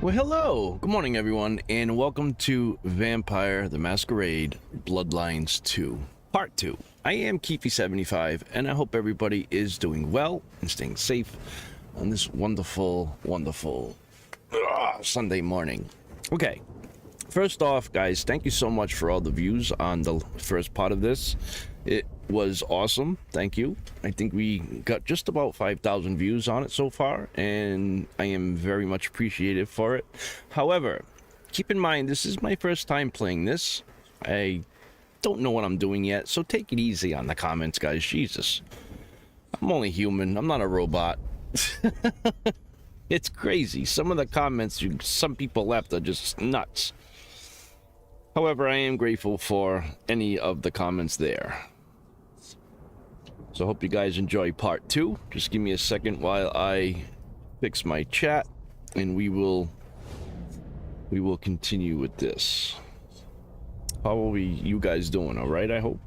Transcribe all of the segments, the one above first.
Well, hello, good morning everyone, and welcome to Vampire the Masquerade Bloodlines 2, Part 2. I am Keefy75, and I hope everybody is doing well and staying safe on this wonderful, wonderful Sunday morning. Okay, first off, guys, thank you so much for all the views on the first part of this. It was awesome, thank you. I think we got just about 5,000 views on it so far, and I am very much appreciative for it. However, keep in mind, this is my first time playing this. I don't know what I'm doing yet, so take it easy on the comments, guys. Jesus. I'm only human, I'm not a robot. It's crazy. Some of the comments some people left are just nuts. However, I am grateful for any of the comments there. So I hope you guys enjoy part 2. Just give me a second while I fix my chat, and we will continue with this. How are you guys doing? All right, I hope.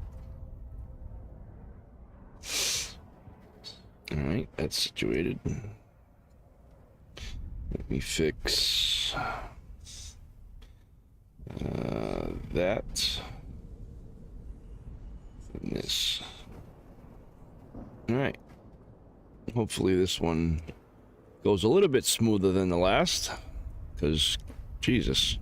All right, that's situated. Let me fix that and this. All right, hopefully this one goes a little bit smoother than the last, because Jesus,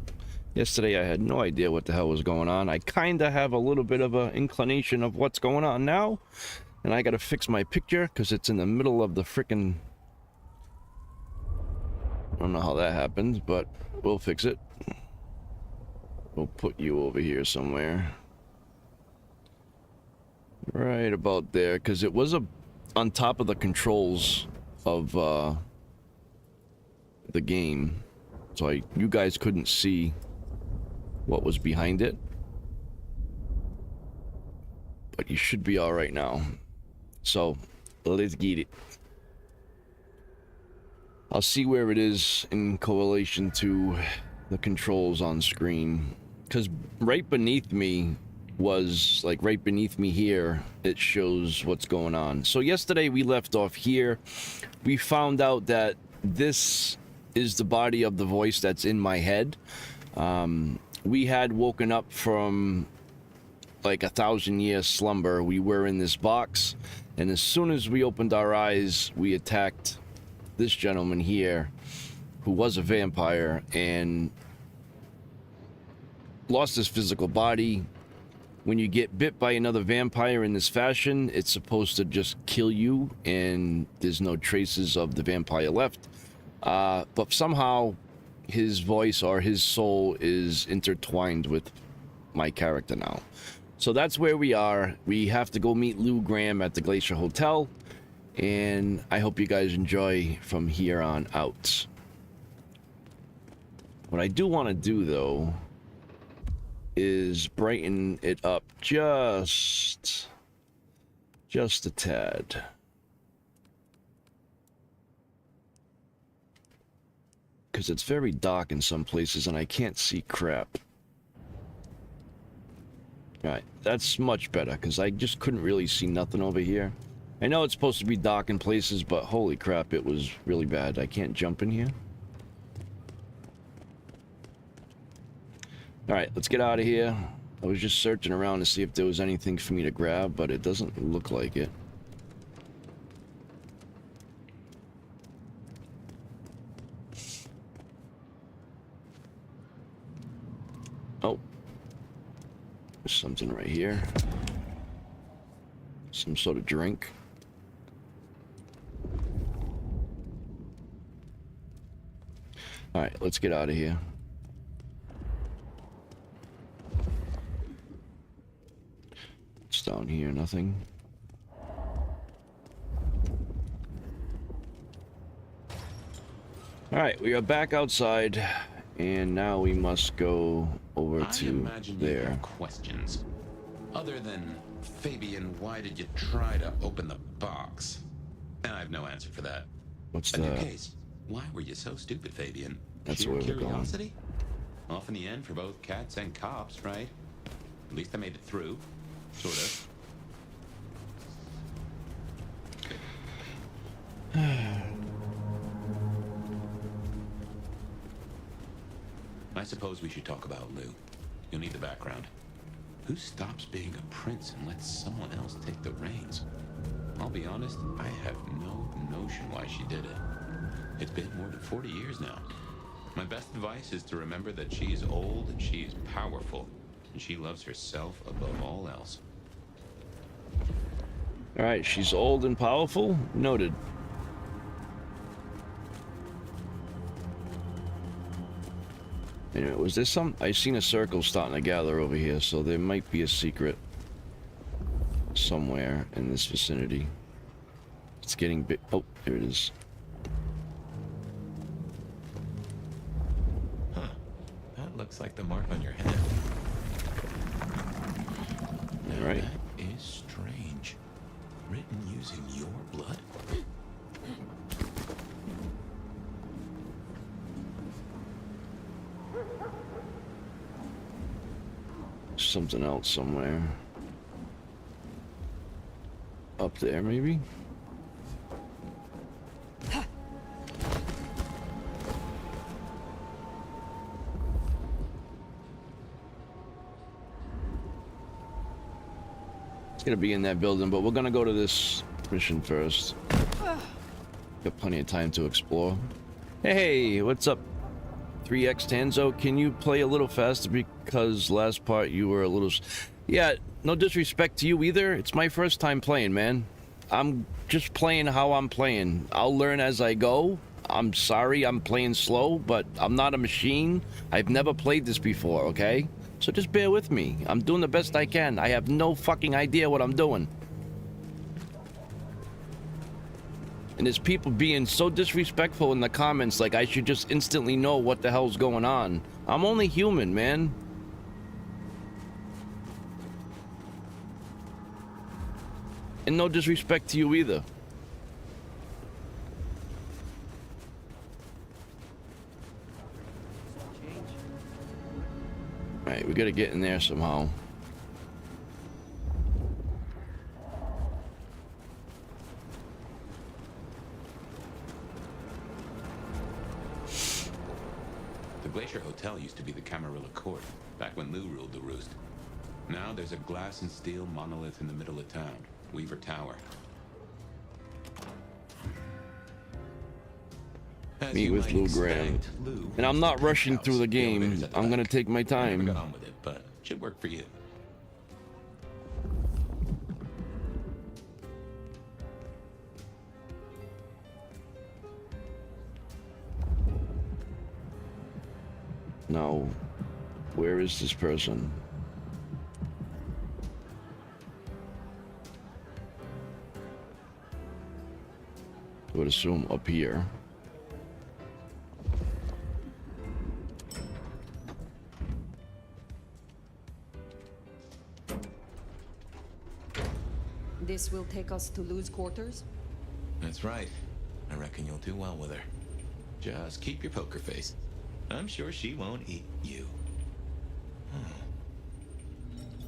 yesterday I had no idea what the hell was going on. I kind of have a little bit of an inclination of what's going on now, and I gotta fix my picture because it's in the middle of the frickin', I don't know how that happens, but we'll fix it. We'll put you over here somewhere. Right about there, because it was on top of the controls of the game, so you guys couldn't see what was behind it, but you should be all right now. So let's get it. I'll see where it is in correlation to the controls on screen, because right beneath me was, like, right beneath me here, it shows what's going on. So yesterday we left off here. We found out that this is the body of the voice that's in my head. We had woken up from like 1,000-year slumber. We were in this box, and as soon as we opened our eyes, we attacked this gentleman here, who was a vampire, and lost his physical body. When you get bit by another vampire in this fashion, it's supposed to just kill you, and there's no traces of the vampire left. But somehow his voice or his soul is intertwined with my character now. So that's where we are. We have to go meet Lou Graham at the Glacier Hotel, and I hope you guys enjoy from here on out. What I do want to do, though, is brighten it up just a tad. Because it's very dark in some places and I can't see crap. Alright, that's much better, because I just couldn't really see nothing over here. I know it's supposed to be dark in places, but holy crap, it was really bad. I can't jump in here. Alright, let's get out of here. I was just searching around to see if there was anything for me to grab, but it doesn't look like it. Oh. There's something right here. Some sort of drink. Alright, let's get out of here. It's down here, nothing. Alright, we are back outside, and now we must go over to there. You have questions. Other than, Fabian, why did you try to open the box? And I have no answer for that. What's In your that? case, why were you so stupid, Fabian? That's Sheer where we're going. curiosity? Off in the end for both cats and cops, right? At least I made it through. Sort of. suppose we should talk about Lou. You'll need the background. Who stops being a prince and lets someone else take the reins? I'll be honest, I have no notion why she did it. It's been more than 40 years now. My best advice is to remember that she is old and she is powerful, and she loves herself above all else. All right, she's old and powerful. Noted. Anyway, was there some? I seen a circle starting to gather over here, so there might be a secret somewhere in this vicinity. It's getting big. Oh, here it is. Huh. That looks like the mark on your head. All right. That is strange. Written using your blood? Something else somewhere. Up there, maybe? It's gonna be in that building, but we're gonna go to this mission first. Got plenty of time to explore. Hey, what's up? 3X Tanzo, can you play a little faster because last part you were a little... Yeah, no disrespect to you either. It's my first time playing, man. I'm just playing how I'm playing. I'll learn as I go. I'm sorry I'm playing slow, but I'm not a machine. I've never played this before, okay? So just bear with me. I'm doing the best I can. I have no fucking idea what I'm doing. And there's people being so disrespectful in the comments like I should just instantly know what the hell's going on. I'm only human, man. And no disrespect to you either. Alright, we gotta get in there somehow. The Glacier Hotel used to be the Camarilla Court, back when Lou ruled the roost. Now there's a glass and steel monolith in the middle of town, Weaver Tower. Meet with Lou Graham. And I'm not rushing through the game. I'm gonna take my I never time. got on with it, but should work for you. Now, where is this person? I would assume up here. This will take us to Lou's quarters? That's right. I reckon you'll do well with her. Just keep your poker face. I'm sure she won't eat you.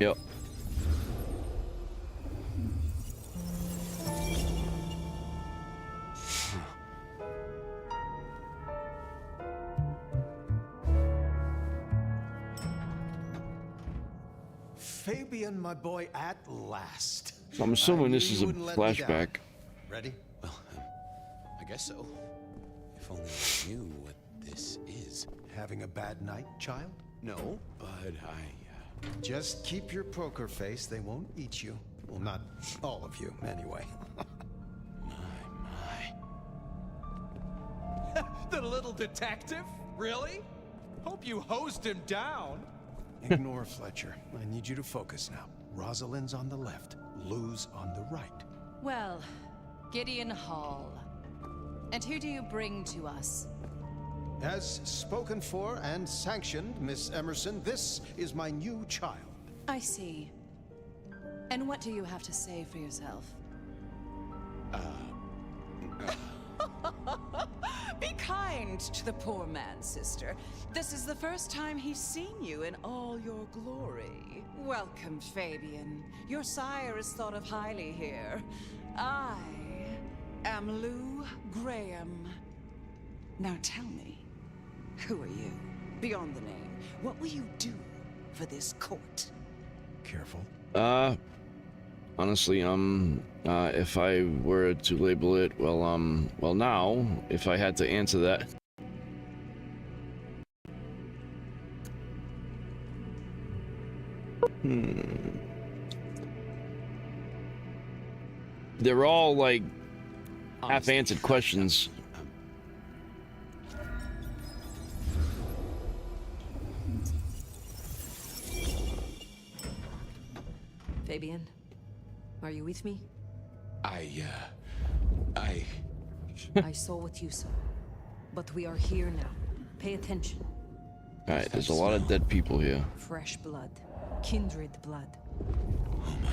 Yep. Fabian, my boy, at last. So I'm assuming this is a You wouldn't let me flashback. down. Ready? Well, I guess so. If only I knew what this is. Having a bad night, child? No, but I... Just keep your poker face. They won't eat you. Well, not all of you, anyway. my. The little detective? Really? Hope you hosed him down. Ignore Fletcher. I need you to focus now. Rosalind's on the left. Lou's on the right. Well, Gideon Hall. And who do you bring to us? As spoken for and sanctioned, Miss Emerson, this is my new child. I see. And what do you have to say for yourself? Be kind to the poor man, sister. This is the first time he's seen you in all your glory. Welcome, Fabian. Your sire is thought of highly here. I am Lou Graham. Now tell me, who are you, beyond the name? what will you do for this court? Careful. Honestly, if I were to label it, well now, if I had to answer that. They're all like half-answered questions. Fabian, are you with me? I saw what you saw, but we are here now. Pay attention. All right, there's a lot of dead people here. Fresh blood. Kindred blood. Oh my.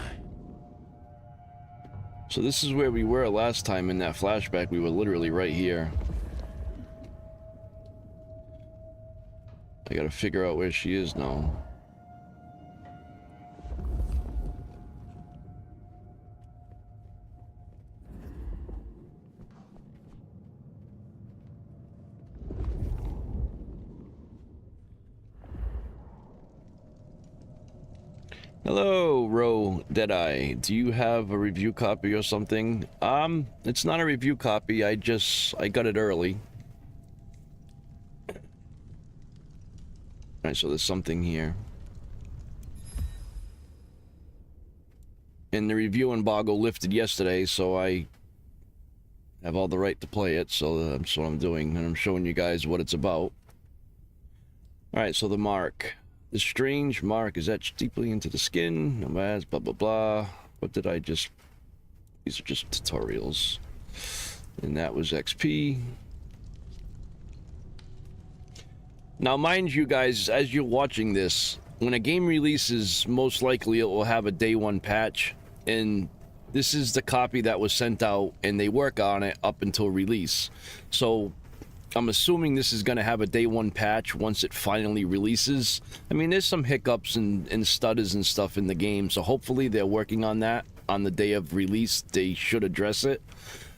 So this is where we were last time in that flashback. We were literally right here. I gotta figure out where she is now. Hello, Ro Deadeye. Do you have a review copy or something? It's not a review copy. I got it early. Alright, so there's something here. And the review embargo lifted yesterday, so I have all the right to play it, so that's what I'm doing, and I'm showing you guys what it's about. Alright, so the mark. The strange mark is etched deeply into the skin, nomads, blah blah blah. What did I just... These are just tutorials. And that was XP. Now mind you guys, as you're watching this, when a game releases, most likely it will have a day one patch, and this is the copy that was sent out, and they work on it up until release. So I'm assuming this is going to have a day one patch once it finally releases. I mean, there's some hiccups and stutters and stuff in the game, so hopefully they're working on that on the day of release. They should address it.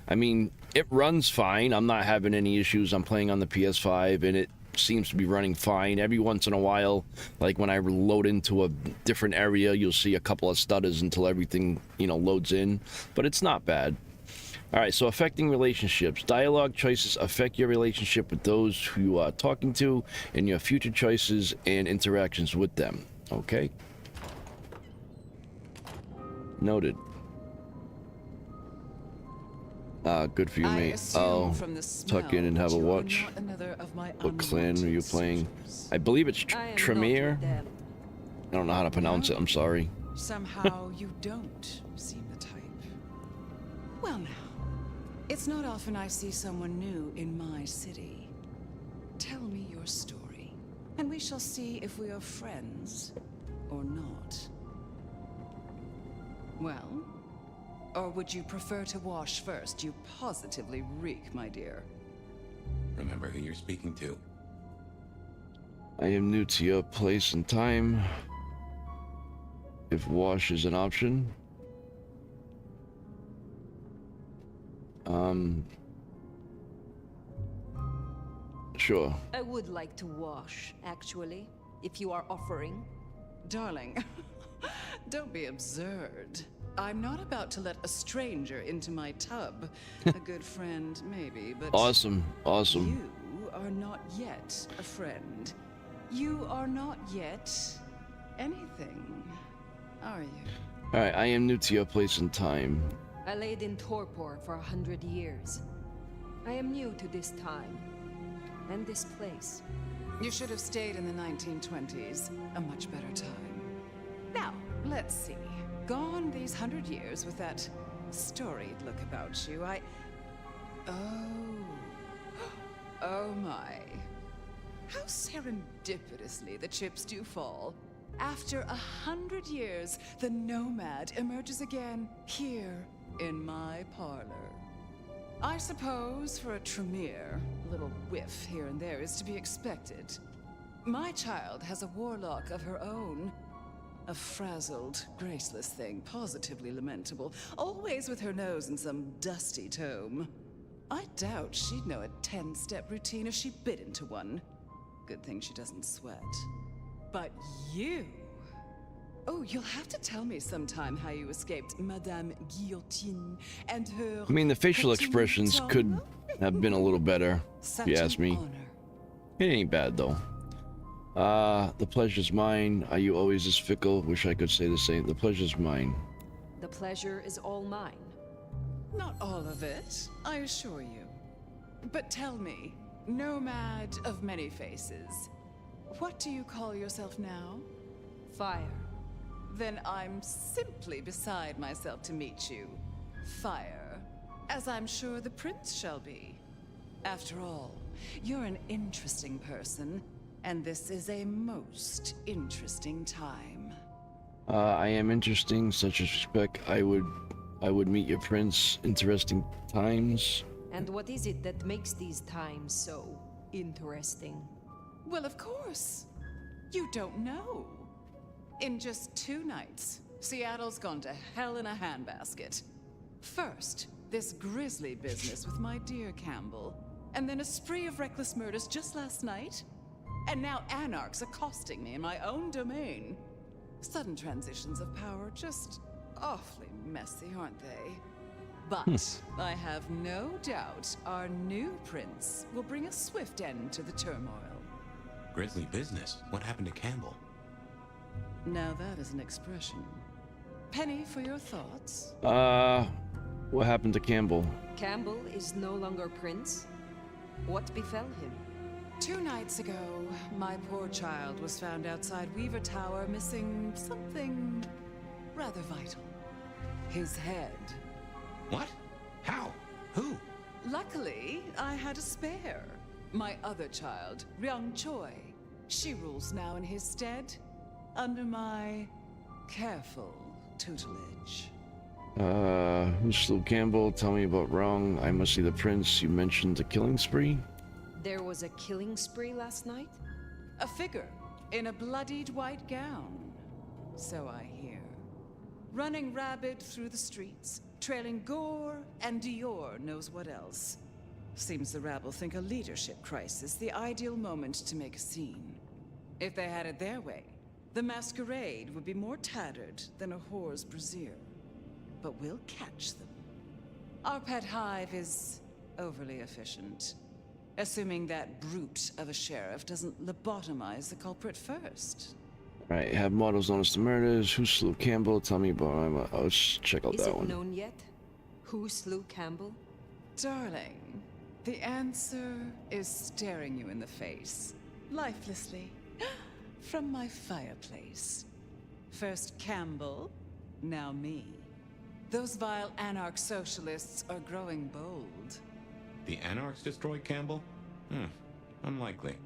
I mean, it runs fine. I'm not having any issues. I'm playing on the PS5 and it seems to be running fine. Every once in a while, like when I load into a different area, you'll see a couple of stutters until everything, you know, loads in, but it's not bad. All right, so affecting relationships. Dialogue choices affect your relationship with those who you are talking to and your future choices and interactions with them. Okay. Noted. Good for you, mate. I'll tuck in and have a watch. What clan are you playing? I believe it's Tremere. I don't know how to pronounce it, I'm sorry. Somehow you don't seem the type. Well now, it's not often I see someone new in my city. Tell me your story, and we shall see if we are friends or not. Well, or would you prefer to wash first? You positively reek, my dear. Remember who you're speaking to. I am new to your place and time. If wash is an option. Sure. I would like to wash, actually, if you are offering. Darling, don't be absurd. I'm not about to let a stranger into my tub. A good friend, maybe, but... Awesome, awesome. You are not yet a friend. You are not yet anything, are you? Alright, I am new to your place and time. I laid in torpor for 100 years. I am new to this time and this place. You should have stayed in the 1920s, a much better time. Now, let's see. Gone these 100 years with that storied look about you, Oh my. How serendipitously the chips do fall. After 100 years, the nomad emerges again here in my parlor. I suppose for a Tremere, a little whiff here and there is to be expected. My child has a warlock of her own. A frazzled, graceless thing, positively lamentable, always with her nose in some dusty tome. I doubt she'd know a 10-step routine if she bit into one. Good thing she doesn't sweat. But you... Oh, you'll have to tell me sometime how you escaped Madame Guillotine and her... I mean, the facial petit expressions tongue. could have been a little better, if Such you an ask me. honor. It ain't bad, though. The pleasure's mine. Are you always this fickle? Wish I could say the same. The pleasure's mine. The pleasure is all mine. Not all of it, I assure you. But tell me, nomad of many faces, what do you call yourself now? Fire. Then I'm simply beside myself to meet you. Fire. As I'm sure the prince shall be. After all, you're an interesting person, and this is a most interesting time. I am interesting. Such respect. I would meet your prince. Interesting times. And what is it that makes these times so interesting? Well, of course. You don't know. In just 2 nights, Seattle's gone to hell in a handbasket. First, this grisly business with my dear Campbell, and then a spree of reckless murders just last night. And now anarchs accosting me in my own domain. Sudden transitions of power, just awfully messy, aren't they? But I have no doubt our new prince will bring a swift end to the turmoil. Grisly business. What happened to Campbell? Now that is an expression. Penny, for your thoughts? What happened to Campbell? Campbell is no longer prince? What befell him? 2 nights ago, my poor child was found outside Weaver Tower missing something rather vital. His head. What? How? Who? Luckily, I had a spare. My other child, Ryung Choi. She rules now in his stead, under my careful tutelage. Who slew Campbell? Tell me about wrong. I must see the prince. You mentioned a killing spree? There was a killing spree last night? A figure in a bloodied white gown. So I hear. Running rabid through the streets, trailing gore and Dior knows what else. Seems the rabble think a leadership crisis the ideal moment to make a scene. If they had it their way, the masquerade would be more tattered than a whore's brassiere. But we'll catch them. Our pet hive is overly efficient. Assuming that brute of a sheriff doesn't lobotomize the culprit first. Alright, have models notice the murders. Who slew Campbell? Tell me about I'll check out Is that it one. known yet? Who slew Campbell? Darling, the answer is staring you in the face, lifelessly, from my fireplace. First Campbell, now me. Those vile anarch socialists are growing bold. The anarchs destroyed Campbell? Unlikely.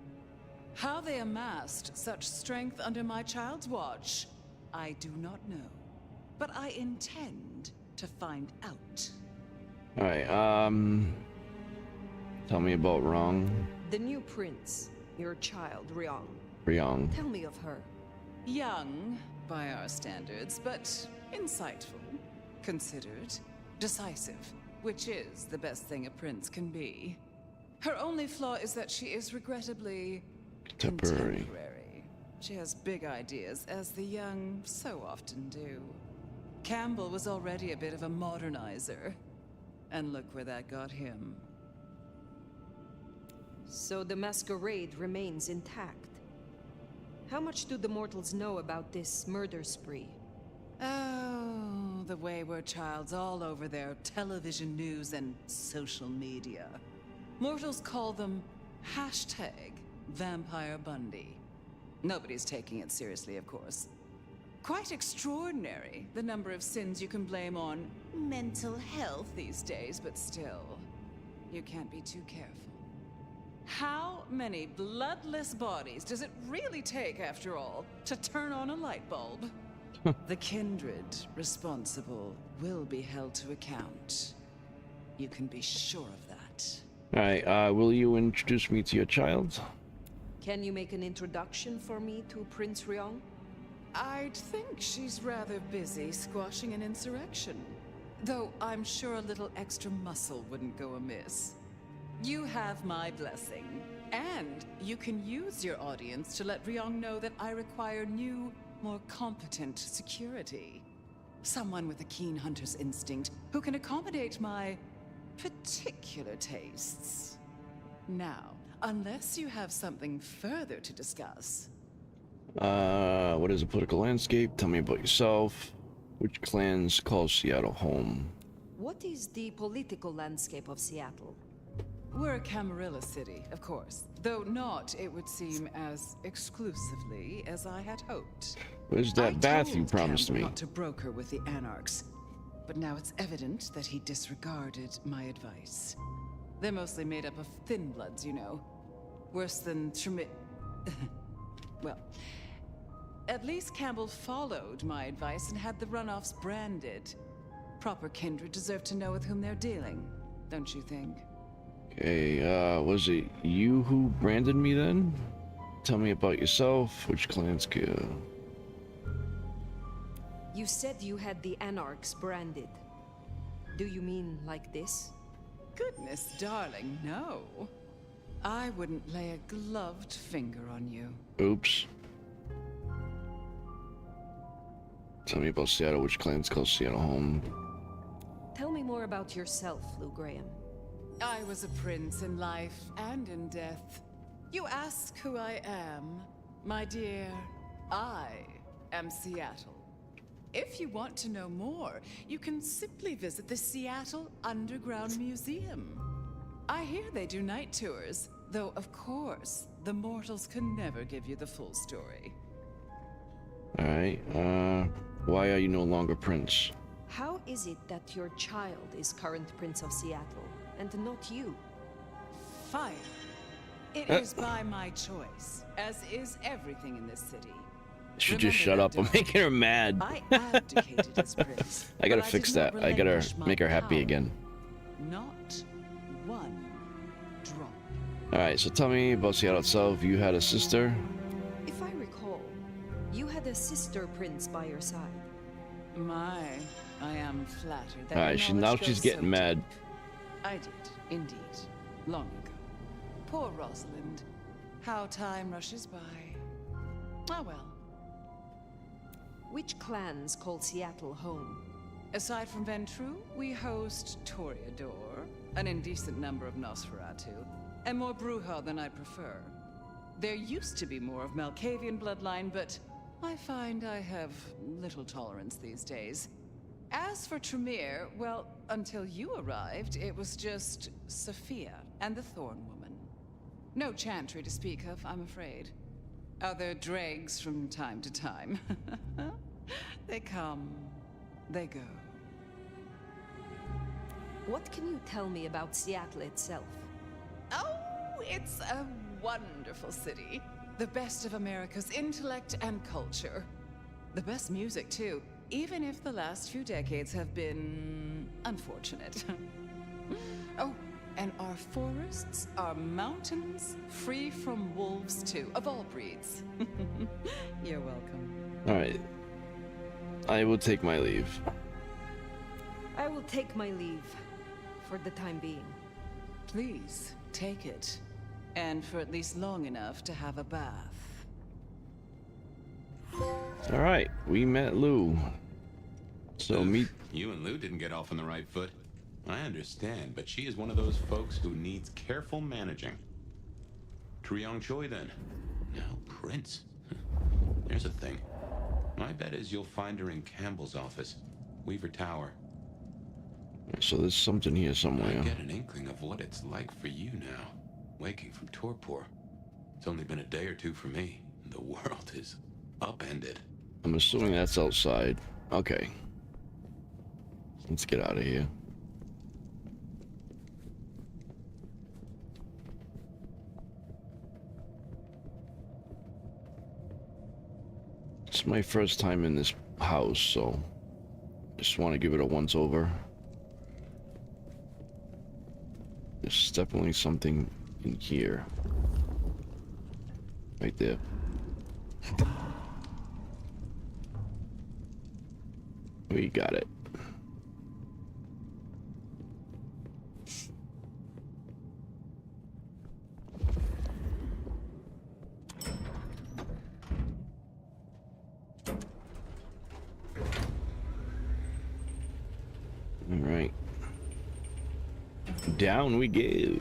How they amassed such strength under my child's watch, I do not know. But I intend to find out. Alright, tell me about wrong. The new prince, your child, Ryong. Ryong. Tell me of her. Young, by our standards, but insightful, considered, decisive, which is the best thing a prince can be. Her only flaw is that she is regrettably Contemporary. She has big ideas, as the young so often do. Campbell was already a bit of a modernizer. And look where that got him. So the masquerade remains intact. How much do the mortals know about this murder spree? Oh, the wayward child's all over their television news and social media. Mortals call them #Vampire Bundy. Nobody's taking it seriously, of course. Quite extraordinary, the number of sins you can blame on mental health these days, but still, you can't be too careful. How many bloodless bodies does it really take, after all, to turn on a light bulb? The kindred responsible will be held to account. You can be sure of that. Alright, will you introduce me to your child? Can you make an introduction for me to Prince Ryong? I'd think she's rather busy squashing an insurrection. Though I'm sure a little extra muscle wouldn't go amiss. You have my blessing. And you can use your audience to let Ryong know that I require new, more competent security. Someone with a keen hunter's instinct who can accommodate my particular tastes. Now, unless you have something further to discuss. What is the political landscape? Tell me about yourself. Which clans call Seattle home? What is the political landscape of Seattle? We're a Camarilla city, of course. Though not, it would seem, as exclusively as I had hoped. Where's that bath you told promised Campbell me? not to broker with the Anarchs, but now it's evident that he disregarded my advice. They're mostly made up of thin bloods, you know. Worse than well, at least Campbell followed my advice and had the runoffs branded. Proper kindred deserve to know with whom they're dealing, don't you think? Okay, was it you who branded me then? Tell me about yourself. Which clans go? You said you had the Anarchs branded. Do you mean like this? Goodness, darling, no. I wouldn't lay a gloved finger on you. Oops. Tell me about Seattle. Which clans call Seattle home? Tell me more about yourself, Lou Graham. I was a prince in life and in death. You ask who I am. My dear, I am Seattle. If you want to know more, you can simply visit the Seattle Underground Museum. I hear they do night tours, though of course, the mortals can never give you the full story. Alright, why are you no longer prince? How is it that your child is current Prince of Seattle, and not you? Fire. It is by my choice, as is everything in this city. Should just shut up. I'm making her mad. I abdicated as prince. I gotta but fix did that. not I gotta relinquish my make her happy power. again. Not one drop. Alright, so tell me about Seattle itself. You had a sister? If I recall, you had a sister prince by your side. I am flattered that Alright, your now knowledge she's goes getting so mad. deep. I did, indeed. Long ago. Poor Rosalind. How time rushes by. Ah well. Which clans call Seattle home? Aside from Ventru, we host Toreador, an indecent number of Nosferatu, and more Bruja than I prefer. There used to be more of Malkavian bloodline, but I find I have little tolerance these days. As for Tremere, well, until you arrived, it was just Sophia and the Thorn Woman. No chantry to speak of, I'm afraid. Other dregs from time to time. They come, they go. What can you tell me about Seattle itself? Oh, it's a wonderful city. The best of America's intellect and culture. The best music, too, even if the last few decades have been unfortunate. Oh, and our forests, our mountains, free from wolves, too, of all breeds. You're welcome. Alright. I will take my leave. I will take my leave, for the time being. Please, take it. And for at least long enough to have a bath. Alright, we met Lou. So Oof, meet... You and Lou didn't get off on the right foot. I understand, but she is one of those folks who needs careful managing. Triong Choi, then. Now, Prince. Here's the thing. My bet is you'll find her in Campbell's office. Weaver Tower. So there's something here I somewhere. get an inkling of what it's like for you now. Waking from torpor. It's only been a day or two for me. The world is upended. I'm assuming that's outside. Okay. Let's get out of here. It's my first time in this house, so just want to give it a once over. There's definitely something in here. Right there. We got it. All right. Down we go.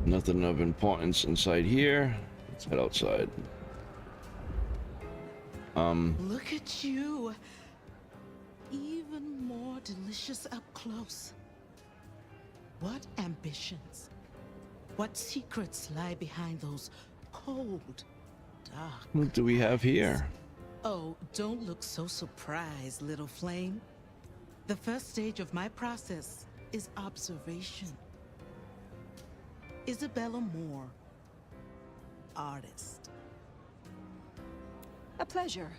Nothing of importance inside here. Let's head outside. Look at you. Even more delicious up close. What ambitions? What secrets lie behind those cold, dark... What do we have here? Oh, don't look so surprised, little flame. The first stage of my process is observation. Isabella Moore, artist. A pleasure.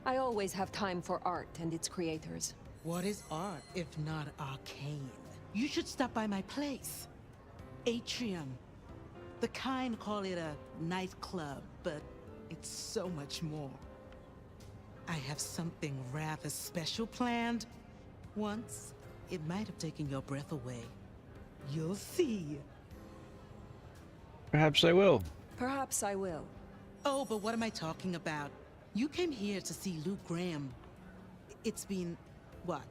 I always have time for art and its creators. What is art if not arcane? You should stop by my place. Atrium. The kind call it a nightclub, but it's so much more. I have something rather special planned. Once, it might have taken your breath away. You'll see. Perhaps I will. Perhaps I will. Oh, but what am I talking about? You came here to see Luke Graham. It's been, what,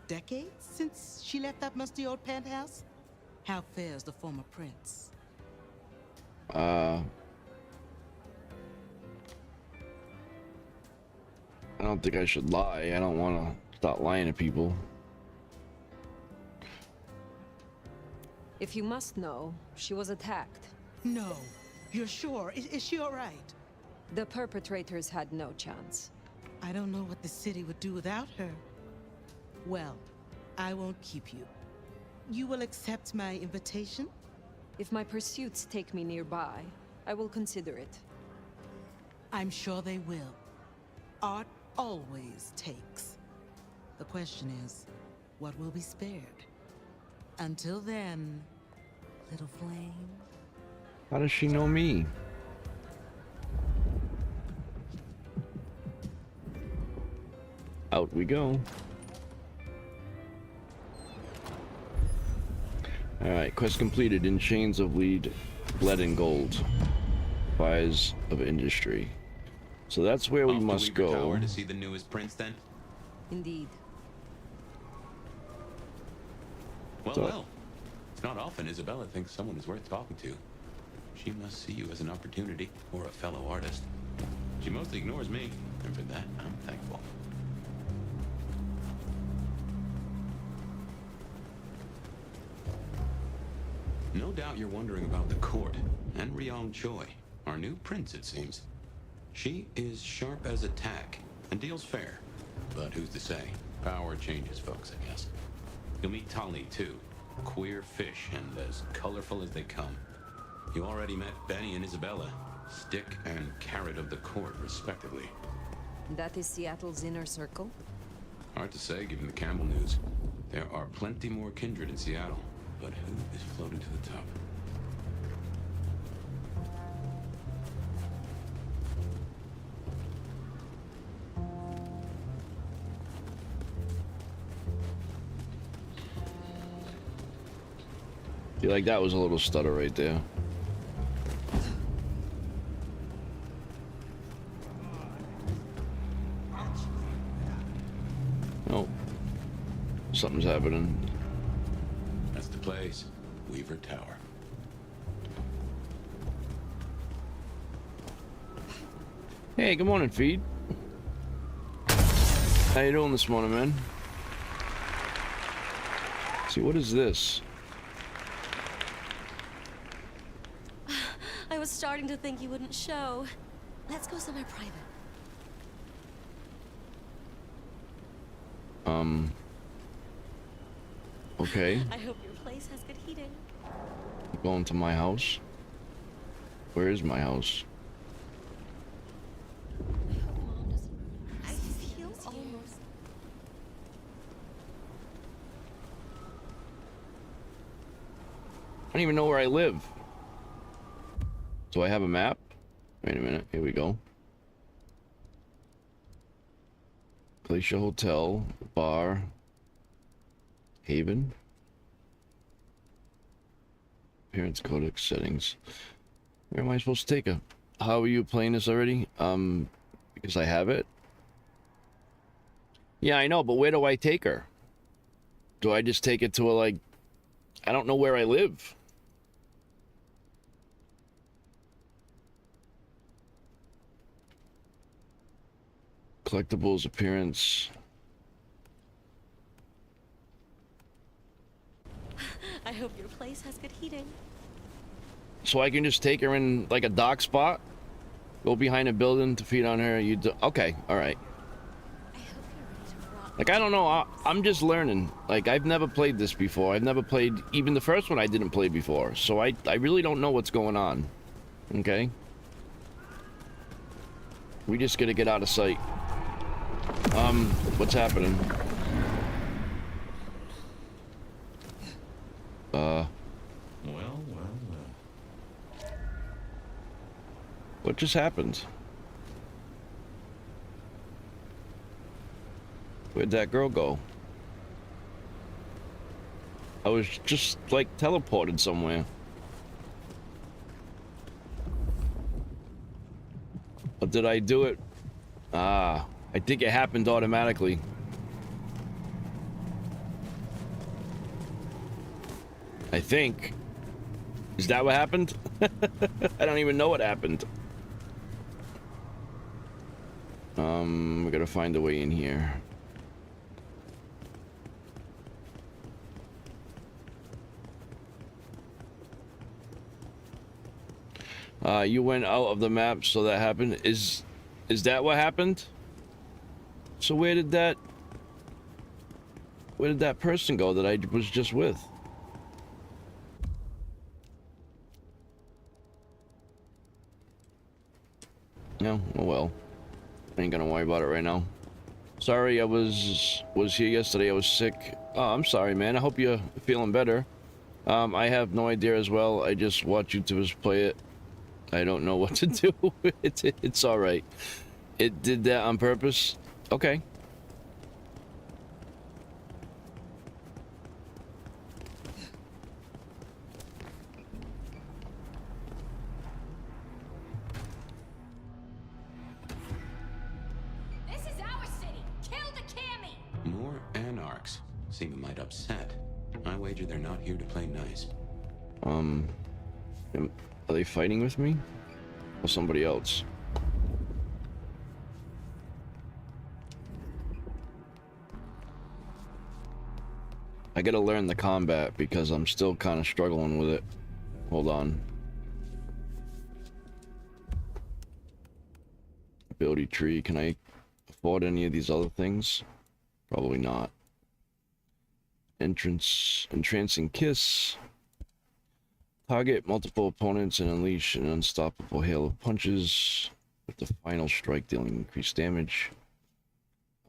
decades since she left that musty old penthouse? How fares the former prince? I don't think I should lie. I don't want to start lying to people. If you must know, she was attacked. No. You're sure? Is she all right? The perpetrators had no chance. I don't know what the city would do without her. Well, I won't keep you. You will accept my invitation? If my pursuits take me nearby, I will consider it. I'm sure they will. Art always takes. The question is, what will be spared? Until then, little flame. How does she know me? Out we go. Alright, quest completed. In chains of lead, lead and gold. Fires of industry. So that's where we Off to must Weaver go. Tower to see the newest prince then? Indeed. Well, So- well. It's not often Isabella thinks someone is worth talking to. She must see you as an opportunity or a fellow artist. She mostly ignores me, and for that, I'm thankful. No doubt you're wondering about the court and Ryong Choi, our new prince, it seems. She is sharp as a tack and deals fair. But who's to say? Power changes folks, I guess. You'll meet Tali, too. Queer fish and as colorful as they come. You already met Benny and Isabella, stick and carrot of the court, respectively. That is Seattle's inner circle? Hard to say, given the Campbell news. There are plenty more kindred in Seattle, but who is floating to the top? Feel like that was a little stutter right there. Oh, something's happening. That's the place, Weaver Tower. Hey, good morning, Feed. How you doing this morning, man? Let's see, what is this? I was starting to think you wouldn't show. Let's go somewhere private. Okay. I hope your place has good heating. Going to my house. Where is my house? I hope Mom doesn't. I feel almost. I don't even know where I live. Do I have a map? Wait a minute. Here we go. Glacier Hotel, bar, Haven. Appearance codex settings. Where am I supposed to take her? How are you playing this already? because I have it. Yeah, I know, but where do I take her? Do I just take it to a, like, I don't know where I live. Collectibles, appearance. I hope your place has good heating. So I can just take her in, like, a dock spot? Go behind a building to feed on her? You do, okay, alright. Like, I don't know, I'm just learning. Like, I've never played this before. I've never played, even the first one I didn't play before. So I really don't know what's going on. Okay? We just gotta get out of sight. What's happening? Well. What just happened? Where'd that girl go? I was just, like, teleported somewhere. Or did I do it? Ah, I think it happened automatically. I think. Is that what happened? I don't even know what happened. We gotta find a way in here. You went out of the map, so that happened. Is that what happened? So where did that person go that I was just with? No, oh well. I ain't gonna worry about it right now. Sorry, I was here yesterday. I was sick. Oh, I'm sorry, man. I hope you're feeling better. I have no idea as well. I just watch YouTubers play it. I don't know what to do. It's all right. It did that on purpose. Okay. This is our city. Kill the Cammy. More anarchs. Seem a mite upset. I wager they're not here to play nice. Are they fighting with me? Or somebody else? I gotta learn the combat because I'm still kind of struggling with it. Hold on. Ability tree. Can I afford any of these other things? Probably not. Entrancing kiss. Target multiple opponents and unleash an unstoppable hail of punches with the final strike dealing increased damage.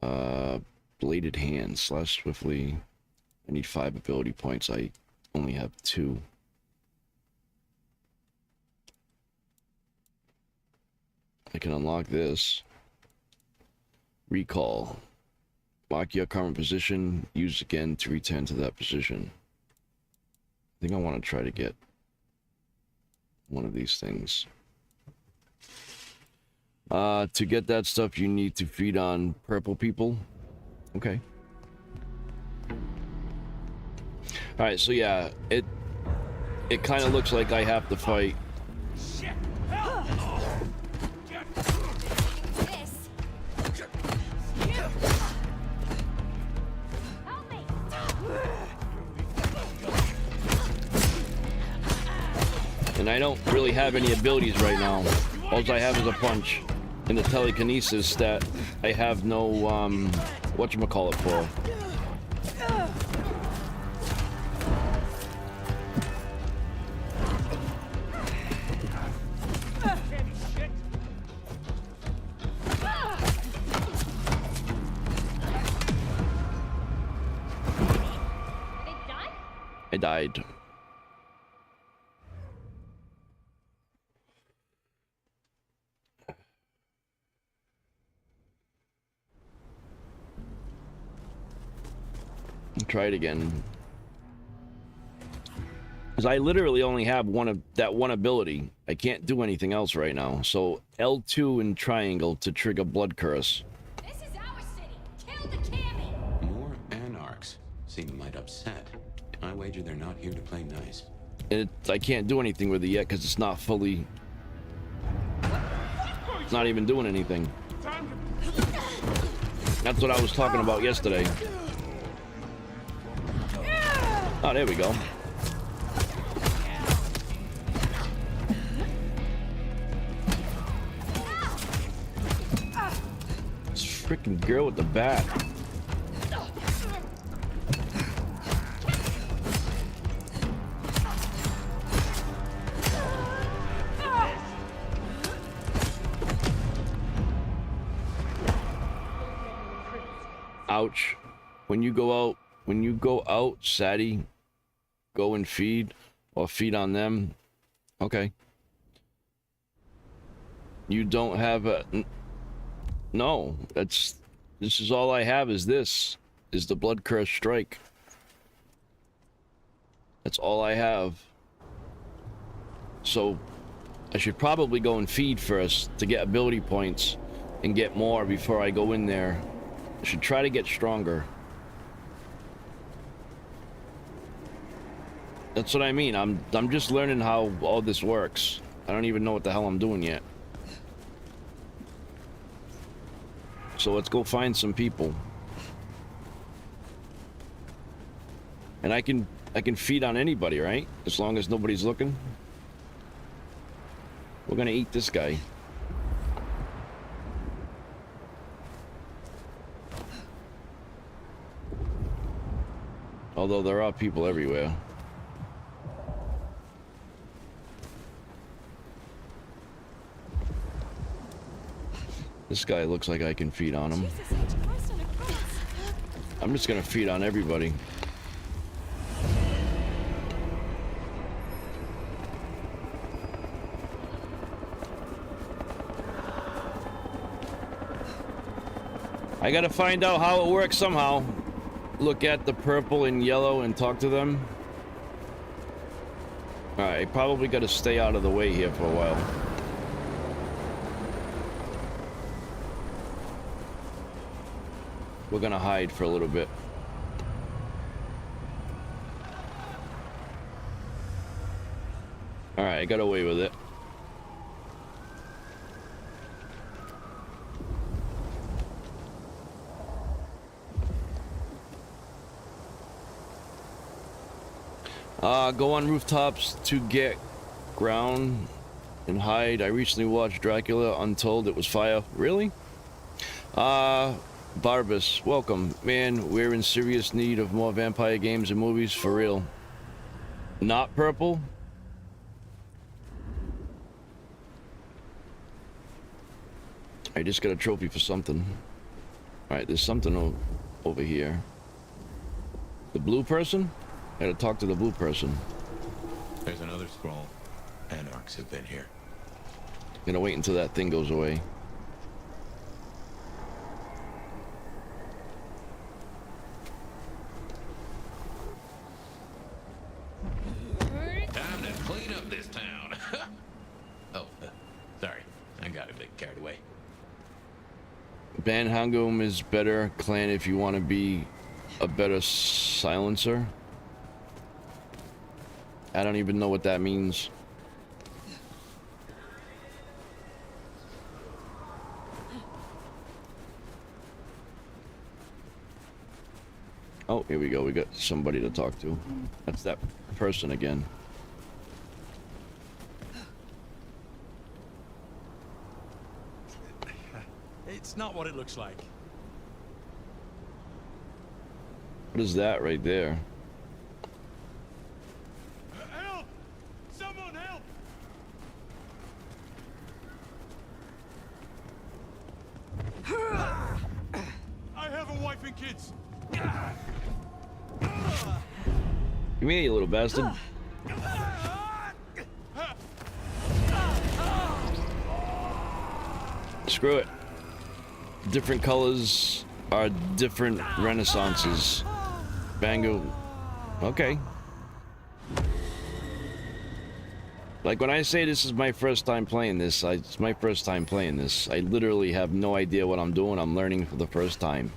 Bladed hand. Slash swiftly. I need 5 ability points. I only have 2. I can unlock this. Recall. Lock your current position. Use again to return to that position. I think I want to try to get one of these things. To get that stuff, you need to feed on purple people. Okay. Alright, so yeah, it kind of looks like I have to fight. And I don't really have any abilities right now. All I have is a punch and the telekinesis that I have no whatchamacallit for. I died. Try it again. Because I literally only have that one ability. I can't do anything else right now. So L2 and triangle to trigger Blood Curse. This is our city. Kill the Cammy. More anarchs seem might upset. I wager they're not here to play nice. And I can't do anything with it yet because it's not fully... It's not even doing anything. That's what I was talking about yesterday. Oh, there we go. This freaking girl with the bat. Ouch. When you go out, Sadie, go and feed or feed on them. Okay. You don't have a... No, this is all I have is this. Is the Blood Curse Strike. That's all I have. So, I should probably go and feed first to get ability points and get more before I go in there. I should try to get stronger. That's what I mean. I'm just learning how all this works. I don't even know what the hell I'm doing yet. So let's go find some people. And I can feed on anybody, right? As long as nobody's looking. We're gonna eat this guy. Although there are people everywhere. This guy looks like I can feed on him. I'm just gonna feed on everybody. I gotta find out how it works somehow. Look at the purple and yellow and talk to them. Alright, probably gotta stay out of the way here for a while. We're gonna hide for a little bit. Alright, I got away with it. Go on rooftops to get ground and hide. I recently watched Dracula Untold. It was fire. Really? Barbus, welcome. Man, we're in serious need of more vampire games and movies, for real. Not purple? I just got a trophy for something. Alright, there's something over here. The blue person? I gotta talk to the blue person. There's another scroll. Anarchs have been here. Gonna wait until that thing goes away. Time to clean up this town. Oh, sorry. I got a bit carried away. Banhangum is better clan if you want to be a better silencer. I don't even know what that means. Oh, here we go. We got somebody to talk to. That's that person again. It's not what it looks like. What is that right there? Help! Someone help! I have a wife and kids. Give me you little bastard. Screw it. Different colors are different renaissances. Bango. Okay. Like when I say this is my first time playing this, it's my first time playing this. I literally have no idea what I'm doing. I'm learning for the first time.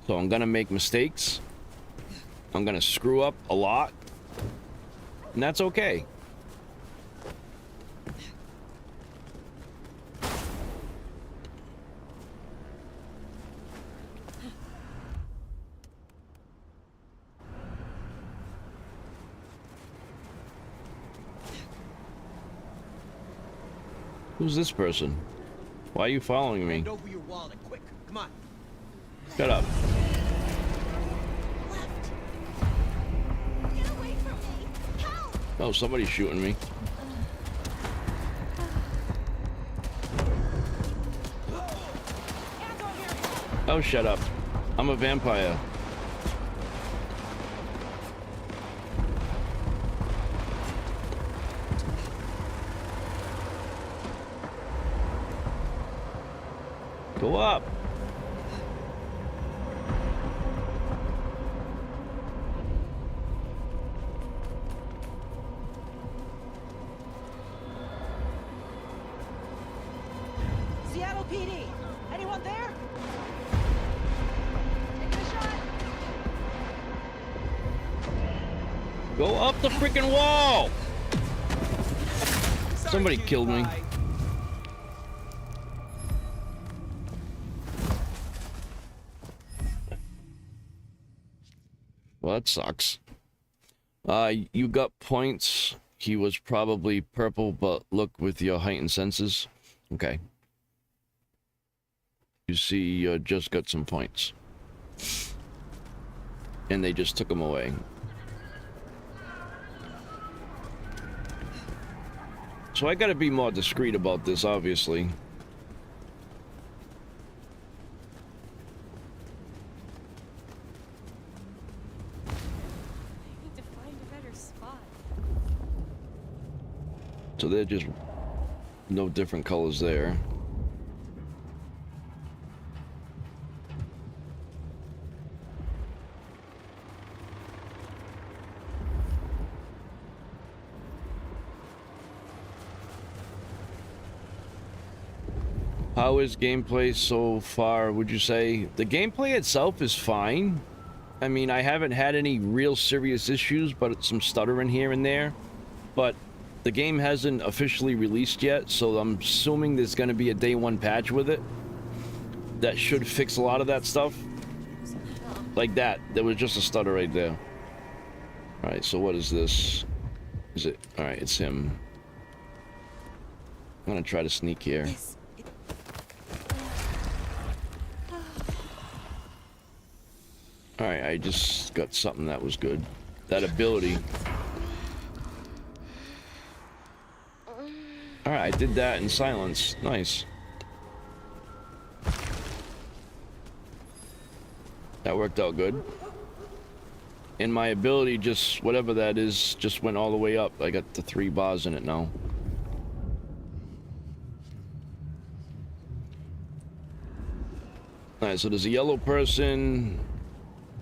So I'm gonna make mistakes. I'm gonna screw up a lot. And that's okay. Who's this person? Why are you following me? Hand over your wallet, quick. Come on. Shut up. Left. Get away from me. Help! Oh, somebody's shooting me. Oh, shut up. I'm a vampire. Go up. Seattle PD, anyone there? Take a shot. Go up the freaking wall. Somebody killed me. Well, that sucks. You got points. He was probably purple, but look with your heightened senses. Okay. You see, you just got some points. And they just took them away. So I gotta be more discreet about this, obviously. So they're just no different colors there. How is gameplay so far, would you say? The gameplay itself is fine. I mean, I haven't had any real serious issues, but some stuttering here and there. But the game hasn't officially released yet, so I'm assuming there's going to be a day one patch with it that should fix a lot of that stuff. Like that. There was just a stutter right there. Alright, so what is this? Is it? Alright, it's him. I'm going to try to sneak here. Alright, I just got something that was good. That ability. Alright, I did that in silence. Nice. That worked out good. And my ability just, whatever that is, just went all the way up. I got the 3 bars in it now. Alright, so there's a yellow person.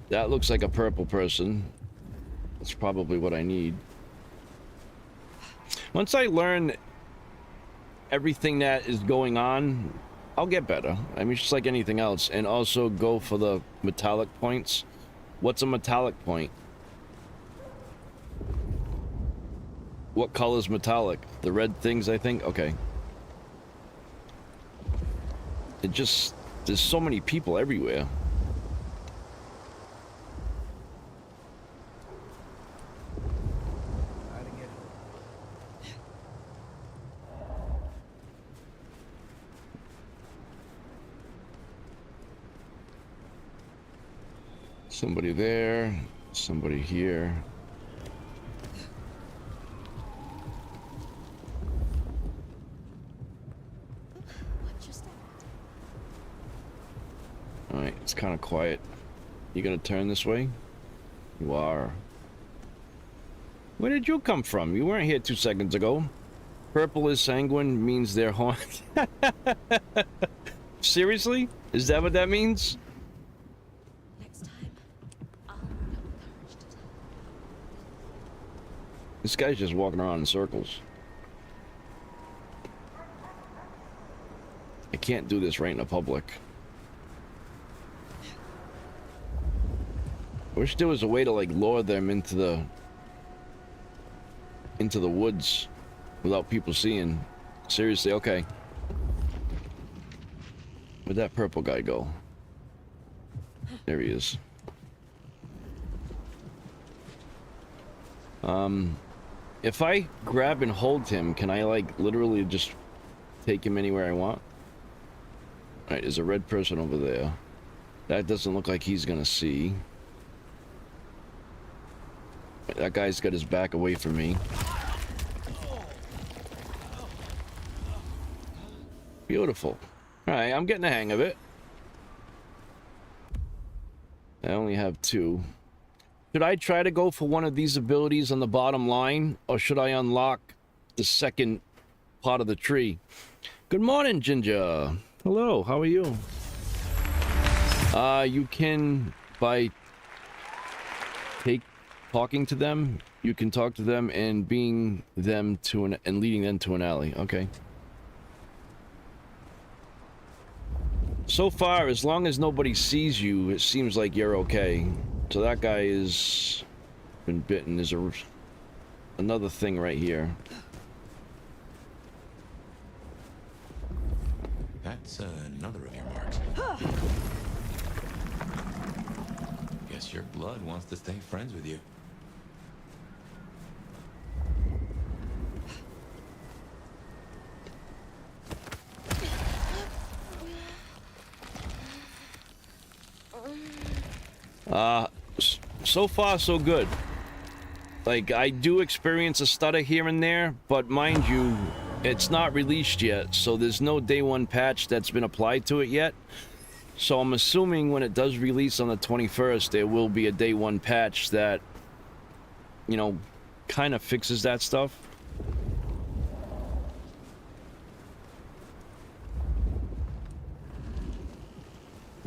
That looks like a purple person. That's probably what I need. Once I learn everything that is going on, I'll get better. I mean, it's just like anything else. And also go for the metallic points. What's a metallic point? What color's metallic? The red things, I think? Okay. It just... There's so many people everywhere. Somebody there, somebody here. Alright, it's kind of quiet. You gonna turn this way? You are. Where did you come from? You weren't here 2 seconds ago. Purple is sanguine, means they're haunted. Seriously? Is that what that means? This guy's just walking around in circles. I can't do this right in the public. I wish there was a way to like lure them into the woods without people seeing. Seriously, okay. Where'd that purple guy go? There he is. If I grab and hold him, can I like literally just take him anywhere I want? Alright, there's a red person over there. That doesn't look like he's gonna see. That guy's got his back away from me. Beautiful. Alright, I'm getting the hang of it. I only have 2. Should I try to go for one of these abilities on the bottom line, or should I unlock the second part of the tree? Good morning, Ginger. Hello, how are you? You can, by talking to them, you can talk to them and being them to and leading them to an alley. Okay. So far, as long as nobody sees you, it seems like you're okay. So that guy is been bitten. There's another thing right here. That's another of your marks. Guess your blood wants to stay friends with you. So far so good. Like, I do experience a stutter here and there, but mind you, it's not released yet, so there's no day 1 patch that's been applied to it yet. So I'm assuming when it does release on the 21st, there will be a day 1 patch that, you know, kind of fixes that stuff.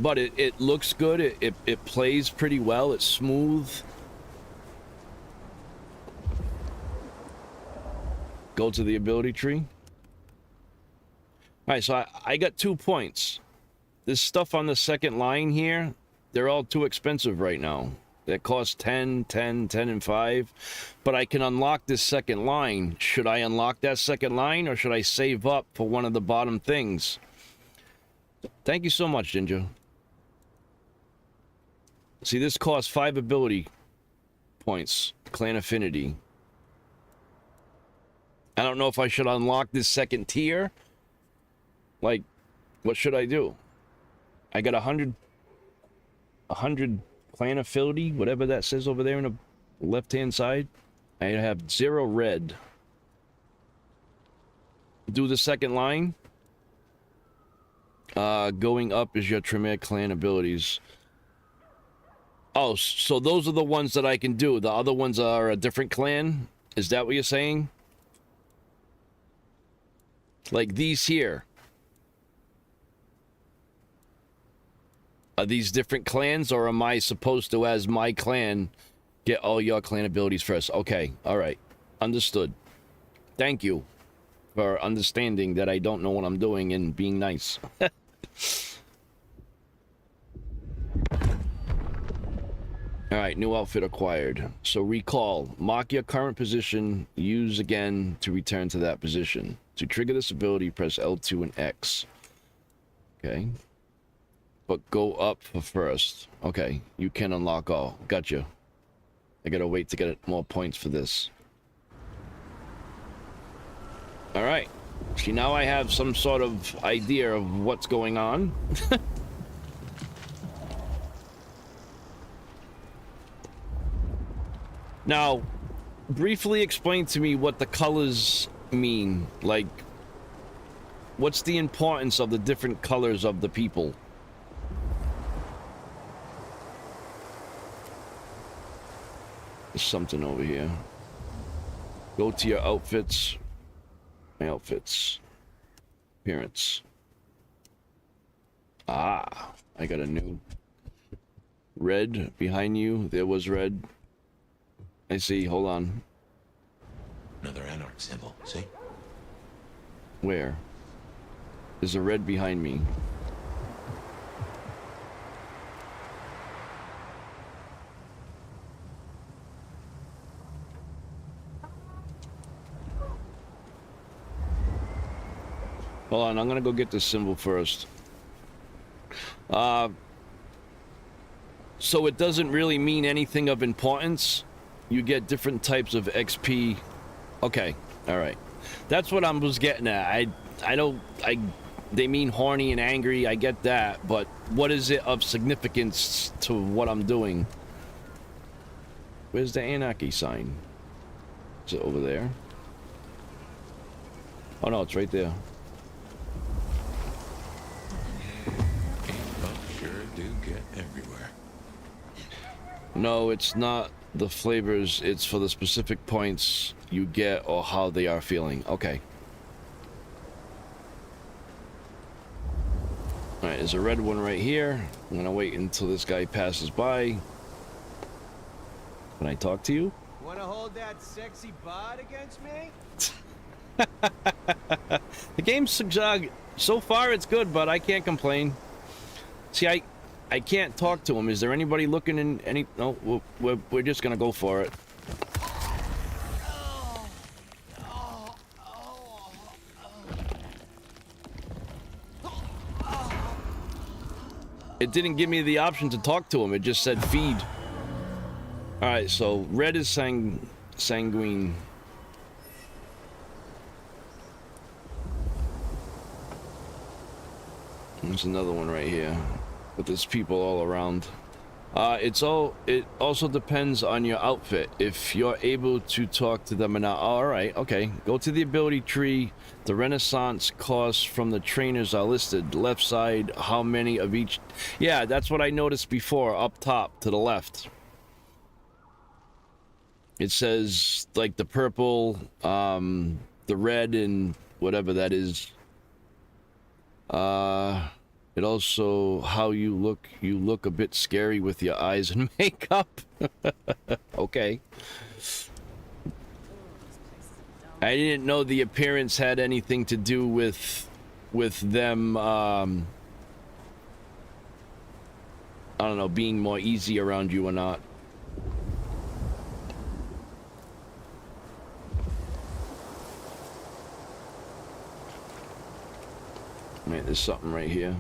But it looks good. It plays pretty well. It's smooth. Go to the ability tree. Alright, so I got 2 points. This stuff on the second line here, they're all too expensive right now. That costs 10, 10, 10, and 5. But I can unlock this second line. Should I unlock that second line, or should I save up for one of the bottom things? Thank you so much, Ginger. See, this costs 5 ability points. Clan Affinity. I don't know if I should unlock this second tier. Like, what should I do? I got 100 Clan Affinity, whatever that says over there in the left-hand side. I have 0 red. Do the second line. Going up is your Tremere Clan abilities. Oh, so those are the ones that I can do. The other ones are a different clan? Is that what you're saying? Like these here. Are these different clans, or am I supposed to, as my clan, get all your clan abilities first? Okay, alright. Understood. Thank you for understanding that I don't know what I'm doing and being nice. Alright, new outfit acquired. So recall. Mark your current position. Use again to return to that position. To trigger this ability, press L2 and X. Okay. But go up for first. Okay, you can unlock all. Gotcha. I gotta wait to get more points for this. Alright. See, now I have some sort of idea of what's going on. Now, briefly explain to me what the colors mean. Like, what's the importance of the different colors of the people? There's something over here. Go to your outfits. My outfits. Appearance. Ah, I got a new red behind you. There was red. I see, hold on. Another Anarch symbol, see? Where? There's a red behind me. Hold on, I'm gonna go get this symbol first. So it doesn't really mean anything of importance. You get different types of XP. Okay, all right. That's what I was getting at. They mean horny and angry. I get that, but what is it of significance to what I'm doing? Where's the anarchy sign? Is it over there? Oh no, it's right there. Sure do get everywhere. No, it's not the flavors. It's for the specific points you get or how they are feeling. Okay. Alright, there's a red one right here. I'm gonna wait until this guy passes by. Can I talk to you? Wanna hold that sexy bod against me? The game's so far it's good, but I can't complain. See, I can't talk to him. Is there anybody looking in any... No, we're just gonna go for it. It didn't give me the option to talk to him. It just said feed. Alright, so red is sanguine. There's another one right here. But there's people all around. It also depends on your outfit. If you're able to talk to them or not. Alright, okay. Go to the ability tree. The Renaissance costs from the trainers are listed. Left side, how many of each... Yeah, that's what I noticed before, up top to the left. It says, like, the purple, the red, and whatever that is. It also, how you look a bit scary with your eyes and makeup. Okay. I didn't know the appearance had anything to do with them, I don't know, being more easy around you or not. Man, there's something right here.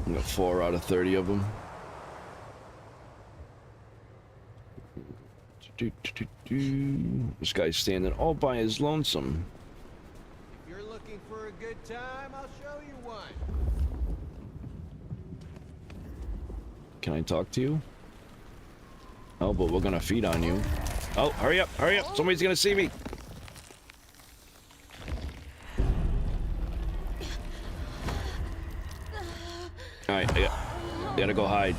I got 4 out of 30 of them. This guy's standing all by his lonesome. If you're looking for a good time, I'll show you one. Can I talk to you? Oh, but we're gonna feed on you. Oh, hurry up, hurry up. Somebody's gonna see me. Alright, I gotta go hide.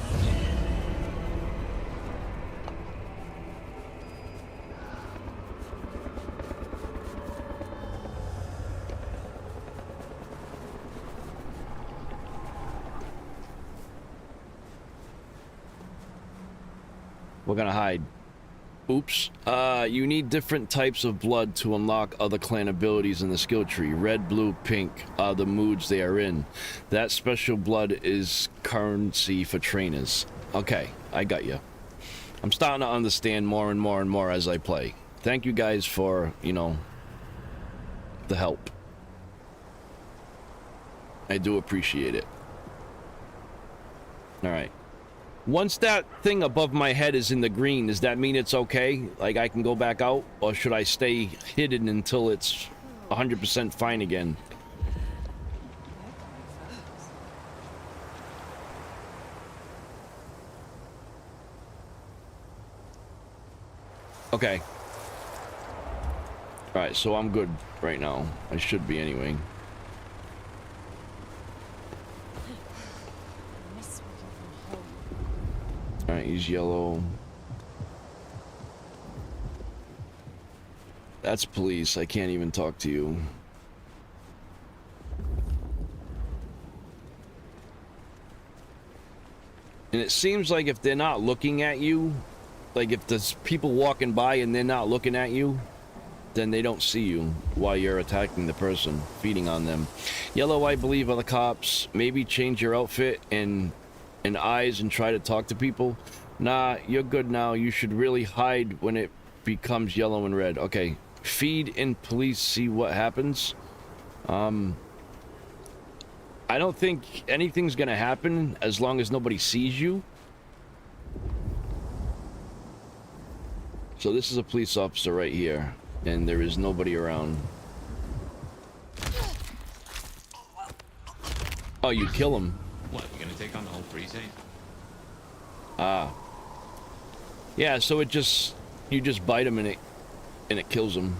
We're gonna hide. Oops. You need different types of blood to unlock other clan abilities in the skill tree. Red, blue, pink are the moods they are in. That special blood is currency for trainers. Okay, I got you. I'm starting to understand more and more and more as I play. Thank you guys for, you know, the help. I do appreciate it. Alright. Once that thing above my head is in the green, does that mean it's okay? Like I can go back out? Or should I stay hidden until it's 100% fine again? Okay. Alright, so I'm good right now. I should be anyway. Alright, he's yellow. That's police. I can't even talk to you. And it seems like if they're not looking at you, like if there's people walking by and they're not looking at you, then they don't see you while you're attacking the person, feeding on them. Yellow, I believe, are the cops. Maybe change your outfit and eyes and try to talk to people. Nah, you're good now. You should really hide when it becomes yellow and red. Okay, feed and police, see what happens. I don't think anything's gonna happen as long as nobody sees you. So this is a police officer right here, and there is nobody around. Oh, you kill him. What, you gonna take on the whole precinct? Ah. Yeah, so you just bite him and it kills him.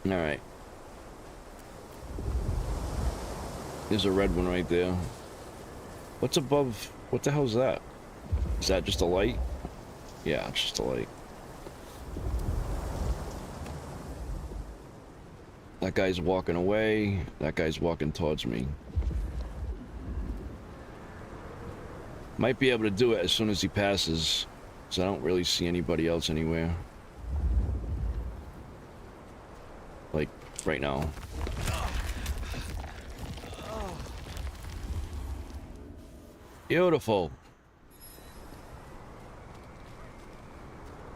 All right. There's a red one right there. What's above? What the hell is that? Is that just a light? Yeah, it's just a light. That guy's walking away. That guy's walking towards me. Might be able to do it as soon as he passes, because I don't really see anybody else anywhere. Like, right now. Beautiful.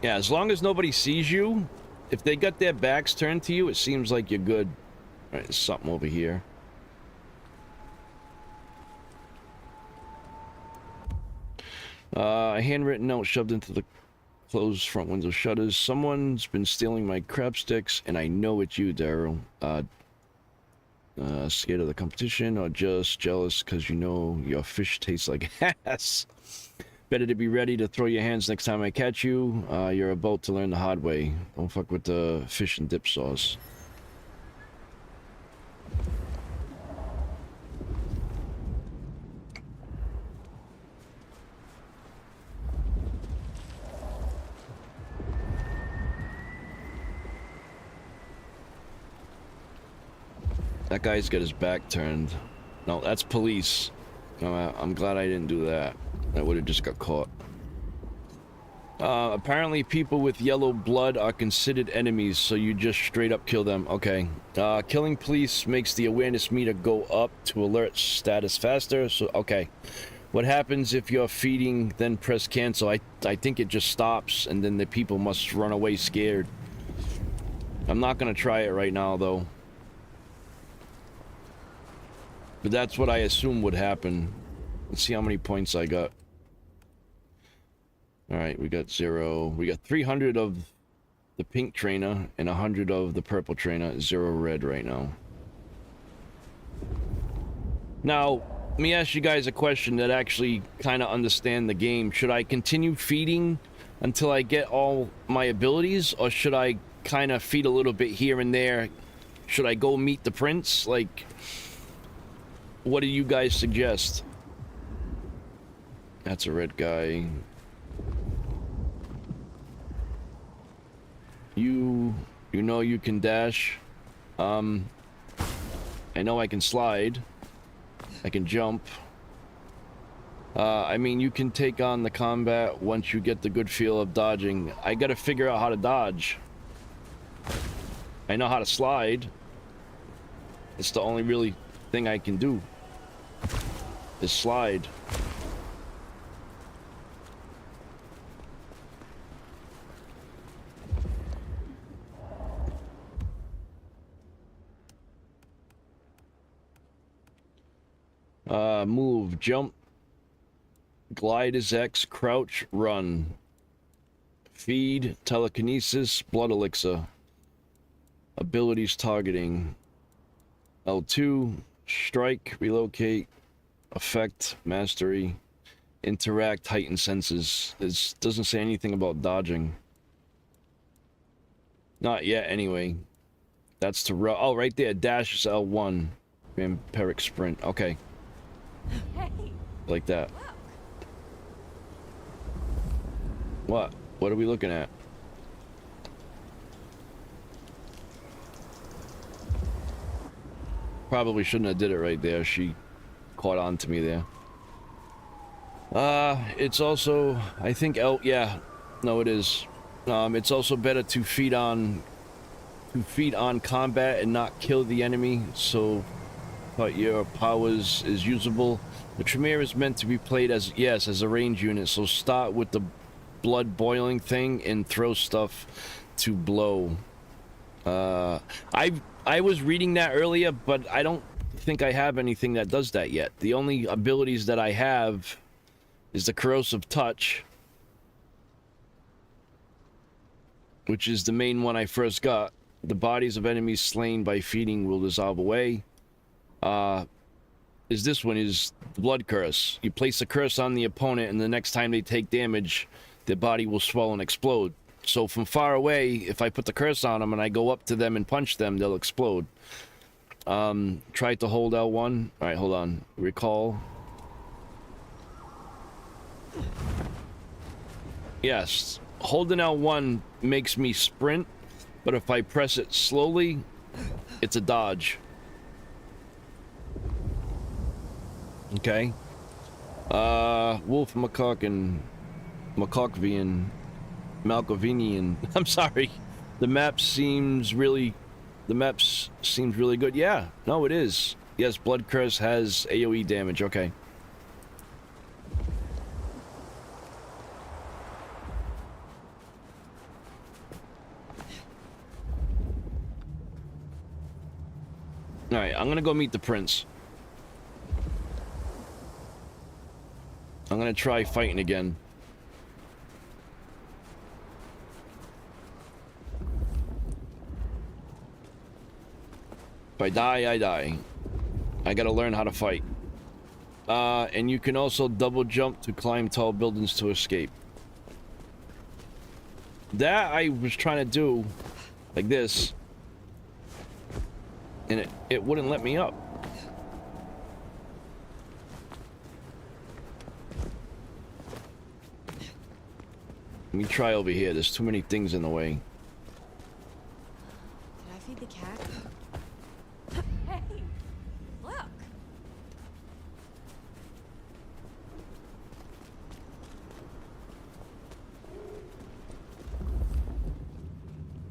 Yeah, as long as nobody sees you, if they got their backs turned to you, it seems like you're good. All right, there's something over here. A handwritten note shoved into the closed front window shutters. Someone's been stealing my crab sticks, and I know it's you, Daryl. Scared of the competition or just jealous because you know your fish tastes like ass? Better to be ready to throw your hands next time I catch you. You're about to learn the hard way. Don't fuck with the fish and dip sauce. That guy's got his back turned. No, that's police. No, I'm glad I didn't do that. I would have just got caught. Apparently people with yellow blood are considered enemies, so you just straight up kill them. Okay. Killing police makes the awareness meter go up to alert status faster, so okay. What happens if you're feeding, then press cancel? I think it just stops, and then the people must run away scared. I'm not gonna try it right now, though. But that's what I assume would happen. Let's see how many points I got. Alright, we got 0. We got 300 of the pink trainer and 100 of the purple trainer. 0 red right now. Now, let me ask you guys a question that actually kind of understand the game. Should I continue feeding until I get all my abilities? Or should I kind of feed a little bit here and there? Should I go meet the prince? Like, what do you guys suggest? That's a red guy. You know you can dash. I know I can slide. I can jump. I mean, you can take on the combat once you get the good feel of dodging. I gotta figure out how to dodge. I know how to slide. It's the only really thing I can do. Is slide. Move, jump, glide is X, crouch, run, feed, telekinesis, blood elixir, abilities targeting, L2, strike, relocate, effect, mastery, interact, heightened senses. It doesn't say anything about dodging. Not yet, anyway. That's to run. Oh, right there, dash is L1. Vampiric sprint. Okay. Hey. Like that. What? What are we looking at? Probably shouldn't have did it right there. She caught on to me there. It's also, I think, yeah, no, it is. It's also better to feed on combat and not kill the enemy, so but your powers is usable. The Tremere is meant to be played as, yes, as a range unit, so start with the blood boiling thing and throw stuff to blow. I was reading that earlier, but I don't think I have anything that does that yet. The only abilities that I have is the Corrosive Touch, which is the main one I first got. The bodies of enemies slain by feeding will dissolve away. This one is the Blood Curse. You place a curse on the opponent, and the next time they take damage, their body will swell and explode. So from far away, if I put the curse on them and I go up to them and punch them, they'll explode. Try to hold L1. Alright, hold on. Recall. Yes. Holding L1 makes me sprint, but if I press it slowly, it's a dodge. Okay. Wolf Macaque and Malkovinian. I'm sorry. The map seems really good. Yeah, no, it is. Yes, Blood Curse has AoE damage. Okay. Alright, I'm gonna go meet the prince. I'm gonna try fighting again. If I die, I die. I gotta learn how to fight. And you can also double jump to climb tall buildings to escape. That I was trying to do like this, and it wouldn't let me up. Let me try over here. There's too many things in the way. Did I feed the cat? Hey, look.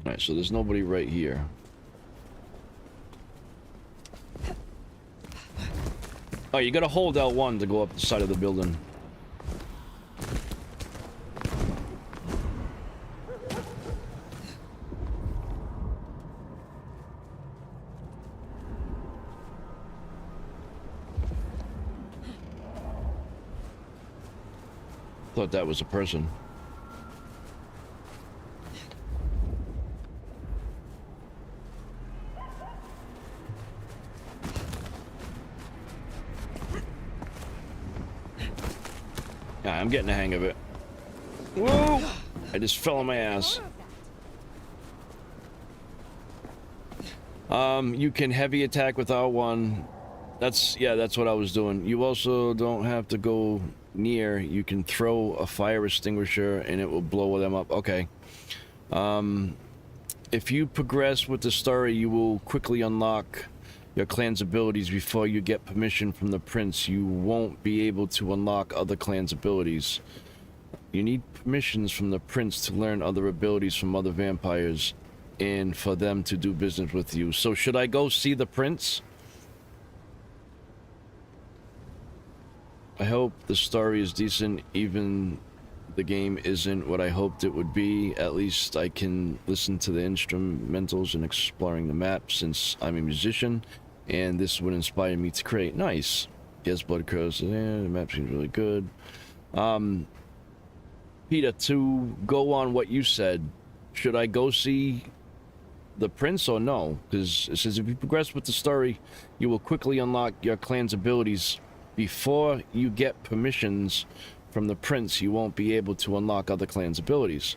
Alright, so there's nobody right here. Oh, you gotta hold L1 to go up the side of the building. Thought that was a person. Yeah, I'm getting the hang of it. Whoa! I just fell on my ass. You can heavy attack with R1. That's what I was doing. You also don't have to go near. You can throw a fire extinguisher and it will blow them up. Okay. If you progress with the story, you will quickly unlock your clan's abilities before you get permission from the prince. You won't be able to unlock other clan's abilities. You need permissions from the prince to learn other abilities from other vampires and for them to do business with you. So should I go see the prince? I hope the story is decent, even the game isn't what I hoped it would be. At least I can listen to the instrumentals and exploring the map since I'm a musician, and this would inspire me to create. Nice. Yes, Blood Curse. Yeah, the map seems really good. Peter, to go on what you said, should I go see the prince or no? Because it says if you progress with the story, you will quickly unlock your clan's abilities. Before you get permissions from the prince, you won't be able to unlock other clan's abilities.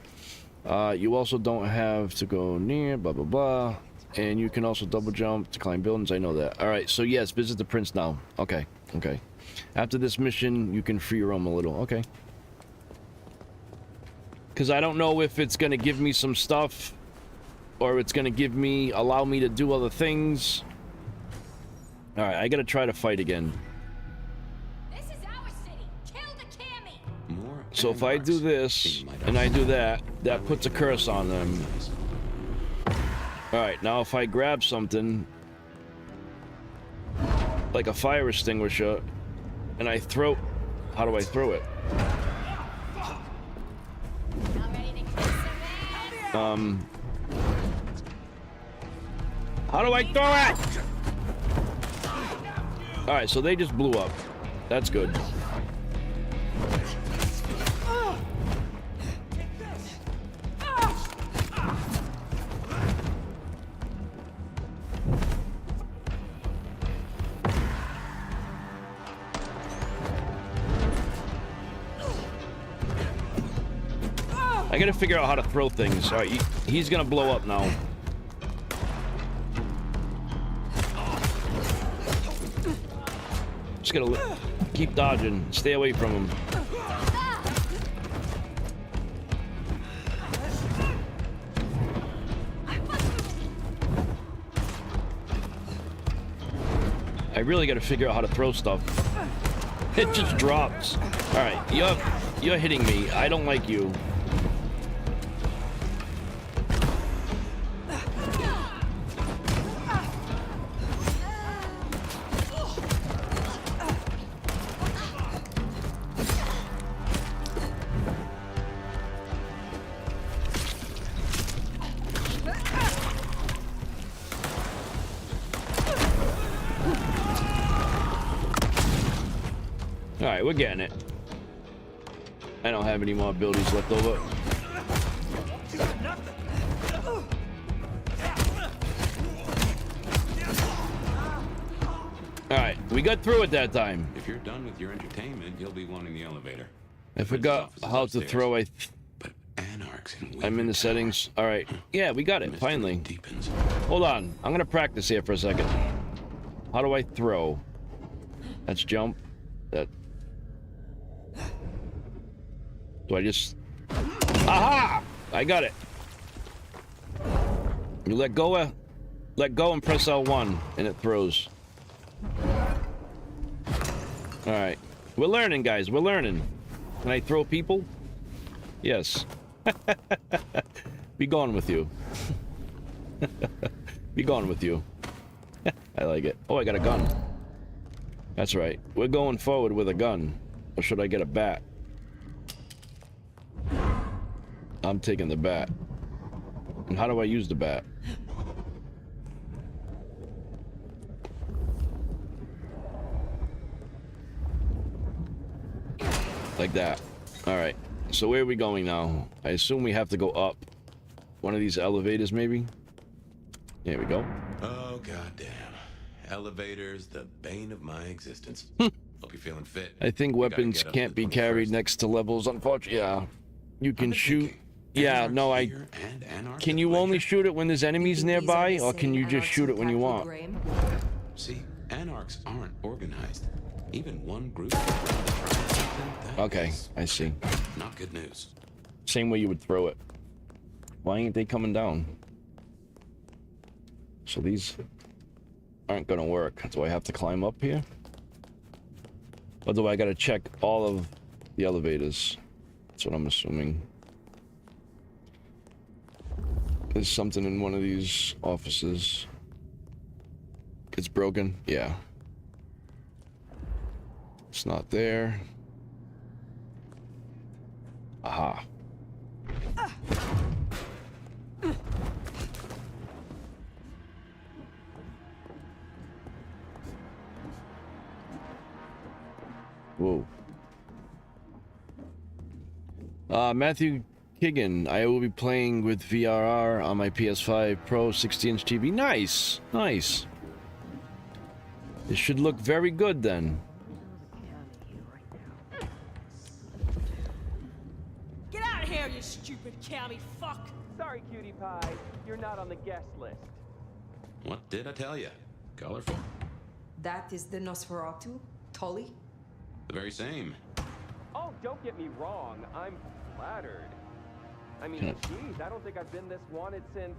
You also don't have to go near, blah, blah, blah. And you can also double jump to climb buildings. I know that. Alright, so yes, visit the prince now. Okay, okay. After this mission, you can free roam a little. Okay. Because I don't know if it's going to give me some stuff, or it's going to allow me to do other things. All right, I gotta try to fight again. This is our city. Kill the Cammy. More So if I do this and I do that, that puts a curse on them. All right, now if I grab something like a fire extinguisher and I throw, how do I throw it? How do I throw it? All right, so they just blew up. That's good. I gotta figure out how to throw things. All right, he's gonna blow up now. Just gotta keep dodging. Stay away from him. I really gotta figure out how to throw stuff. It just drops. All right, you're hitting me. I don't like you. All right, we're getting it. I don't have any more abilities left over. All right, we got through it that time. If you're done with your entertainment, you'll be wanting the elevator. I forgot how to throw. But Anarchs and I'm in the settings. All right. Yeah, we got it. Finally. Deepens. Hold on. I'm gonna practice here for a second. How do I throw? That's jump. That. Do I just... Aha! I got it. You let go and press L1 and it throws. Alright. We're learning, guys. We're learning. Can I throw people? Yes. Be gone with you. Be gone with you. I like it. Oh, I got a gun. That's right. We're going forward with a gun. Or should I get a bat? I'm taking the bat. And how do I use the bat? Like that. Alright. So where are we going now? I assume we have to go up. One of these elevators, maybe? There we go. Oh, goddamn. Elevators, the bane of my existence. Hope you're feeling fit. I think weapons can't be carried next to levels, unfortunately. Yeah. You can shoot... Yeah, no, Can you only shoot it when there's enemies nearby, or can you just shoot it when you want? See, Anarchs aren't organized. Even one group... Okay, I see. Not good news. Same way you would throw it. Why ain't they coming down? So these aren't gonna work. Do I have to climb up here? Or do I gotta check all of the elevators? That's what I'm assuming. There's something in one of these offices. It's broken? Yeah. It's not there. Aha. Whoa. Matthew Kigan, I will be playing with VRR on my PS5 Pro 60-inch TV. Nice, nice. It should look very good then. Get out of here, you stupid cammy fuck! Sorry, cutie pie. You're not on the guest list. What did I tell you? Colorful. That is the Nosferatu? Tully? The very same. Oh, don't get me wrong. I'm flattered. I mean, geez, I don't think I've been this wanted since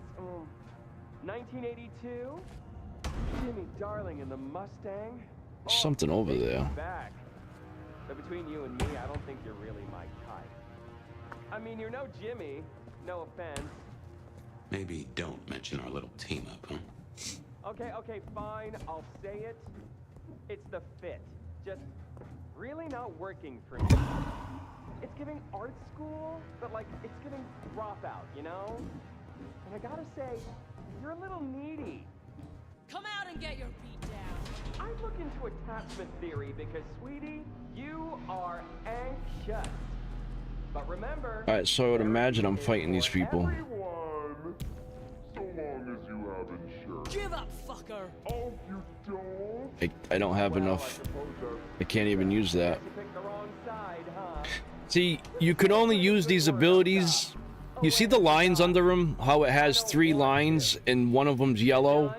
1982. Jimmy Darling in the Mustang. Something over there. Back. But between you and me, I don't think you're really my type. I mean, you're no Jimmy. No offense. Maybe don't mention our little team up, huh? Okay, fine. I'll say it. It's the fit. Just really not working for me. It's giving art school, but like, it's giving dropout, you know? And I gotta say, you're a little needy. Come out and get your beat down. I look into attachment theory because, sweetie, you are anxious. But remember... Alright, so I would imagine I'm fighting these people. Everyone, so long as you have insurance. Give up, fucker. Oh, you don't? I don't have enough. I can't even use that. You picked the wrong side, huh? See, you can only use these abilities. You see the lines under them? How it has 3 lines and one of them's yellow?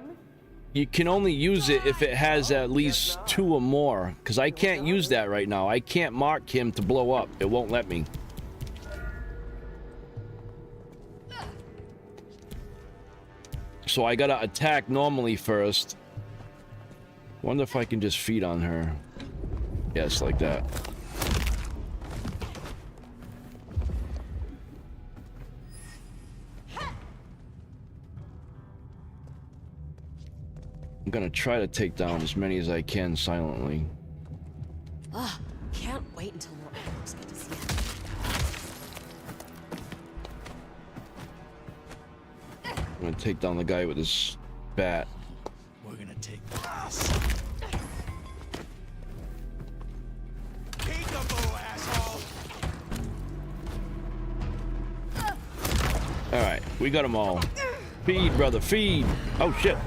You can only use it if it has at least 2 or more. Because I can't use that right now. I can't mark him to blow up. It won't let me. So I gotta attack normally first. Wonder if I can just feed on her. Yes, like that. I'm gonna try to take down as many as I can silently. Ugh, can't wait until more orcs get to see it. I'm gonna take down the guy with his bat. We're gonna take this. Peekaboo, asshole! Alright, we got them all. Feed, brother, feed! Oh shit!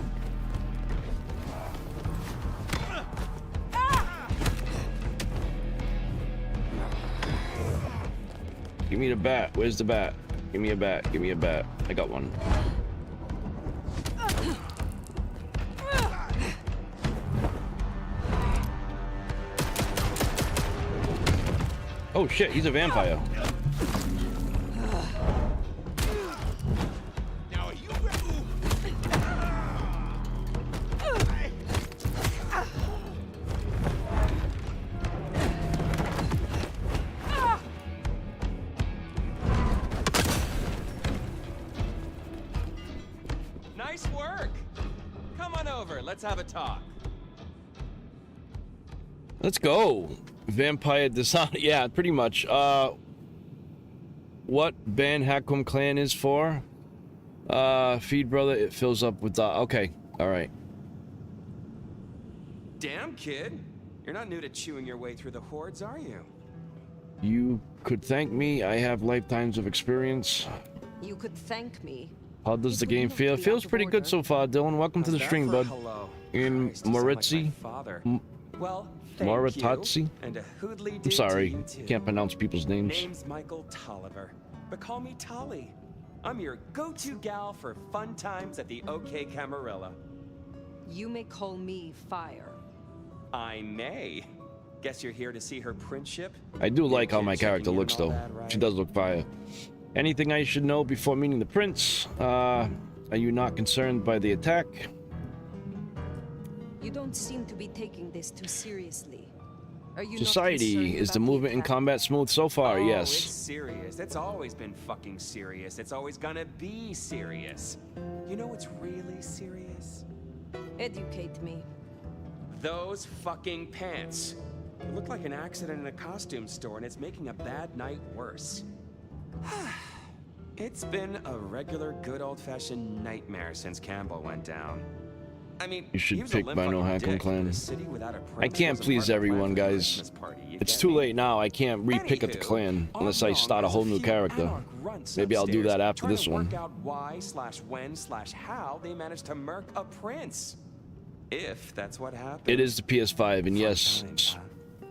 Give me the bat. Where's the bat? Give me a bat. Give me a bat. I got one. Oh shit, he's a vampire. Now are you Nice work. Come on over. Let's have a talk. Let's go. Vampire Dishonor. Yeah, pretty much. What Ban Hakum clan is for? Feed, brother. It fills up with the... Okay. Alright. Damn, kid. You're not new to chewing your way through the hordes, are you? You could thank me. I have lifetimes of experience. You could thank me. How does the game feel? Feels pretty good so far, Dylan. Welcome to the stream, bud. In Moritzi. Well, Moritazzi? And a hoodly I'm sorry. Can't pronounce people's names. Name's Michael Tolliver, but call me Tolly. I'm your go-to gal for fun times at the OK Camarilla. You may call me Fire. I may. Guess you're here to see her principship? I do like how my character looks, though. She does look fire. Anything I should know before meeting the prince? Are you not concerned by the attack? You don't seem to be taking this too seriously. Are you Society, is the movement in combat smooth so far? Oh, yes. It's serious. It's always been fucking serious. It's always gonna be serious. You know what's really serious? Educate me. Those fucking pants. It looked like an accident in a costume store, and it's making a bad night worse. It's been a regular good old-fashioned nightmare since Campbell went down. I mean, you should pick Bino Hakum clan. I can't please everyone, guys. It's too late now. I can't re-pick at the clan unless I start a whole new character. Maybe I'll do that after this one. Why/when/how they managed to murk a prince. If that's what happened. It is the PS5, and yes.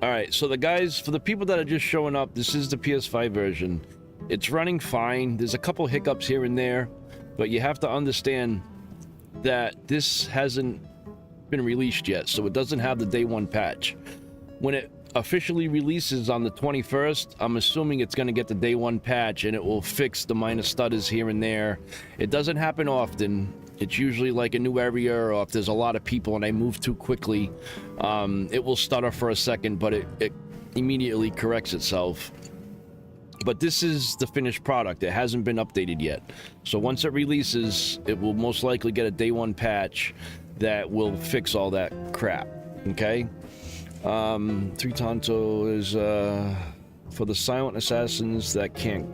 Alright, so the guys, for the people that are just showing up, this is the PS5 version. It's running fine. There's a couple hiccups here and there, but you have to understand that this hasn't been released yet, so it doesn't have the day 1 patch. When it officially releases on the 21st, I'm assuming it's going to get the day one patch and it will fix the minor stutters here and there. It doesn't happen often. It's usually like a new area, or if there's a lot of people and I move too quickly, it will stutter for a second, but it immediately corrects itself. But this is the finished product. It hasn't been updated yet. So once it releases, it will most likely get a day one patch that will fix all that crap. Okay? Three Tonto is for the silent assassins that can't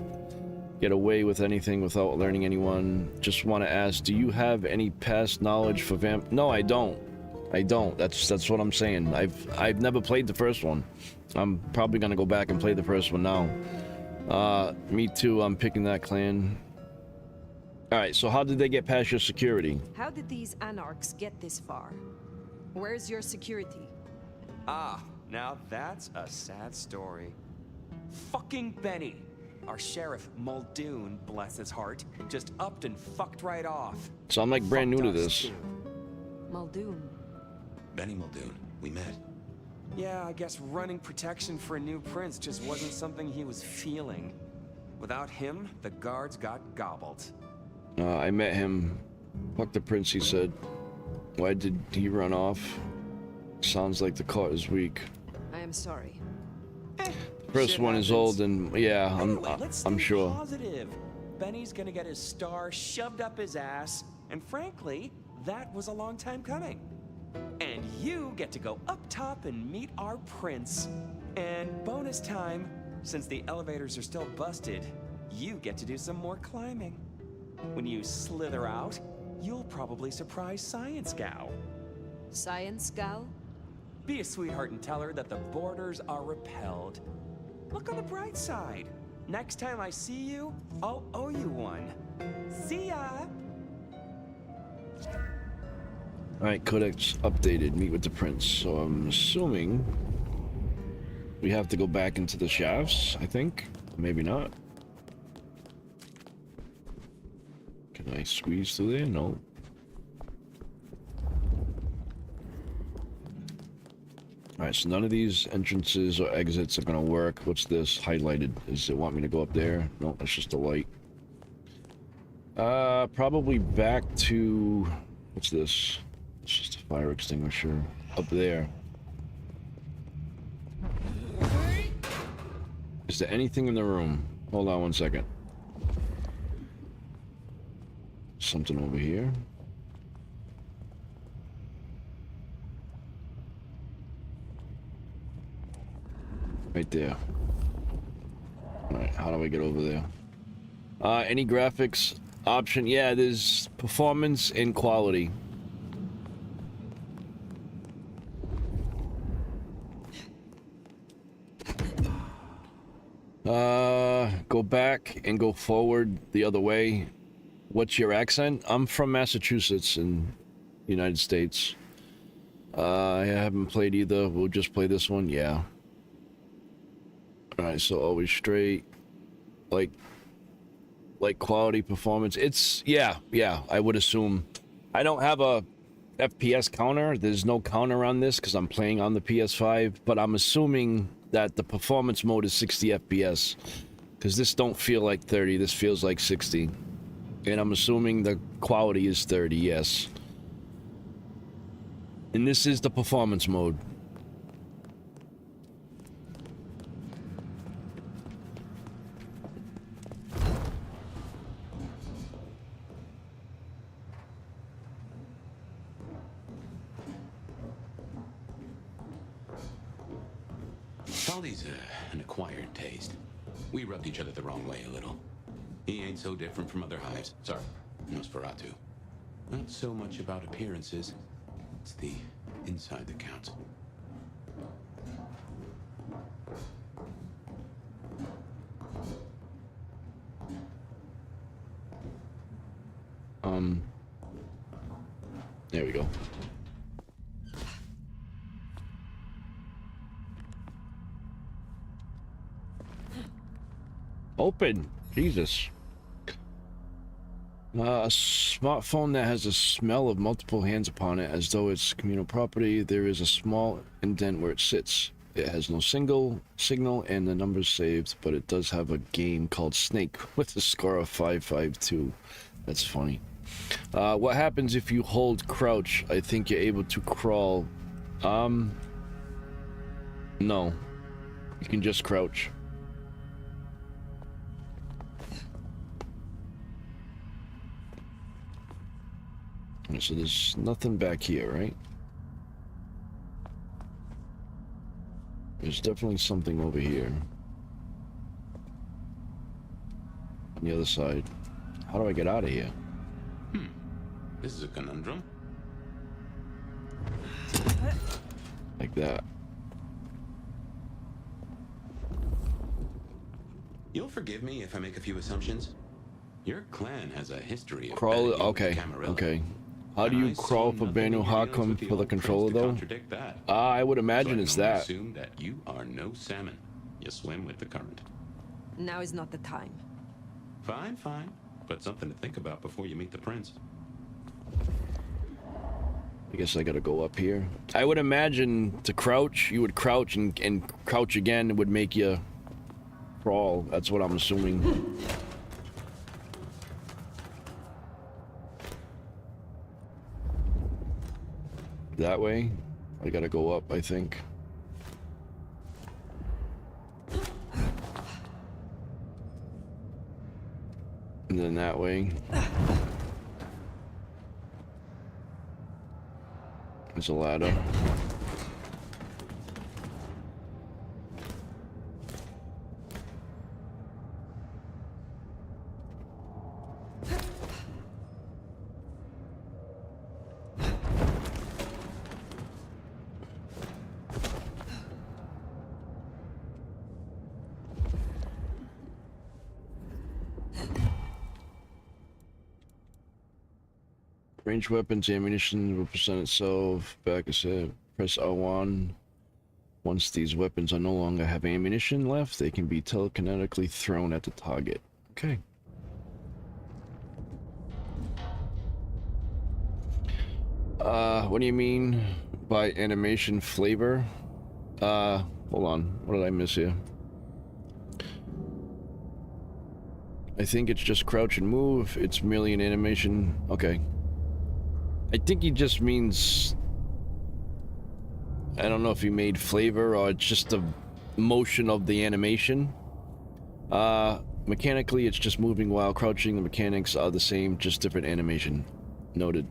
get away with anything without learning anyone. Just want to ask, do you have any past knowledge for vamp? No, I don't. I don't. That's what I'm saying. I've never played the first one. I'm probably gonna go back and play the first one now. Me too. I'm picking that clan. All right. So how did they get past your security? How did these anarchs get this far? Where's your security? Ah, now that's a sad story. Fucking Benny, our sheriff Muldoon, bless his heart, just upped and fucked right off. So I'm like brand new to this. Muldoon. Benny Muldoon, we met. Yeah, I guess running protection for a new prince just wasn't something he was feeling. Without him, the guards got gobbled. I met him. Fuck the prince, he said. Why did he run off? Sounds like the cart is weak. I am sorry. First one is old, and yeah, Anyway, let's I'm stay sure. Positive. Benny's gonna get his star shoved up his ass, and frankly, that was a long time coming. And you get to go up top and meet our prince. And bonus time, since the elevators are still busted, you get to do some more climbing. When you slither out, you'll probably surprise Science Gal. Science Gal? Be a sweetheart and tell her that the borders are repelled. Look on the bright side. Next time I see you, I'll owe you one. See ya! Alright, Codex updated. Meet with the prince. So I'm assuming we have to go back into the shafts, I think. Maybe not. Can I squeeze through there? No. Alright, so none of these entrances or exits are gonna work. What's this highlighted? Does it want me to go up there? No, that's just a light. Probably back to... What's this? It's just a fire extinguisher up there. Is there anything in the room? Hold on one second. Something over here. Right there. Alright, how do I get over there? Any graphics option? Yeah, there's performance and quality. Go back and go forward the other way. What's your accent? I'm from Massachusetts in the United States. I haven't played either. We'll just play this one. Yeah. Alright, so always straight. Like quality performance. It's, yeah, I would assume. I don't have a FPS counter. There's no counter on this because I'm playing on the PS5, but I'm assuming that the performance mode is 60 FPS. Because this don't feel like 30, this feels like 60. And I'm assuming the quality is 30, yes. And this is the performance mode. Charlie's an acquired taste. We rubbed each other the wrong way a little. He ain't so different from other hives. Sorry, Nosferatu. Not so much about appearances. It's the inside that counts. There we go. Open. Jesus. A smartphone that has a smell of multiple hands upon it, as though it's communal property. There is a small indent where it sits. It has no single signal and the numbers saved, but it does have a game called Snake with a score of 552. That's funny. What happens if you hold crouch? I think you're able to crawl. No. You can just crouch. So there's nothing back here, right? There's definitely something over here. On the other side. How do I get out of here? This is a conundrum. Like that. You'll forgive me if I make a few assumptions. Your clan has a history of Crawl. begging Okay. Camarilla. Okay. How do you crawl for Banu Hakum for the controller though? I would imagine it's that. Assume that you are no salmon. You swim with the current. Now is not the time. Fine, fine. But something to think about before you meet the prince. I guess I gotta go up here. I would imagine to crouch, you would crouch and crouch again. It would make you crawl. That's what I'm assuming. That way? I gotta go up, I think. And then that way. There's a ladder. Range weapons, ammunition will present itself back as a press R1. Once these weapons are no longer have ammunition left, they can be telekinetically thrown at the target. Okay. What do you mean by animation flavor? Hold on. What did I miss here? I think it's just crouch and move. It's merely an animation. Okay. I think he just means, I don't know if he made flavor or it's just the motion of the animation. Mechanically, it's just moving while crouching. The mechanics are the same, just different animation. Noted.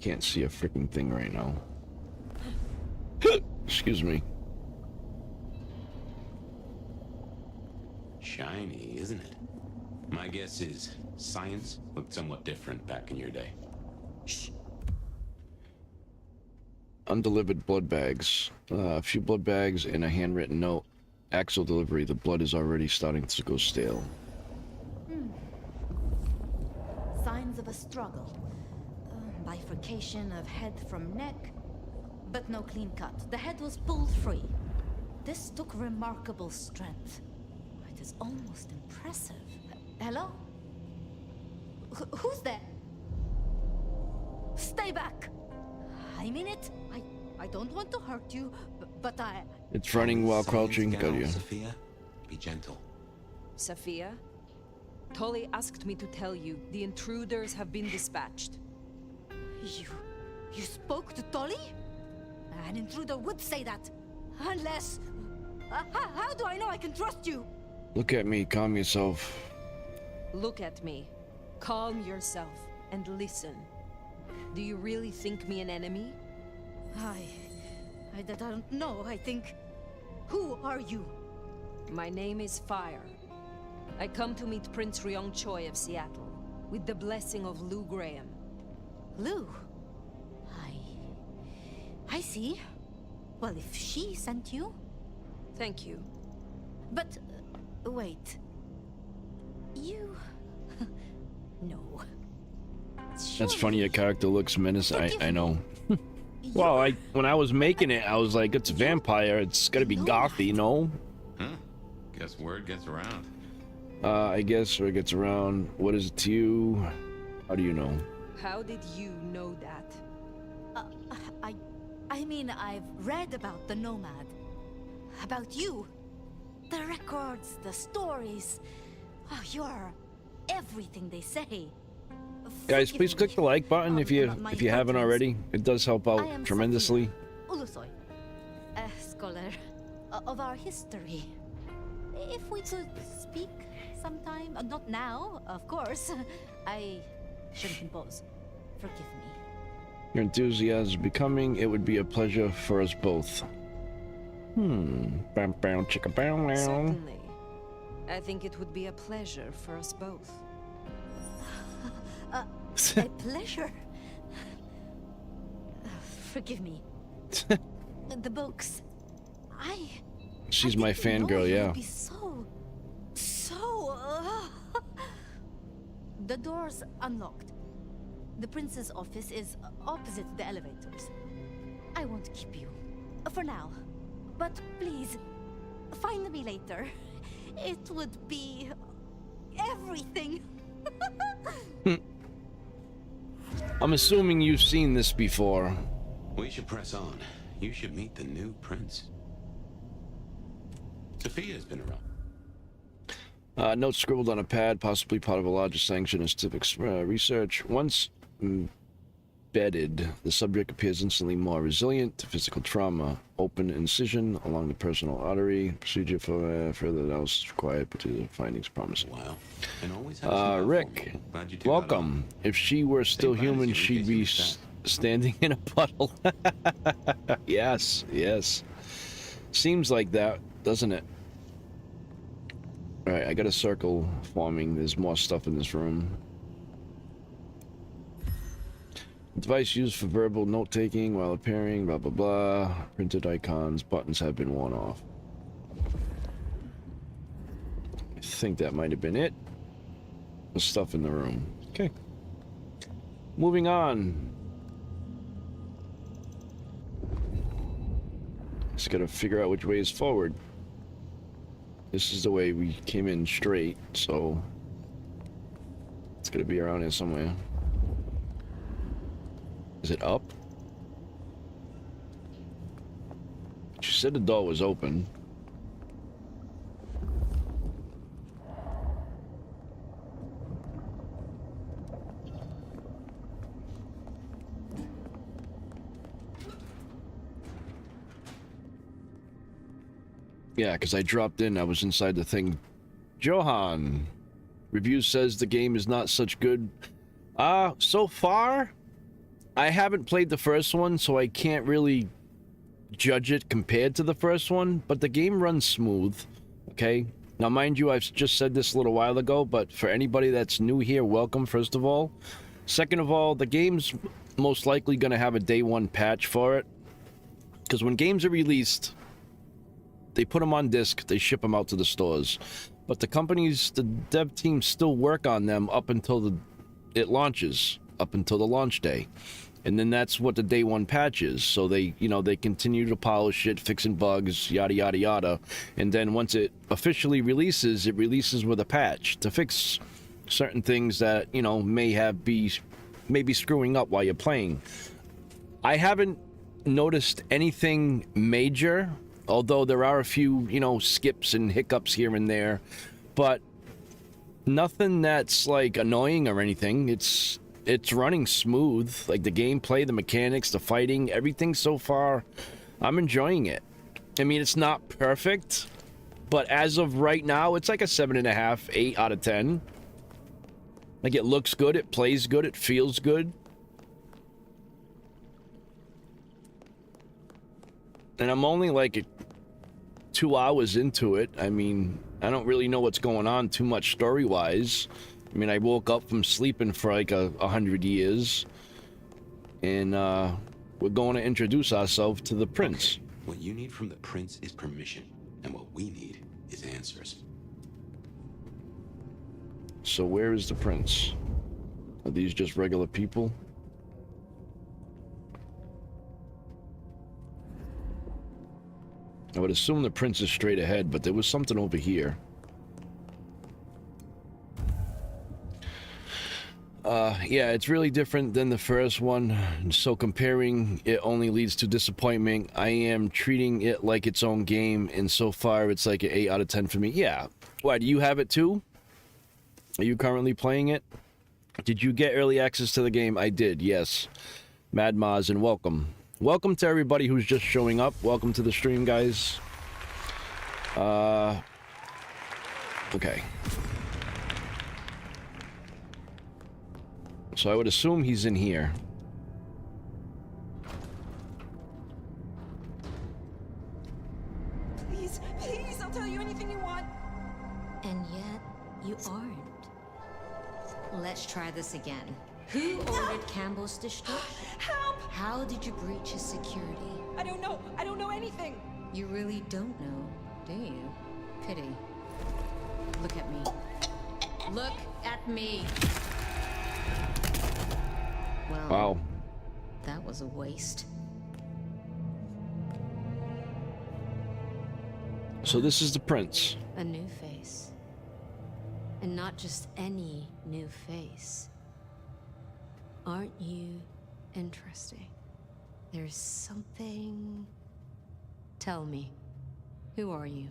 Can't see a freaking thing right now. Excuse me. Shiny, isn't it? My guess is science looked somewhat different back in your day. Shh. Undelivered blood bags. A few blood bags and a handwritten note. Axle delivery. The blood is already starting to go stale. Signs of a struggle. Bifurcation of head from neck, but no clean cut. The head was pulled free. This took remarkable strength. It is almost impressive. Hello? Who's there? Stay back! I mean it. I don't want to hurt you, but I... It's running while crouching. Got you. Sophia, be gentle. Sophia? Tolly asked me to tell you the intruders have been dispatched. You spoke to Tolly? An intruder would say that. Unless... how do I know I can trust you? Look at me. Calm yourself. Look at me. Calm yourself and listen. Do you really think me an enemy? I don't know. I think... Who are you? My name is Fire. I come to meet Prince Ryong Choi of Seattle, with the blessing of Lou Graham. Lou? I see. Well, if she sent you... Thank you. But, wait. You... No. That's funny, your character looks menacing. I know. Well, when I was making it, I was like, it's a vampire. It's gotta be gothy, no? Huh? Guess word gets around. I guess word gets around. What is it to you? How do you know? How did you know that? I mean, I've read about the Nomad. About you. The records, the stories. Oh, you're everything they say. Guys, please click the like button if you haven't already. It does help out tremendously. Ulusoy, a scholar of our history. If we could speak sometime, not now, of course. I shouldn't impose. Forgive me. Your enthusiasm is becoming. It would be a pleasure for us both. Bam, bam, chicka, bam, bam. Certainly. I think it would be a pleasure for us both. A pleasure. Forgive me. The books. She's my fangirl, yeah. Be so. The door's unlocked. The prince's office is opposite the elevators. I won't keep you. For now. But please, find me later. It would be everything. I'm assuming you've seen this before. We should press on. You should meet the new prince. Sophia's been around. Note scribbled on a pad, possibly part of a larger sanction and civic research. Once embedded, the subject appears instantly more resilient to physical trauma. Open incision along the personal artery. Procedure for further analysis required. Particular findings promising. Wow. Rick, welcome. If she were still human, she'd be standing in a puddle. Yes, yes. Seems like that, doesn't it? Alright, I got a circle forming. There's more stuff in this room. Device used for verbal note-taking while appearing, blah blah blah. Printed icons, buttons have been worn off. I think that might have been it. The stuff in the room. Okay. Moving on. Just gotta figure out which way is forward. This is the way we came in straight, so it's gonna be around here somewhere. Is it up? She said the door was open. Yeah, because I dropped in, I was inside the thing. Johan, review says the game is not such good. So far, I haven't played the first one, so I can't really judge it compared to the first one, but the game runs smooth, okay? Now, mind you, I've just said this a little while ago, but for anybody that's new here, welcome, first of all. Second of all, the game's most likely going to have a day one patch for it, because when games are released, they put them on disc, they ship them out to the stores. But the companies, the dev teams still work on them up until it launches, up until the launch day. And then that's what the day one patch is. So they, you know, they continue to polish it, fixing bugs, yada, yada, yada. And then once it officially releases, it releases with a patch to fix certain things that, you know, may be screwing up while you're playing. I haven't noticed anything major, although there are a few, you know, skips and hiccups here and there, but nothing that's like annoying or anything. It's running smooth, like the gameplay, the mechanics, the fighting, everything so far. I'm enjoying it. I mean, it's not perfect, but as of right now, it's like a 7.5, 8 out of 10. Like, it looks good, it plays good, it feels good. And I'm only like 2 hours into it. I mean, I don't really know what's going on too much story-wise. I mean, I woke up from sleeping for like 100 years. And we're going to introduce ourselves to the prince. Okay. What you need from the prince is permission. And what we need is answers. So where is the prince? Are these just regular people? I would assume the prince is straight ahead, but there was something over here. Yeah, it's really different than the first one, so comparing it only leads to disappointment. I am treating it like its own game, and so far it's like an 8 out of 10 for me. Yeah. Why, do you have it too? Are you currently playing it? Did you get early access to the game? I did, yes. Mad Maz, and welcome. Welcome to everybody who's just showing up. Welcome to the stream, guys. Okay. So I would assume he's in here. Please, please, I'll tell you anything you want. And yet, you aren't. Let's try this again. Who ordered Campbell's destruction? Help! How did you breach his security? I don't know. I don't know anything. You really don't know, do you? Pity. Look at me. Look at me. Well, wow. That was a waste. So this is the prince. A new face. And not just any new face. Aren't you interesting? There's something... Tell me, who are you?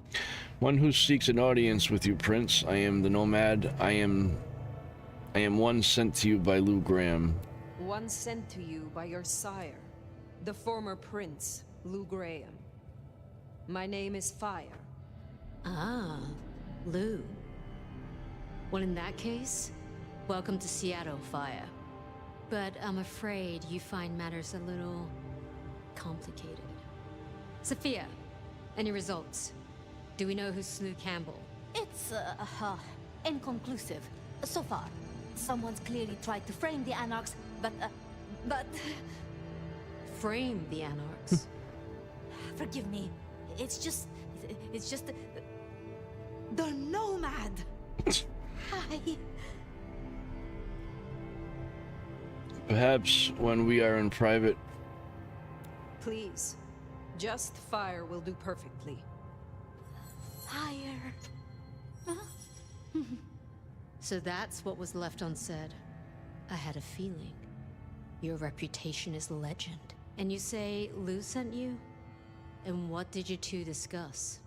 One who seeks an audience with you, Prince. I am the Nomad. I am one sent to you by Lou Graham. One sent to you by your sire, the former prince, Lou Graham. My name is Fire. Ah, Lou. Well, in that case, welcome to Seattle, Fire. But I'm afraid you find matters a little complicated. Sophia, any results? Do we know who slew Campbell? It's, inconclusive. So far, someone's clearly tried to frame the Anarchs, but... Frame the Anarchs? Forgive me. It's just... The Nomad! Hi. Perhaps when we are in private... Please. Just Fire will do perfectly. Fire. So that's what was left unsaid. I had a feeling. Your reputation is legend. And you say Lou sent you? And what did you two discuss?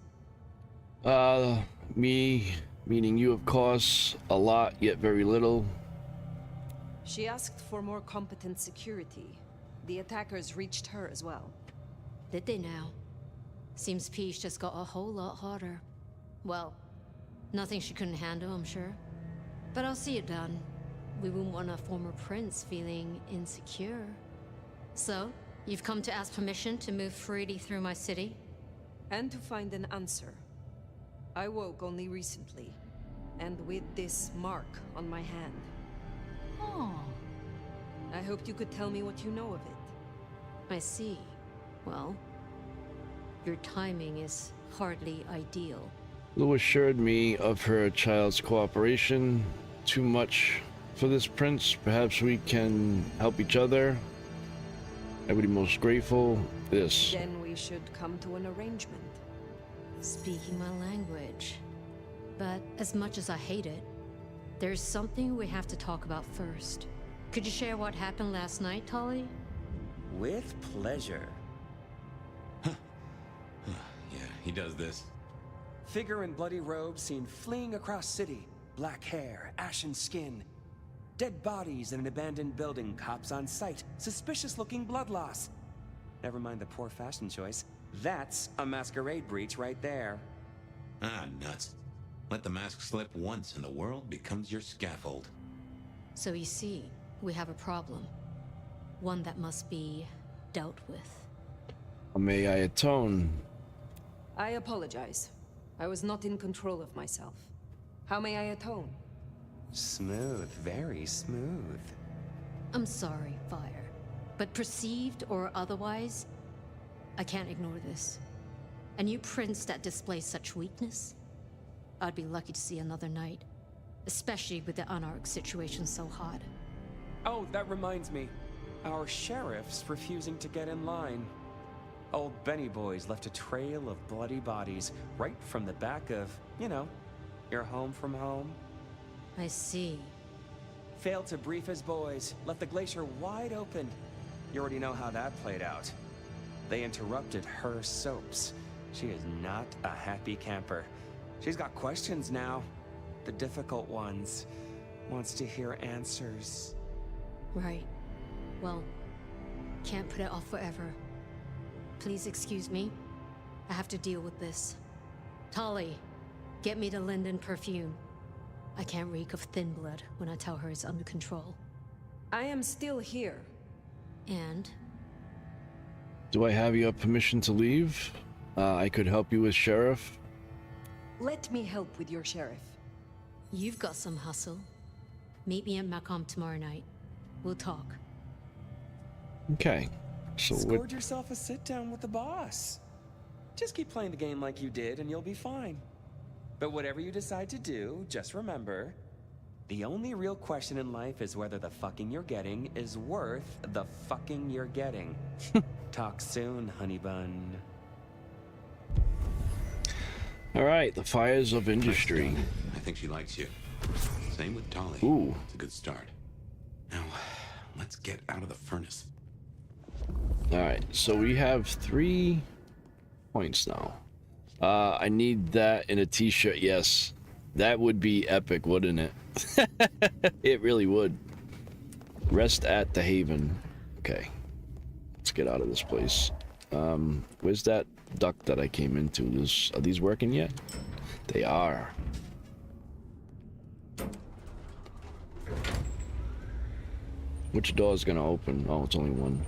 Me, meaning you, of course, a lot, yet very little. She asked for more competent security. The attackers reached her as well. Did they now? Seems Peach just got a whole lot harder. Well, nothing she couldn't handle, I'm sure. But I'll see it done. We wouldn't want a former prince feeling insecure. So, you've come to ask permission to move freely through my city? And to find an answer. I woke only recently, and with this mark on my hand. Oh. I hoped you could tell me what you know of it. I see. Well, your timing is hardly ideal. Lou assured me of her child's cooperation. Too much for this prince. Perhaps we can help each other. I would be most grateful. This. Then we should come to an arrangement. Speaking my language. But as much as I hate it, there's something we have to talk about first. Could you share what happened last night, Tolly? With pleasure. Yeah, he does this. Figure in bloody robes seen fleeing across city. Black hair, ashen skin. Dead bodies in an abandoned building, cops on site. Suspicious-looking blood loss. Never mind the poor fashion choice. That's a masquerade breach right there. Ah, nuts. Let the mask slip once and the world becomes your scaffold. So you see, we have a problem. One that must be dealt with. May I atone? I apologize. I was not in control of myself. How may I atone? Smooth, very smooth. I'm sorry, Fire. But perceived or otherwise, I can't ignore this. A new prince that displays such weakness? I'd be lucky to see another night. Especially with the Anarch situation so hot. Oh, that reminds me. Our sheriff's refusing to get in line. Old Benny boys left a trail of bloody bodies right from the back of, you know, your home from home. I see. Failed to brief his boys, left the glacier wide open. You already know how that played out. They interrupted her soaps. She is not a happy camper. She's got questions now. The difficult ones. Wants to hear answers. Right. Well, can't put it off forever. Please excuse me. I have to deal with this. Tolly, get me the Linden perfume. I can't reek of thin blood when I tell her it's under control. I am still here. And? Do I have your permission to leave? I could help you with Sheriff. Let me help with your sheriff. You've got some hustle. Meet me at Macomb tomorrow night. We'll talk. Okay. So Scored yourself a sit down with the boss. Just keep playing the game like you did and you'll be fine. But whatever you decide to do, just remember, the only real question in life is whether the fucking you're getting is worth the fucking you're getting. Talk soon, honey bun. All right, the fires of industry. I think she likes you. Same with Tolly. Ooh. It's a good start. Now, let's get out of the furnace. All right, so we have 3 points now. I need that in a t-shirt. Yes, that would be epic, wouldn't it? It really would. Rest at the Haven. Okay, let's get out of this place. Where's that duct that I came into? Are these working yet? They are. Which door is gonna open? Oh, it's only one.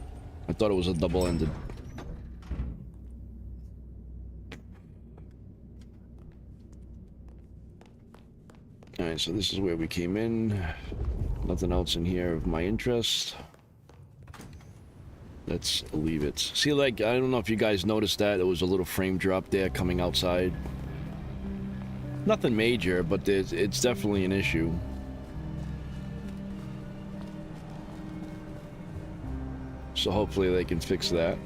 I thought it was a double-ended. Alright, so this is where we came in. Nothing else in here of my interest. Let's leave it. See, like, I don't know if you guys noticed that. There was a little frame drop there coming outside. Nothing major, but it's definitely an issue. So hopefully they can fix that.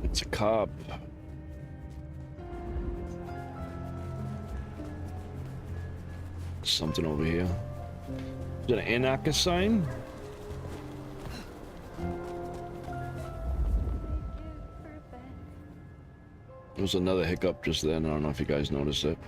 It's a cop. Something over here. Is that an anarchist sign? There was another hiccup just then. I don't know if you guys noticed it.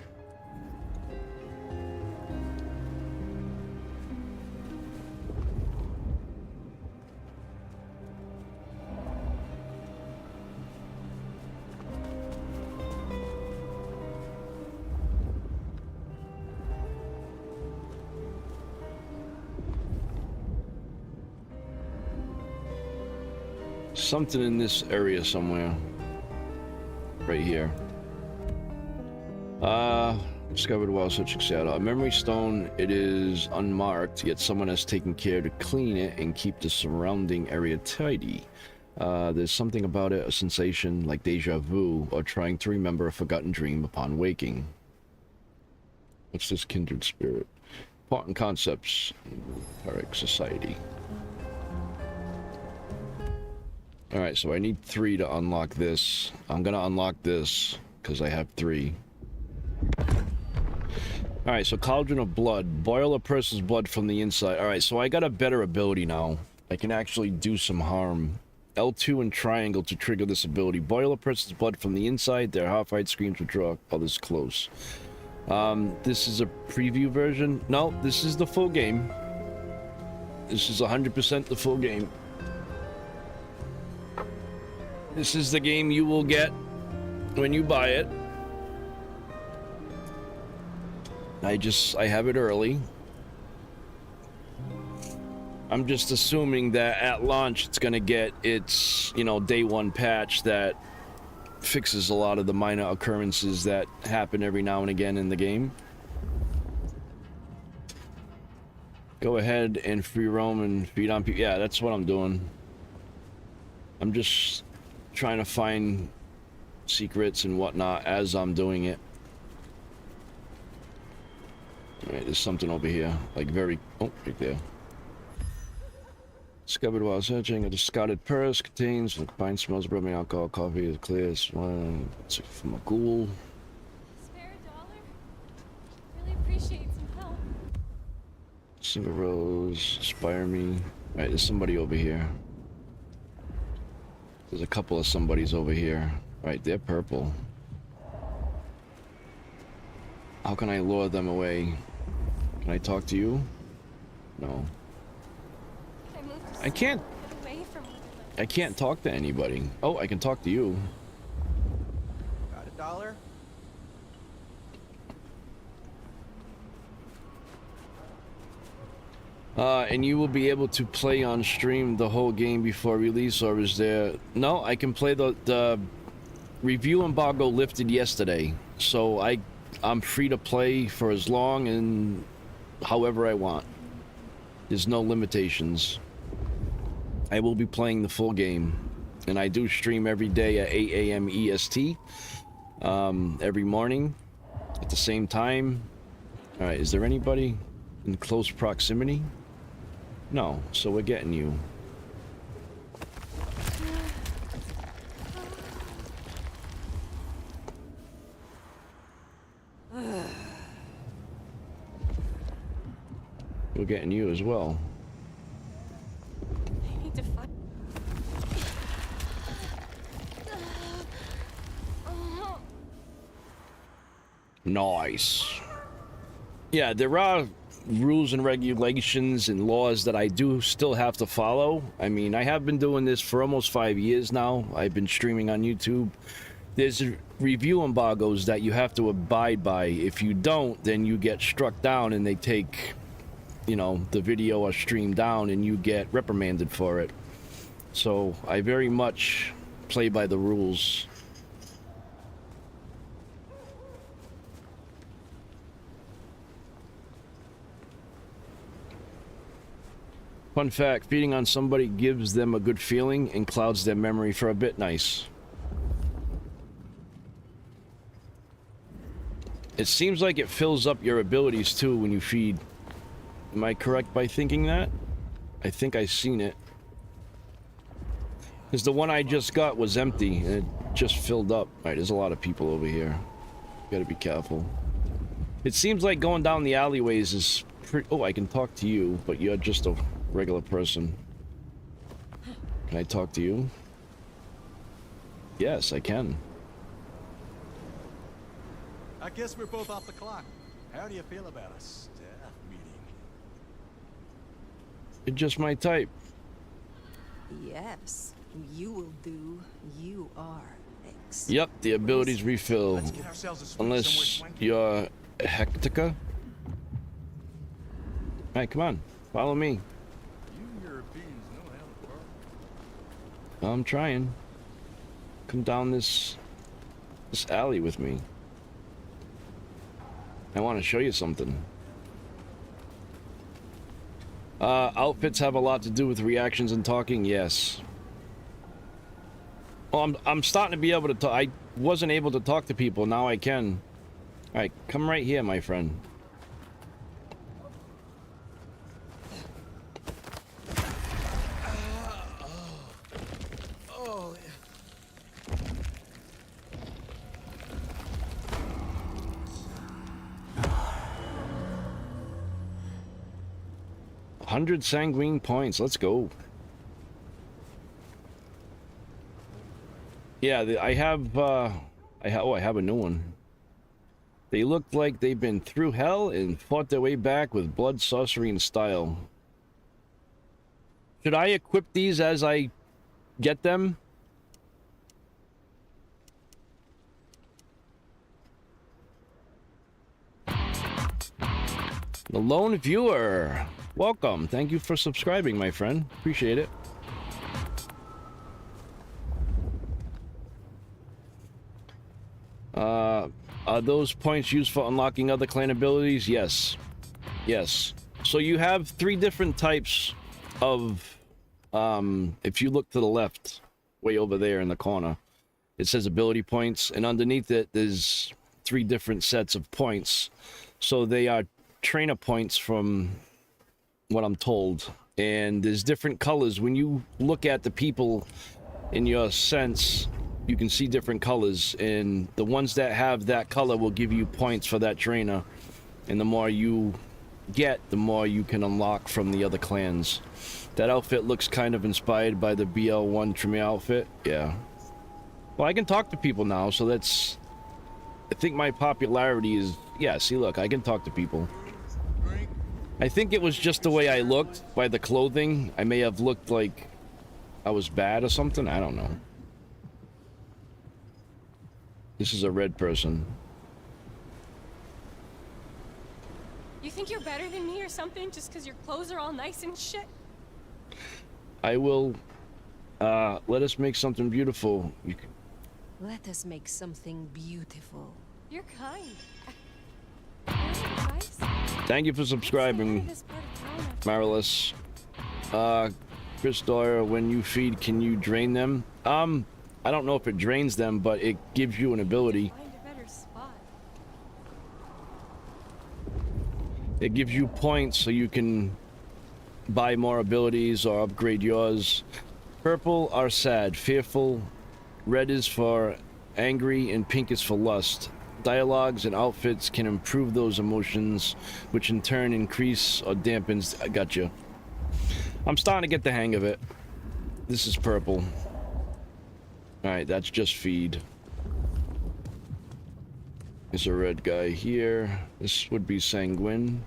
Something in this area somewhere. Right here. Discovered while searching Seattle. A memory stone. It is unmarked, yet someone has taken care to clean it and keep the surrounding area tidy. There's something about it, a sensation like deja vu, or trying to remember a forgotten dream upon waking. What's this kindred spirit? Important concepts in Tarek society. Alright, so I need 3 to unlock this. I'm gonna unlock this, because I have 3. Alright, so Cauldron of Blood. Boil a person's blood from the inside. Alright, so I got a better ability now. I can actually do some harm. L2 and triangle to trigger this ability. Boil a person's blood from the inside. Their horrified screams will draw others close. This is a preview version. No, this is the full game. This is 100% the full game. This is the game you will get when you buy it. I have it early. I'm just assuming that at launch it's gonna get its, you know, day 1 patch that fixes a lot of the minor occurrences that happen every now and again in the game. Go ahead and free roam and feed on people. Yeah, that's what I'm doing. I'm just trying to find secrets and whatnot as I'm doing it. Alright, there's something over here. Like very... Oh, right there. Discovered while searching. A discarded purse contains fine smells, rubbing alcohol, coffee is clear. It's from a ghoul. Spare $1? Really appreciate some help. Silver rose, inspire me. Alright, there's somebody over here. There's a couple of somebodies over here. Right, they're purple. How can I lure them away? Can I talk to you? No. I can't. I can't talk to anybody. Oh, I can talk to you. Got $1? And you will be able to play on stream the whole game before release, or is there... No, I can play the review embargo lifted yesterday, so I'm free to play for as long and however I want. There's no limitations. I will be playing the full game, and I do stream every day at 8 a.m. EST, every morning at the same time. All right, is there anybody in close proximity? No, so we're getting you. We're getting you as well. I need to find... Nice. Yeah, there are rules and regulations and laws that I do still have to follow. I mean, I have been doing this for almost 5 years now. I've been streaming on YouTube. There's review embargoes that you have to abide by. If you don't, then you get struck down and they take, you know, the video or stream down and you get reprimanded for it. So I very much play by the rules. Fun fact, feeding on somebody gives them a good feeling and clouds their memory for a bit. Nice. It seems like it fills up your abilities too when you feed. Am I correct by thinking that? I think I've seen it. Because the one I just got was empty and it just filled up. Alright, there's a lot of people over here. Gotta be careful. It seems like going down the alleyways is pretty... Oh, I can talk to you, but you're just a regular person. Can I talk to you? Yes, I can. I guess we're both off the clock. How do you feel about a staff meeting? It's just my type. Yes, you will do. You are X. Yep, the abilities refill. Unless you're Hectica. Alright, come on. Follow me. I'm trying. Come down this alley with me. I want to show you something. Outfits have a lot to do with reactions and talking, yes. Well, I'm starting to be able to talk. I wasn't able to talk to people, now I can. Alright, come right here, my friend. $100 sanguine points. Let's go. Yeah, I have a new one. They look like they've been through hell and fought their way back with blood, sorcery, and style. Should I equip these as I get them? The lone viewer. Welcome. Thank you for subscribing, my friend. Appreciate it. Are those points used for unlocking other clan abilities? Yes. Yes. So you have 3 different types of, if you look to the left, way over there in the corner, it says ability points, and underneath it, there's 3 different sets of points. So they are trainer points from what I'm told. And there's different colors. When you look at the people in your sense, you can see different colors, and the ones that have that color will give you points for that trainer. And the more you get, the more you can unlock from the other clans. That outfit looks kind of inspired by the BL1 Tremere outfit. Yeah. Well, I can talk to people now, so that's... I think my popularity is... Yeah, see, look, I can talk to people. I think it was just the way I looked by the clothing. I may have looked like I was bad or something. I don't know. This is a red person. You think you're better than me or something just because your clothes are all nice and shit? I will... let us make something beautiful. You can... Let us make something beautiful. You're kind. Thank you for subscribing, Marilis. Chris Doyer, when you feed, can you drain them? I don't know if it drains them, but it gives you an ability. It gives you points so you can buy more abilities or upgrade yours. Purple are sad, fearful. Red is for angry, and pink is for lust. Dialogues and outfits can improve those emotions, which in turn increase or dampens. I got you. I'm starting to get the hang of it. This is purple. Alright, that's just feed. There's a red guy here. This would be sanguine.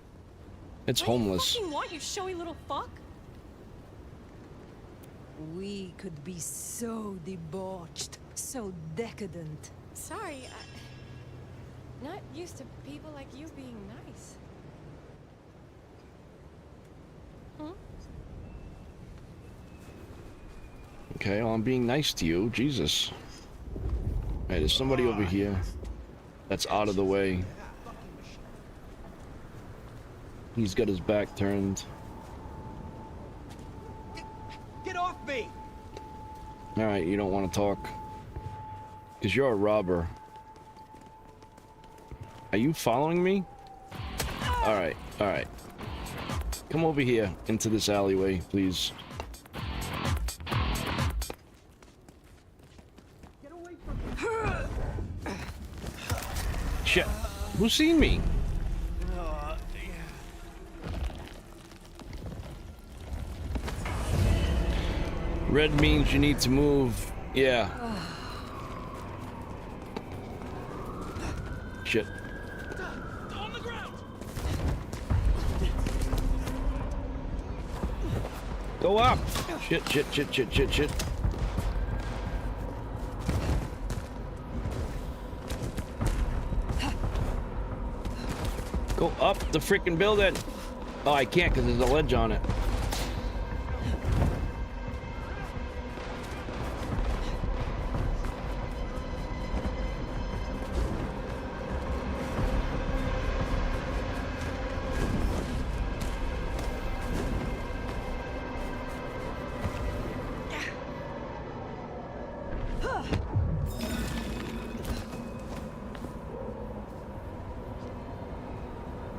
It's homeless. What want, you showy little fuck? We could be so debauched, so decadent. Sorry, I'm not used to people like you being nice. Hmm? Okay, well, I'm being nice to you. Jesus. Hey, there's somebody over here that's out of the way. He's got his back turned. Get off me! Alright, you don't want to talk. Because you're a robber. Are you following me? Alright, alright. Come over here into this alleyway, please. Shit. Who's seen me? Red means you need to move. Yeah. Shit. On the ground. Go up. Shit, shit, shit, shit, shit, shit. Go up the freaking building. Oh, I can't because there's a ledge on it.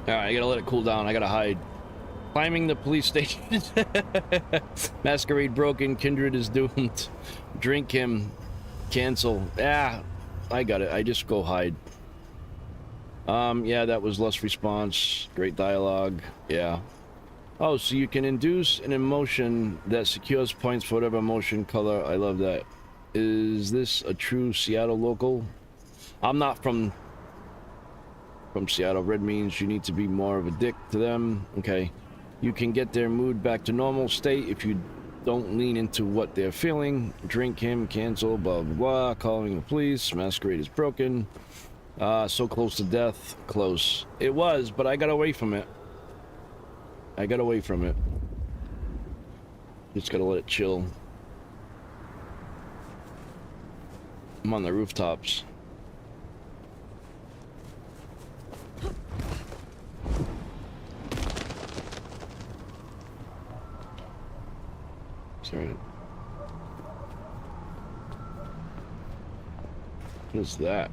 Alright, I gotta let it cool down. I gotta hide. Climbing the police station. Masquerade broken. Kindred is doomed. Drink him. Cancel. Ah, I got it. I just go hide. Yeah, that was less response. Great dialogue. Yeah. Oh, so you can induce an emotion that secures points for whatever emotion color. I love that. Is this a true Seattle local? I'm not from Seattle. Red means you need to be more of a dick to them. Okay. You can get their mood back to normal state if you don't lean into what they're feeling. Drink him, cancel, blah, blah, blah. Calling the police. Masquerade is broken. So close to death. Close. It was, but I got away from it. I got away from it. Just gotta let it chill. I'm on the rooftops. What is that?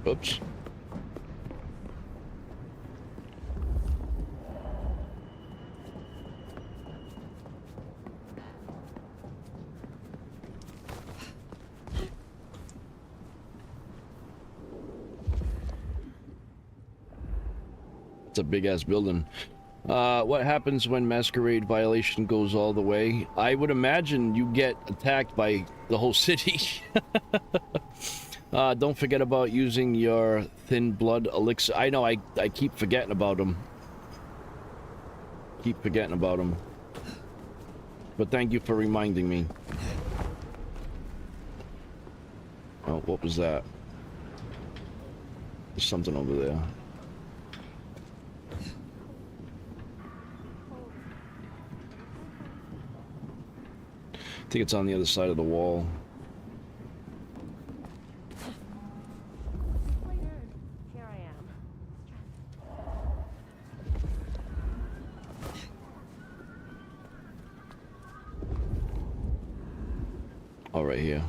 Oops. It's a big ass building. What happens when Masquerade violation goes all the way? I would imagine you get attacked by the whole city. Don't forget about using your thin blood elixir. I know, I keep forgetting about them. Keep forgetting about them. But thank you for reminding me. Oh, what was that? There's something over there. I think it's on the other side of the wall. Here I am. Oh, right here.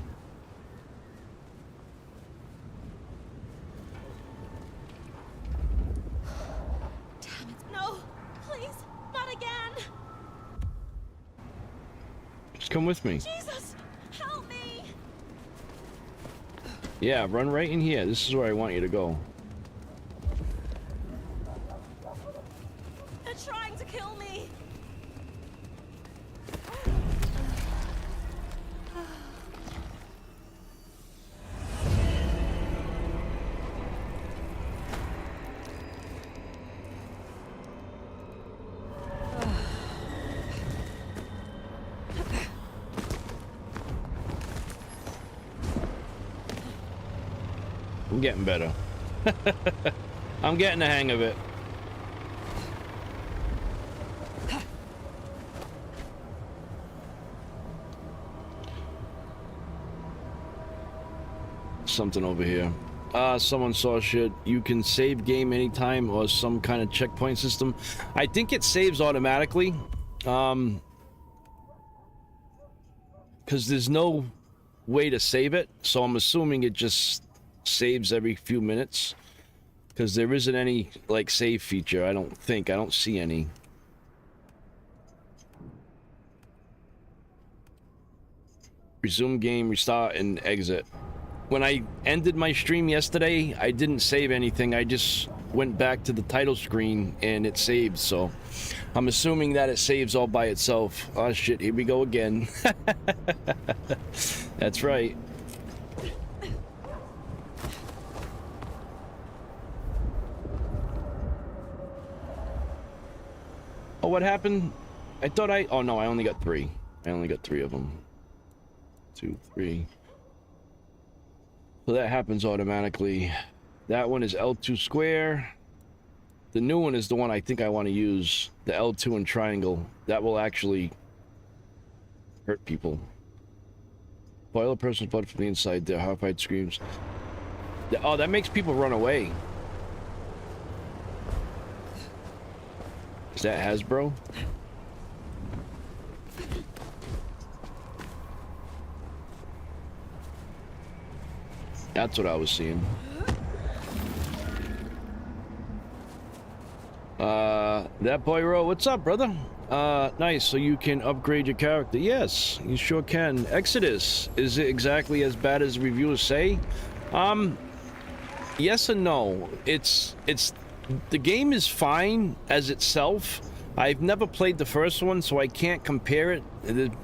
Damn it. No, please, not again. Just come with me. Jesus, help me. Yeah, run right in here. This is where I want you to go. They're trying to kill me. I'm getting better. I'm getting the hang of it. Something over here. Someone saw shit. You can save game anytime or some kind of checkpoint system. I think it saves automatically. Because there's no way to save it. So I'm assuming it just saves every few minutes. Because there isn't any, like, save feature. I don't think. I don't see any. Resume game, restart, and exit. When I ended my stream yesterday, I didn't save anything. I just went back to the title screen and it saved, so I'm assuming that it saves all by itself. Oh shit, here we go again. That's right. Oh, what happened? I thought oh no, I only got 3. I only got 3 of them. 2, 3. So that happens automatically. That one is L2 square. The new one is the one I think I want to use. The L2 and triangle. That will actually hurt people. Boil a person's blood from the inside. Their horrified screams. Oh, that makes people run away. Is that Hasbro? That's what I was seeing. That boy Ro, what's up, brother? Nice, so you can upgrade your character. Yes, you sure can. Exodus, is it exactly as bad as reviewers say? Yes and no. It's the game is fine as itself. I've never played the first one, so I can't compare it.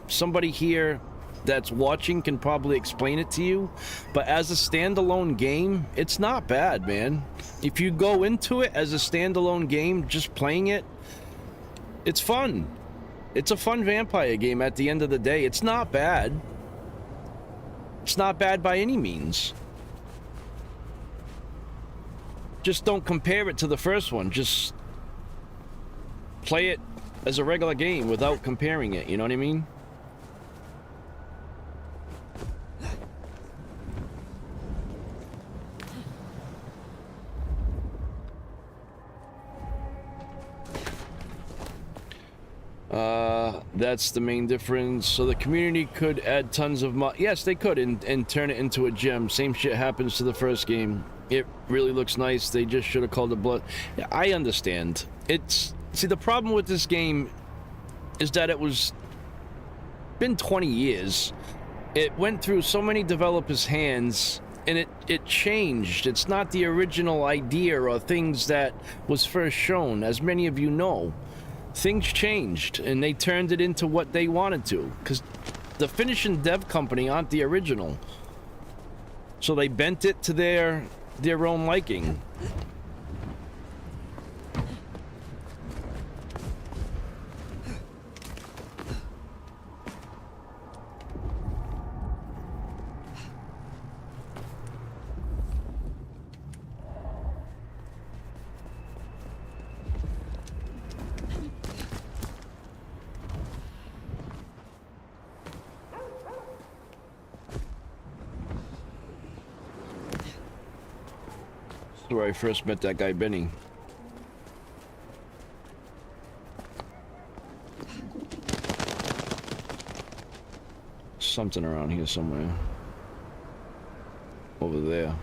Somebody here that's watching can probably explain it to you, but as a standalone game, it's not bad, man. If you go into it as a standalone game, just playing it, it's fun. It's a fun vampire game at the end of the day. It's not bad. It's not bad by any means. Just don't compare it to the first one. Just play it as a regular game without comparing it, you know what I mean? That's the main difference. So the community could add tons of yes, they could, and turn it into a gem. Same shit happens to the first game. It really looks nice. They just should have called it Blood. Yeah, I understand. See, the problem with this game is that it was been 20 years. It went through so many developers' hands, and it changed. It's not the original idea or things that was first shown, as many of you know. Things changed, and they turned it into what they wanted to, because the finishing dev company aren't the original. So they bent it to their own liking. Where I first met that guy Benny. Something around here somewhere. Over there.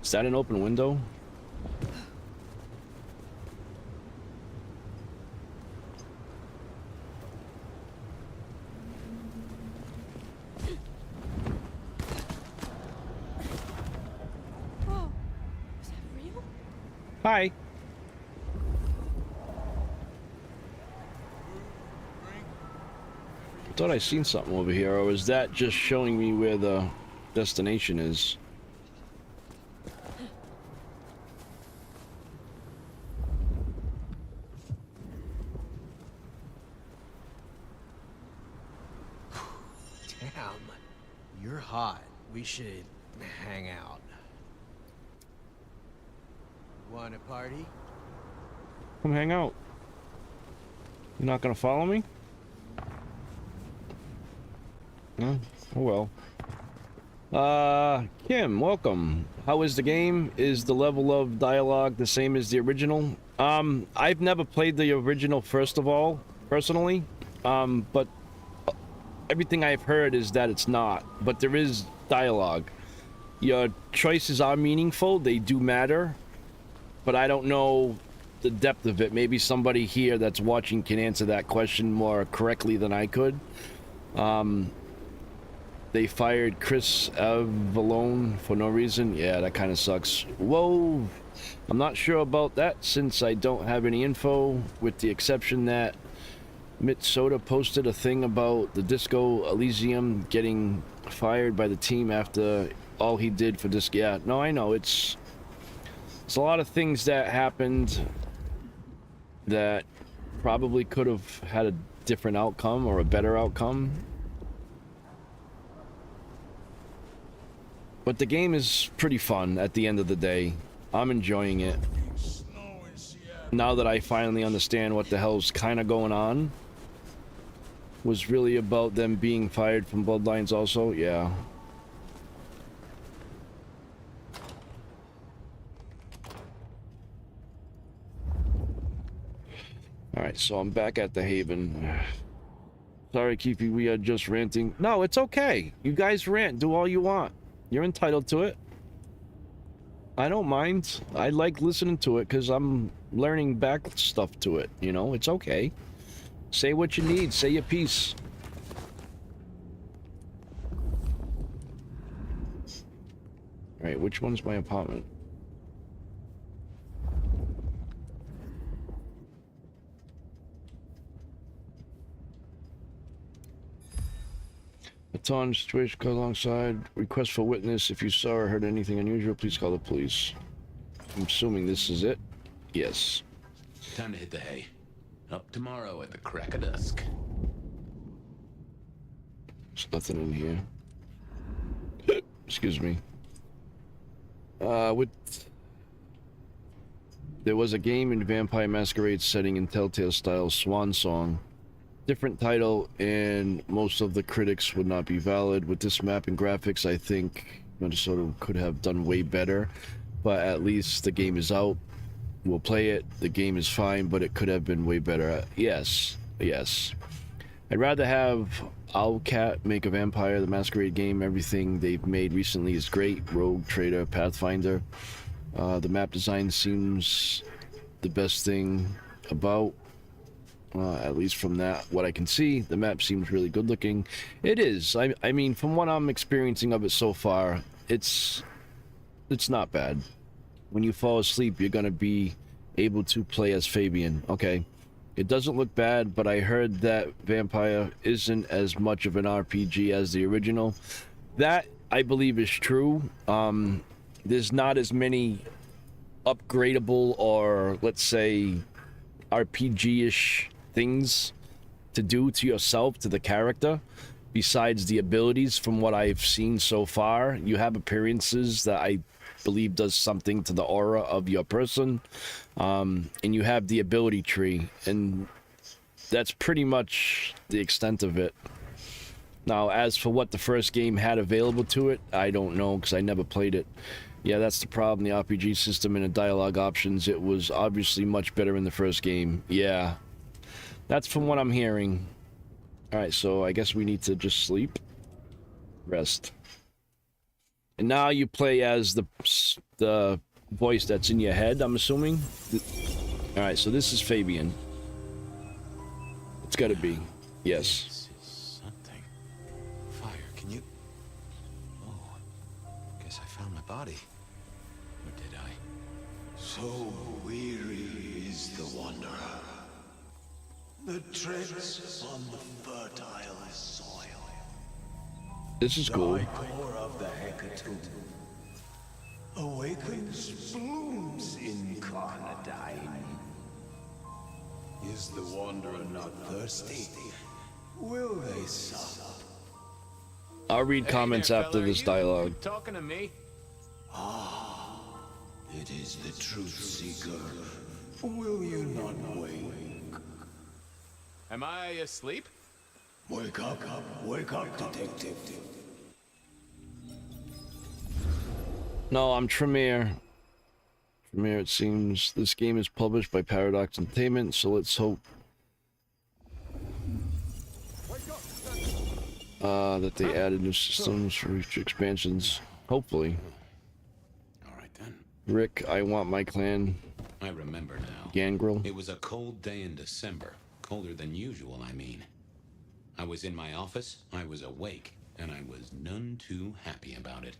Is that an open window? Hi. Thought I seen something over here, or was that just showing me where the destination is? Damn, you're hot. We should hang out. Want a party? Come hang out. You're not gonna follow me? No? Oh well. Kim, welcome. How is the game? Is the level of dialogue the same as the original? I've never played the original, first of all, personally. But everything I've heard is that it's not. But there is dialogue. Your choices are meaningful, they do matter. But I don't know the depth of it. Maybe somebody here that's watching can answer that question more correctly than I could. They fired Chris Avallone for no reason. Yeah, that kind of sucks. Whoa. I'm not sure about that since I don't have any info, with the exception that Mitsoda posted a thing about the Disco Elysium getting fired by the team after all he did for this. Yeah, no, I know. It's a lot of things that happened that probably could have had a different outcome or a better outcome. But the game is pretty fun at the end of the day. I'm enjoying it. Now that I finally understand what the hell's kind of going on. Was really about them being fired from Bloodlines also? Yeah. Alright, so I'm back at the Haven. Sorry, Keefy, we are just ranting. No, it's okay. You guys rant. Do all you want. You're entitled to it. I don't mind. I like listening to it because I'm learning back stuff to it. You know, it's okay. Say what you need. Say your piece. Alright, which one's my apartment? Baton, situation alongside. Request for witness. If you saw or heard anything unusual, please call the police. I'm assuming this is it. Yes. Time to hit the hay. Up tomorrow at the crack of dusk. There's nothing in here. Excuse me. There was a game in Vampire Masquerade setting in Telltale style Swan Song. Different title, and most of the critics would not be valid. With this map and graphics, I think Minnesota could have done way better. But at least the game is out. We'll play it. The game is fine, but it could have been way better. Yes. Yes. I'd rather have Owlcat make a Vampire the Masquerade game. Everything they've made recently is great. Rogue, Trader, Pathfinder. The map design seems the best thing about, at least from that, what I can see. The map seems really good looking. It is. I mean, from what I'm experiencing of it so far, it's not bad. When you fall asleep, you're gonna be able to play as Fabian. Okay. It doesn't look bad, but I heard that Vampire isn't as much of an RPG as the original. That, I believe, is true. There's not as many upgradable or, let's say, RPG-ish things to do to yourself, to the character, besides the abilities. From what I've seen so far, you have appearances that I believe does something to the aura of your person, and you have the ability tree, and that's pretty much the extent of it. Now, as for what the first game had available to it, I don't know, because I never played it. Yeah, that's the problem, the RPG system and the dialogue options. It was obviously much better in the first game. Yeah, that's from what I'm hearing. Alright, so I guess we need to just sleep. Rest. And now you play as the voice that's in your head, I'm assuming. Alright, so this is Fabian. It's gotta be. Yes. This is something. Fire, can you... Oh, guess I found my body. Or did I? So weary is the wanderer. The treads on the fertile soil. This is cool. The core of the hecatomb awakens blooms incarnadine. Is the wanderer not thirsty? Will they sup? I'll read comments after this dialogue. Talking to me? Ah, it is the truth seeker. Will you not wake? Am I asleep? Wake up, detective. No, I'm Tremere. Tremere, it seems. This game is published by Paradox Entertainment, so let's hope that they added new systems for future expansions. Hopefully. Alright then. Rick, I want my clan. I remember now. Gangrel. It was a cold day in December. Colder than usual, I mean. I was in my office, I was awake, and I was none too happy about it.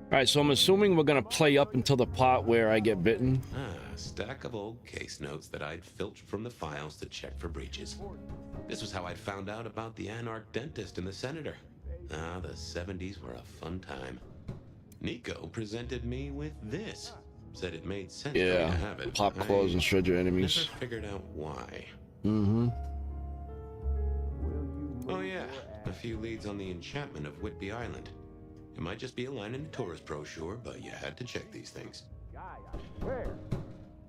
Alright, so I'm assuming we're gonna play up until the part where I get bitten. A stack of old case notes that I'd filched from the files to check for breaches. This was how I'd found out about the anarch dentist and the senator. Ah, the 70s were a fun time. Nico presented me with this. Said it made sense for me to have it. Pop claws and shred your enemies. Never figured out why. Mm-hmm. Oh yeah, a few leads on the enchantment of Whitby Island. It might just be a line in the tourist brochure, but you had to check these things.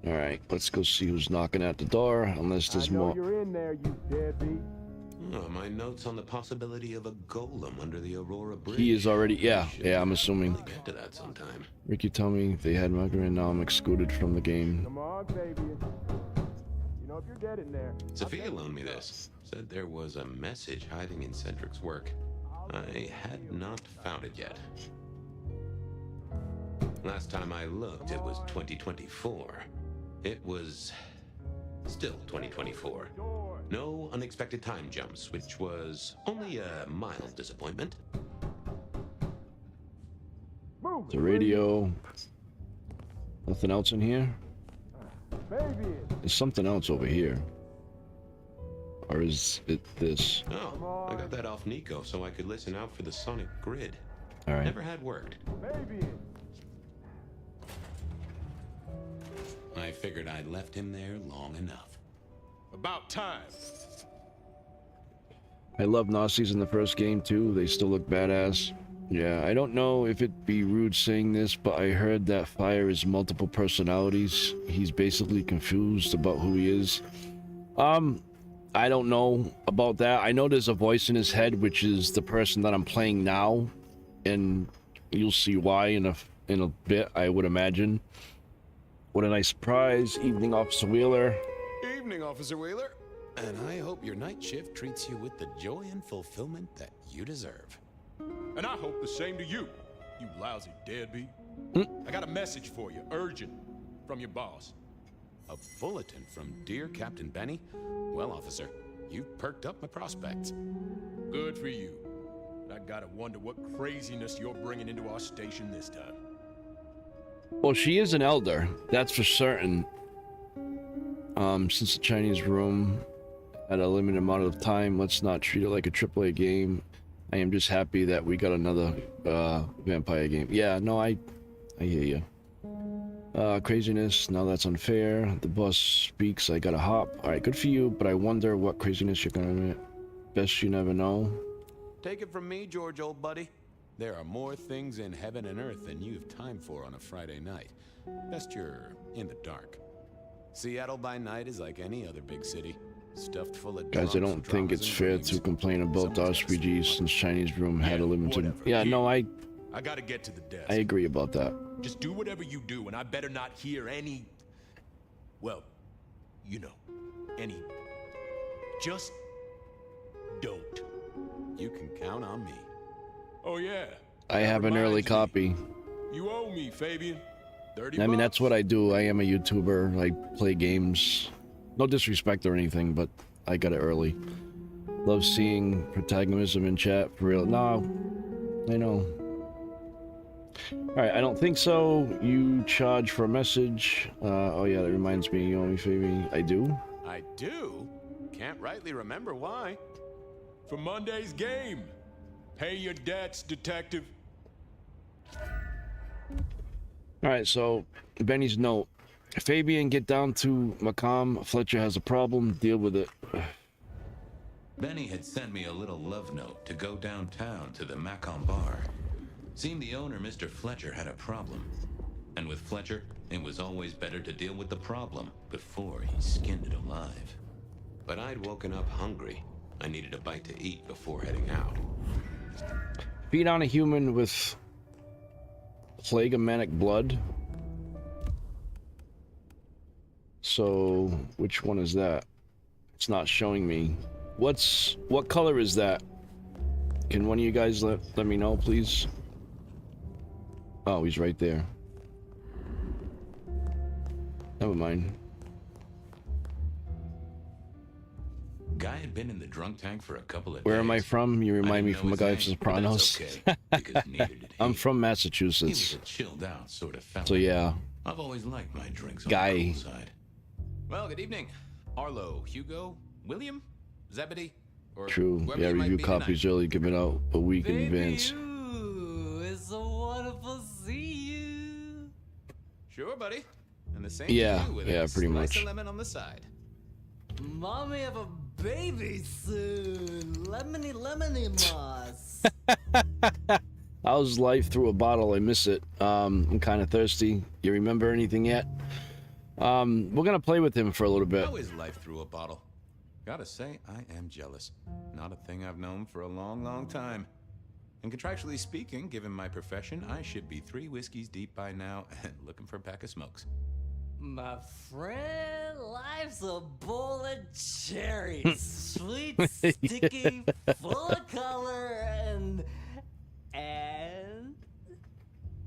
Alright, let's go see who's knocking at the door, unless there's more. You're in there, you deadbeat. Oh, my notes on the possibility of a golem under the Aurora Bridge. He is already, yeah, I'm assuming. We'll get to that sometime. Ricky, tell me they had Margaret, and now I'm excluded from the game. Come on, baby. You know if you're dead in there. Sophia loaned me this. Said there was a message hiding in Cedric's work. I had not found it yet. Last time I looked, it was 2024. It was still 2024. No unexpected time jumps, which was only a mild disappointment. The radio. Nothing else in here? There's something else over here. Or is it this? Oh, I got that off Nico so I could listen out for the sonic grid. Alright. Never had worked. I figured I'd left him there long enough. About time. I love Nazis in the first game too. They still look badass. Yeah, I don't know if it'd be rude saying this, but I heard that Fire is multiple personalities. He's basically confused about who he is. I don't know about that. I know there's a voice in his head, which is the person that I'm playing now, and you'll see why in a bit, I would imagine. What a nice surprise. Evening, Officer Wheeler. Evening, Officer Wheeler. And I hope your night shift treats you with the joy and fulfillment that you deserve. And I hope the same to you, you lousy deadbeat. I got a message for you, urgent, from your boss. A bulletin from dear Captain Benny? Well, officer, you've perked up my prospects. Good for you. I gotta wonder what craziness you're bringing into our station this time. Well, she is an elder, that's for certain. Since the Chinese room had a limited amount of time, let's not treat it like a AAA game. I am just happy that we got another vampire game. Yeah, no, I hear you. Craziness, now that's unfair. The boss speaks, I gotta hop. Alright, good for you, but I wonder what craziness you're gonna admit. Best you never know. Take it from me, George, old buddy. There are more things in heaven and earth than you've time for on a Friday night. Best you're in the dark. Seattle by night is like any other big city. Stuffed full of Guys, I don't think it's fair to complain about the RPGs since Chinese room had a limited... Yeah, no, I gotta get to the desk. I agree about that. Just do whatever you do, and I better not hear any... Well, you know, any... Just don't. You can count on me. Oh, yeah. I have an early copy. You owe me, Fabian. 30 I mean, bucks. that's what I do. I am a YouTuber. I play games. No disrespect or anything, but I got it early. Love seeing protagonism in chat, for real. No, I know. Alright, I don't think so. You charge for a message. Oh yeah, that reminds me, you owe me, Fabi. I do? I do? Can't rightly remember why. For Monday's game. Pay your debts, detective. Alright, so Benny's note. Fabian, get down to Macomb. Fletcher has a problem. Deal with it. Benny had sent me a little love note to go downtown to the Macomb bar. Seemed the owner, Mr. Fletcher, had a problem. And with Fletcher, it was always better to deal with the problem before he skinned it alive. But I'd woken up hungry. I needed a bite to eat before heading out. Feed on a human with phlegmonic blood. So, which one is that? It's not showing me. What color is that? Can one of you guys let me know, please? Oh, he's right there. Never mind. Guy had been in the drunk tank for a couple of Where days. am I from? You remind me from a guy from Sopranos. Okay, because neither did he. I'm from He Massachusetts. was a chilled out sort of fella. So yeah. I've always liked my drinks on Guy. the cool side. Well, good evening. Arlo, Hugo, William, Zebedee, or True. whoever Yeah, you might review be tonight. copies early, give it out a week in advance. It's so wonderful to see you. Sure, buddy. And the same Yeah, to you with yeah, a pretty slice much. of lemon on the side. Mommy have a baby soon. Lemony moss. How's life through a bottle? I miss it. I'm kind of thirsty. You remember anything yet? We're gonna play with him for a little bit. How is life through a bottle? Gotta say, I am jealous. Not a thing I've known for a long, long time. And contractually speaking, given my profession, I should be 3 whiskeys deep by now and looking for a pack of smokes. My friend, life's a bowl of cherries. Sweet, sticky, full of color, and...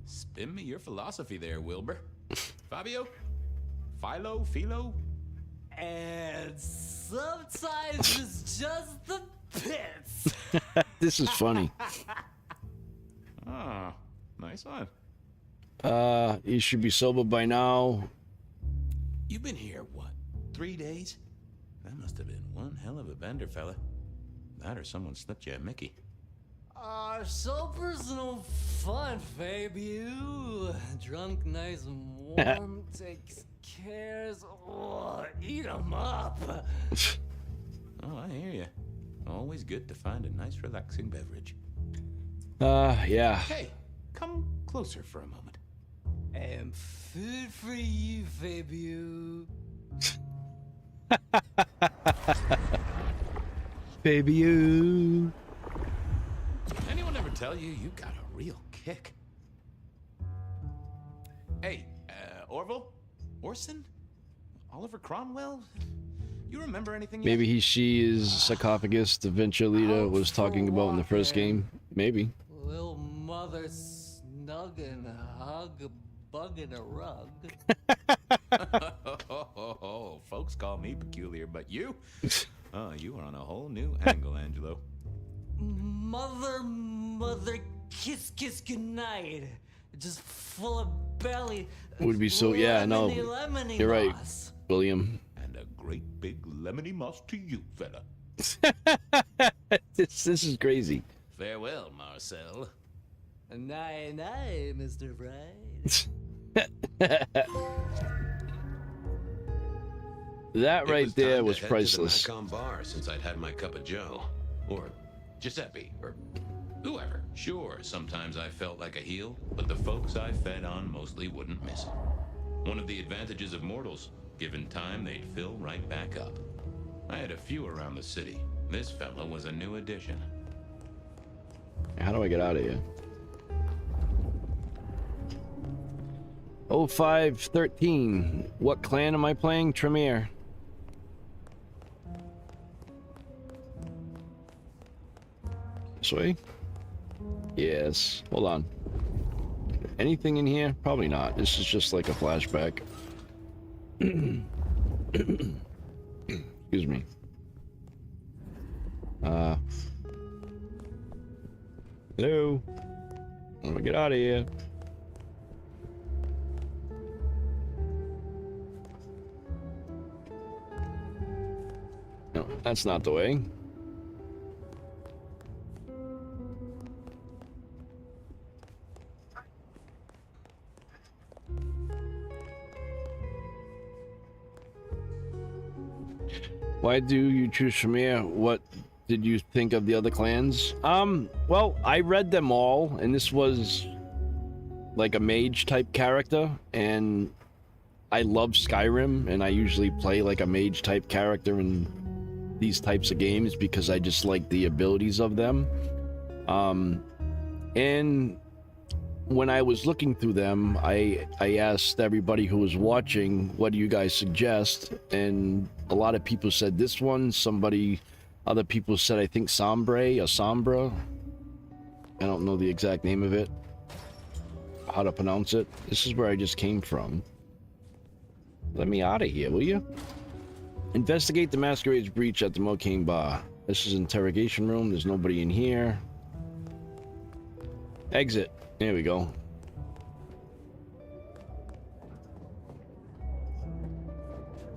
Spin me your philosophy there, Wilbur. Fabio? Philo? And sometimes it's just the pits. This is funny. Ah, nice one. You should be sober by now. You've been here, what, 3 days? That must have been one hell of a bender, fella. That or someone slipped you a Mickey. Sober's no fun, Fabiu. Drunk, nice and warm, takes cares. Oh, eat 'em up. Oh, I hear you. Always good to find a nice, relaxing beverage. Yeah. Hey, come closer for a moment. And food for you, Fabiu. Baby, you. Anyone ever tell you you got a real kick? Hey, Orville? Orson? Oliver Cromwell? You remember anything yet? Maybe she is sarcophagus the venture leader was talking about in the first game. Maybe. Little mother snug and hug a bug in a rug. Folks call me peculiar, but you? Oh, you are on a whole new angle, Angelo. Mother, kiss, goodnight. Just full of belly. Would be so, yeah, no. Lemony You're right, moss. William. And a great big lemony moss to you, fella. This is crazy. Farewell, Marcel. Night, Mr. Bright. That right there was Head priceless. to the Macon bar since I'd had my cup of Joe, or Giuseppe, or whoever. Sure, sometimes I felt like a heel, but the folks I fed on mostly wouldn't miss it. One of the advantages of mortals, given time, they'd fill right back up. I had a few around the city. This fella was a new addition. How do I get out of here? 0513. What clan am I playing? Tremere. This way? Yes. Hold on. Anything in here? Probably not. This is just like a flashback. Excuse me. Hello? How do I get out of here? No, that's not the way. Why do you choose Tremere? What did you think of the other clans? Well, I read them all, and this was like a mage type character, and I love Skyrim, and I usually play like a mage type character in these types of games because I just like the abilities of them. And when I was looking through them, I asked everybody who was watching, what do you guys suggest? And a lot of people said this one. Other people said, I think Sombre or Sombra. I don't know the exact name of it, how to pronounce it. This is where I just came from. Let me out of here, will you? Investigate the Masquerade's breach at the Mocaine Bar. This is interrogation room. There's nobody in here. Exit. There we go.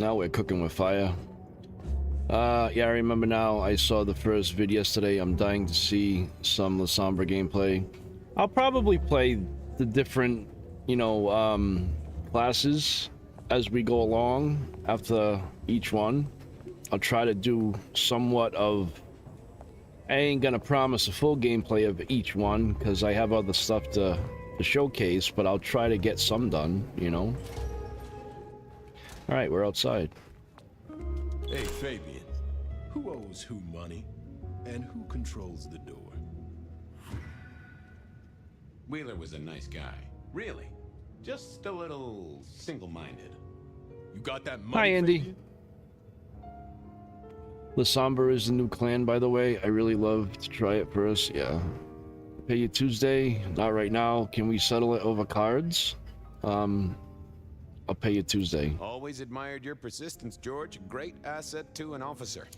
Now we're cooking with fire. Yeah, I remember now. I saw the first vid yesterday. I'm dying to see some La Sombra gameplay. I'll probably play the different, classes as we go along after each one. I'll try to do somewhat of... I ain't gonna promise a full gameplay of each one because I have other stuff to showcase, but I'll try to get some done, Alright, we're outside. Hey, Fabian. Who owes who money? And who controls the door? Wheeler was a nice guy. Really. Just a little single-minded. You got that money? Hi, Andy. Fabian? La Sombra is the new clan, by the way. I really love to try it first. Yeah. Pay you Tuesday. Not right now. Can we settle it over cards? I'll pay you Tuesday. Always admired your persistence, George. Great asset to an officer.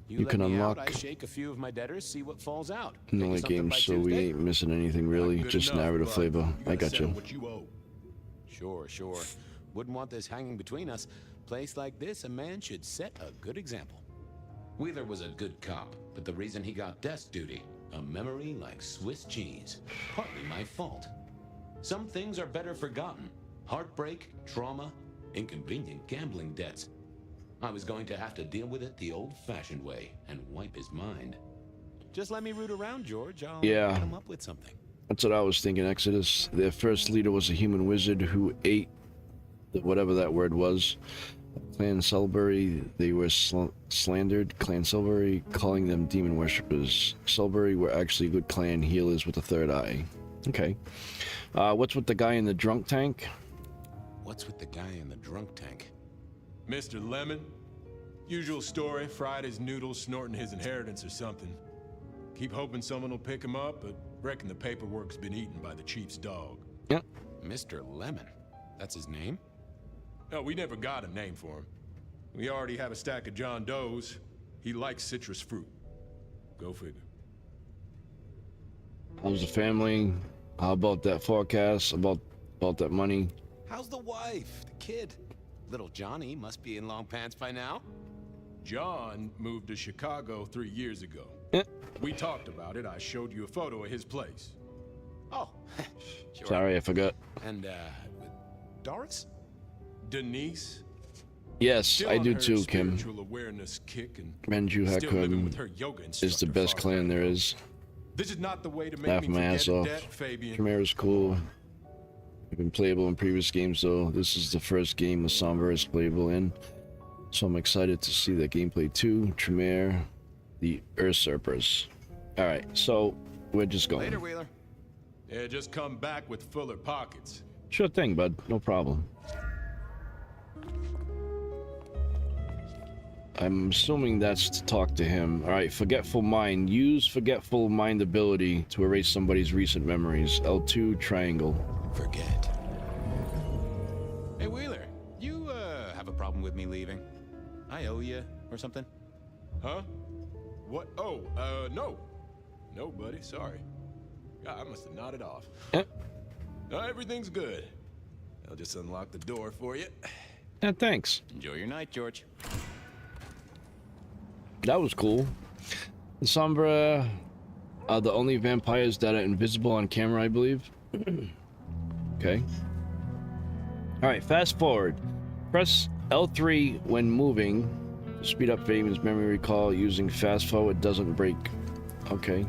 You can unlock. I shake a few of my debtors, see what falls out. No games, so we ain't missing anything really. Just narrative flavor. I got you. What you owe. Sure. Wouldn't want this hanging between us. Place like this, a man should set a good example. Wheeler was a good cop, but the reason he got desk duty, a memory like Swiss cheese. Partly my fault. Some things are better forgotten. Heartbreak, trauma, inconvenient gambling debts. I was going to have to deal with it the old-fashioned way and wipe his mind. Just let me root around, George. I'll Yeah. get him up with something. That's what I was thinking, Exodus. Their first leader was a human wizard who ate whatever that word was. Clan Selbury, they were slandered. Clan Selbury, calling them demon worshippers. Selbury were actually good clan healers with a third eye. Okay. What's with the guy in the drunk tank? What's with the guy in the drunk tank? Mr. Lemon, Usual story, fried his noodles, snorting his inheritance or something. Keep hoping someone will pick him up, but reckon the paperwork's been eaten by the chief's dog. Yep. Mr. Lemon. That's his name? No, we never got a name for him. We already have a stack of John Doe's. He likes citrus fruit. Go figure. How's the family? How about that forecast? About that money? How's the wife? The kid? Little Johnny must be in long pants by now. John moved to Chicago 3 years ago. We talked about it. I showed you a photo of his place. Oh, sure. Sorry, I forgot. And, Doris? Denise? Yes, Still I on do her too, Kim. spiritual awareness kick and Renju still living with Hakun her yoga is the instructor best far clan back. there is. This is not the way to make Laugh me my forget ass a off. debt, Fabian. Chimera's cool. I've been playable in previous games though. This is the first game Sombra is playable in. So I'm excited to see that gameplay too. Tremere, the Usurpers. Alright, so we're just going. Later, Wheeler. Yeah, just come back with fuller pockets. Sure thing, bud. No problem. I'm assuming that's to talk to him. Alright, Forgetful Mind. Use Forgetful Mind ability to erase somebody's recent memories. L2 triangle. Forget. Hey, Wheeler. You, have a problem with me leaving? I owe you or something? Huh? What? Oh, no. No, buddy. Sorry. God, I must have nodded off. Everything's good. I'll just unlock the door for you. Yeah, thanks. Enjoy your night, George. That was cool. The Sombra are the only vampires that are invisible on camera, I believe. Okay. Alright, fast forward. Press L3 when moving to speed up Fabian's memory recall. Using fast forward doesn't break. Okay.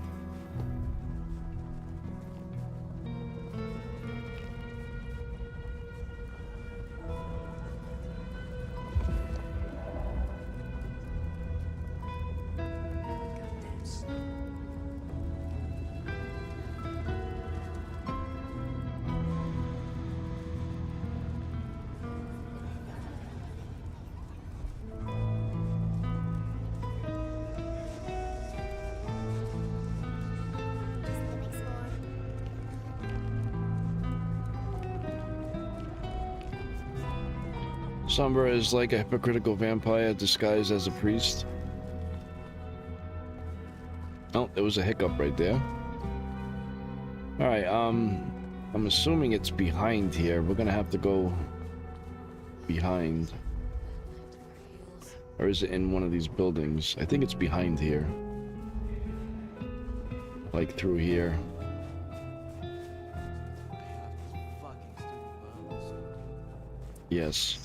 Sombra is like a hypocritical vampire disguised as a priest. Oh, there was a hiccup right there. Alright, I'm assuming it's behind here. We're gonna have to go behind. Or is it in one of these buildings? I think it's behind here. Like through here. Yes.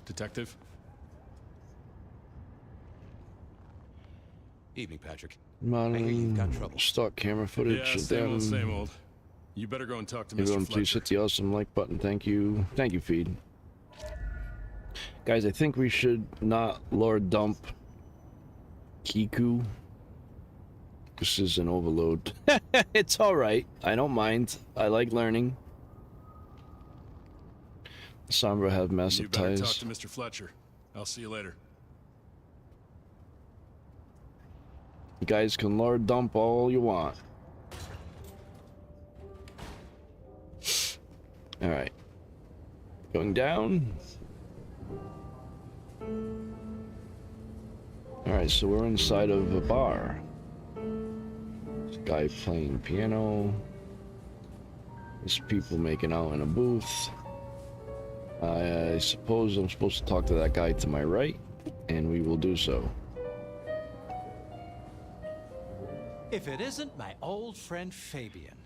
Detective? Evening, Patrick. Stock camera footage. Yeah, same old, same old. You better go and talk to Mr. Everyone, Fletcher. please hit the awesome like button. Thank you. Thank you, Feed. Guys, I think we should not Lord Dump Kiku. This is an overload. It's alright. I don't mind. I like learning. Sombra have massive You better ties. talk to Mr. Fletcher. I'll see you later. You guys can Lord Dump all you want. Alright. Going down. Alright, so we're inside of a bar. There's a guy playing piano. There's people making out in a booth. I suppose I'm supposed to talk to that guy to my right, and we will do so. If it isn't my old friend Fabian.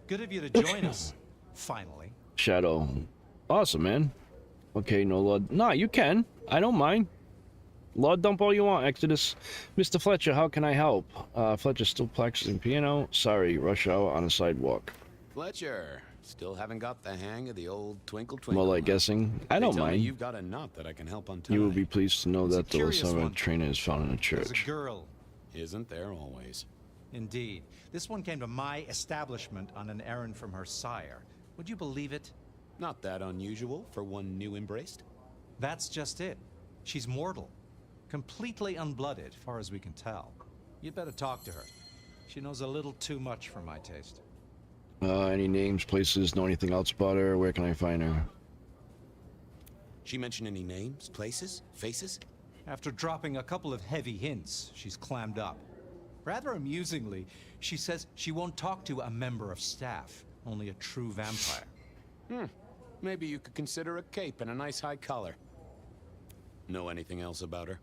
Good of you to join us, finally. Shadow. Awesome, man. Okay, no Lord. Nah, you can. I don't mind. Lord Dump all you want, Exodus. Mr. Fletcher, how can I help? Fletcher still practicing piano. Sorry, rush hour on a sidewalk. Fletcher, still haven't got the hang of the old twinkle twinkle. More like guessing. I don't They tell me mind. you've got a knot that I can help untie. You will be pleased to know that the curious Lasara one. trainer is found in a There's a church. girl. Isn't there always? Indeed. This one came to my establishment on an errand from her sire. Would you believe it? Not that unusual for one new embraced. That's just it. She's mortal. Completely unblooded, far as we can tell. You'd better talk to her. She knows a little too much for my taste. Any names, places, know anything else about her? Where can I find her? She mention any names, places, faces? After dropping a couple of heavy hints, she's clammed up. Rather amusingly, she says she won't talk to a member of staff, only a true vampire. Maybe you could consider a cape and a nice high collar. Know anything else about her?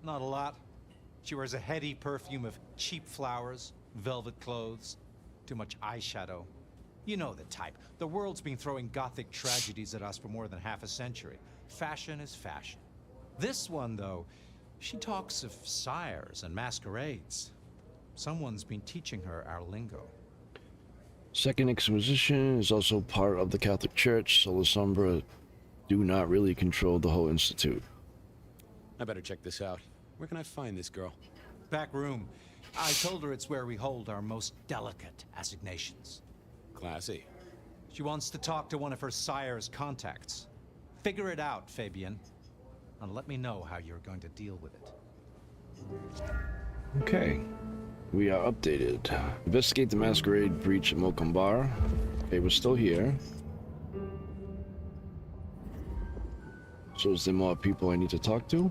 Not a lot. She wears a heady perfume of cheap flowers, velvet clothes, too much eyeshadow. You know the type. The world's been throwing gothic tragedies at us for more than half a century. Fashion is fashion. This one, though, she talks of sires and masquerades. Someone's been teaching her our lingo. Second Exposition is also part of the Catholic Church, so the Sombra do not really control the whole institute. I better check this out. Where can I find this girl? Back room. I told her it's where we hold our most delicate assignations. Classy. She wants to talk to one of her sire's contacts. Figure it out, Fabian. And let me know how you're going to deal with it. Okay. We are updated. Investigate the Masquerade breach at Mokum Bar. Okay, we're still here. So is there more people I need to talk to?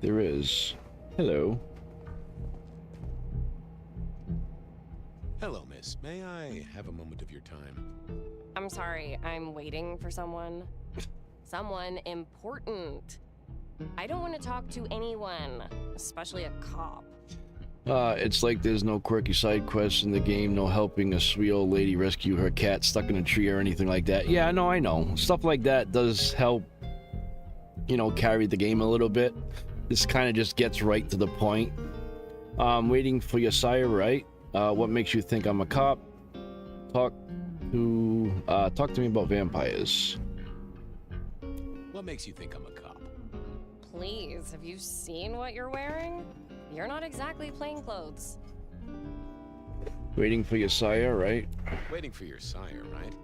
There is. Hello. Hello, miss. May I have a moment of your time? I'm sorry, I'm waiting for someone. Someone important. I don't want to talk to anyone, especially a cop. It's like there's no quirky side quests in the game, no helping a sweet old lady rescue her cat stuck in a tree or anything like that. Yeah, no, I know. Stuff like that does help, you know, carry the game a little bit. This kind of just gets right to the point. Waiting for your sire, right? What makes you think I'm a cop? Talk to me about vampires. What makes you think I'm a cop? Please, have you seen what you're wearing? You're not exactly plain clothes. Waiting for your sire, right? Waiting for your sire, right?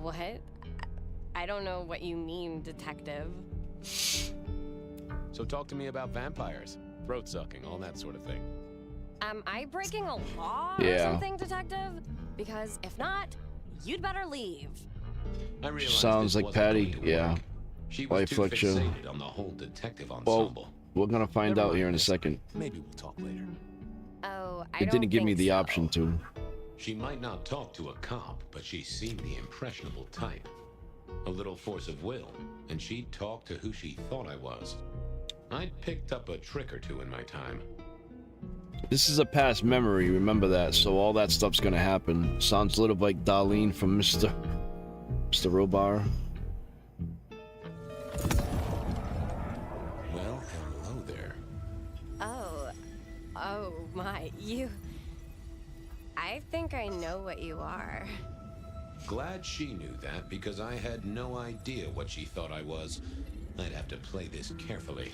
What? I don't know what you mean, detective. So talk to me about vampires, throat sucking, all that sort of thing. Am I breaking a law or Yeah. something, detective? Because if not, you'd better leave. I realize Sounds this like wasn't Patty, going to yeah. work. She Why was too Fletcher? fixated on the whole detective Well, ensemble. we're gonna find Never out mind here in a this. second. Maybe we'll talk later. Oh, I It don't didn't give me think the so. option to. She might not talk to a cop, but she seemed the impressionable type. A little force of will, and she'd talk to who she thought I was. I'd picked up a trick or two in my time. This is a past memory, remember that, so all that stuff's gonna happen. Sounds a little like Darlene from Mr. Robar. Well, hello there. Oh my, you... I think I know what you are. Glad she knew that, because I had no idea what she thought I was. I'd have to play this carefully.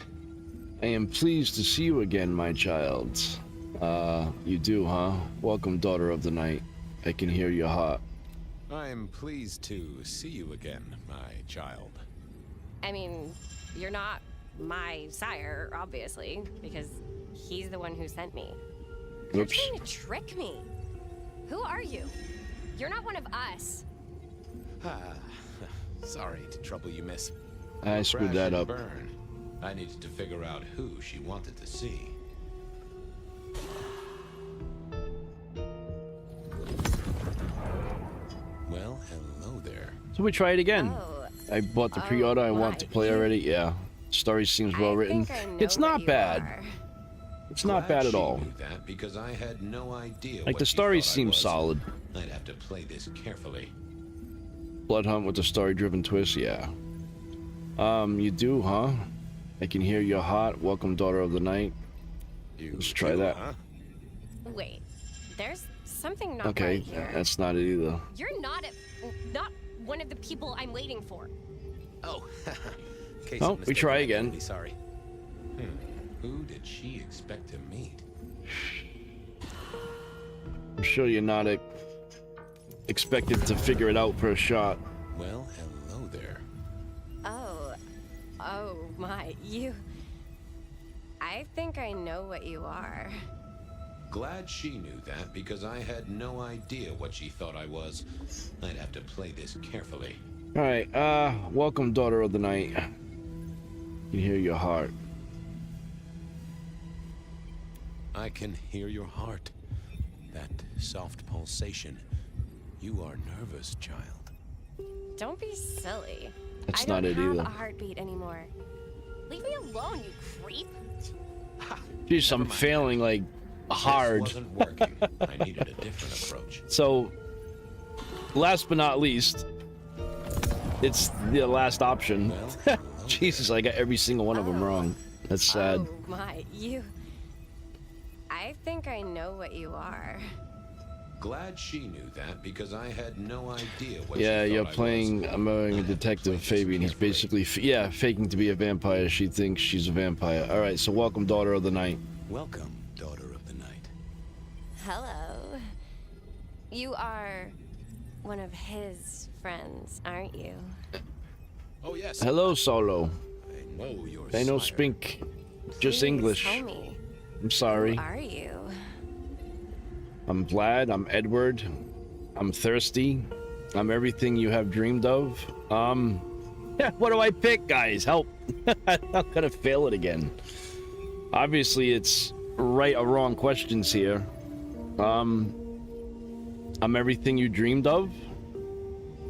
I am pleased to see you again, my child. You do, huh? Welcome, daughter of the night. I can hear your heart. I am pleased to see you again, my child. I mean, you're not my sire, obviously, because he's the one who sent me. You're Oops. trying to trick me. Who are you? You're not one of us. Sorry to trouble you, miss. I screwed Crash that and up. burn. I needed to figure out who she wanted to see. Well, hello there. So we try it again. Oh. I bought the pre-order. I want to play already. Yeah. Story seems well written. It's not bad. It's not bad at all. Knew that because I had no idea. Like what the she story thought I seems was. solid. I'd have to play this carefully. Blood Hunt with the story-driven twist, yeah. You do, huh? I can hear your heart. Welcome, daughter of the night. Let's try do, that. huh? Wait, there's something not Okay, right here. that's not it either. You're not one of the people I'm waiting for. Oh, case Oh, of we mistake, try I'm again. really sorry. Who did she expect to meet? I'm sure you're not expected to figure it out for a shot. Well, hello there. Oh my, you... I think I know what you are. Glad she knew that, because I had no idea what she thought I was. I'd have to play this carefully. Alright, welcome, daughter of the night. You hear your heart. I can hear your heart. That soft pulsation. You are nervous, child. Don't be silly. That's not it I don't either. have a heartbeat anymore. Leave me alone, you creep. Jeez, I'm failing like hard. This wasn't working. I needed a different approach. So, last but not least, it's the last option. Jesus, I got every single one of them wrong. That's sad. Oh my, you... I think I know what you are. Glad she knew that, because I had no idea what Yeah, she you're thought playing American Detective Fabian. He's basically, yeah, faking to be a vampire. She thinks she's a vampire. All right, so welcome, daughter of the night. Welcome, daughter of the night. Hello. You are one of his friends, aren't you? Oh, yes. Hello, Solo. I know your I know sire. Spink, just Please English. tell me. I'm sorry. Who are you? I'm Vlad. I'm Edward. I'm thirsty. I'm everything you have dreamed of. Yeah, what do I pick, guys? Help. I'm not gonna fail it again. Obviously, it's right or wrong questions here. I'm everything you dreamed of.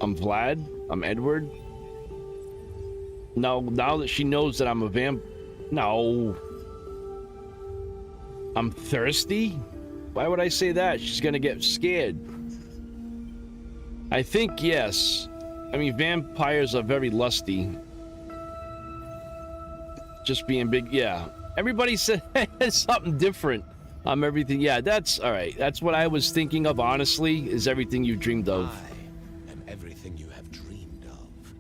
I'm Vlad. I'm Edward. Now that she knows that I'm a vamp... No. I'm thirsty? Why would I say that? She's gonna get scared. I think yes. I mean, vampires are very lusty. Just being big, yeah. Everybody said something different. I'm everything, yeah, that's all right. That's what I was thinking of, honestly, is everything you dreamed of. I am everything you have dreamed of.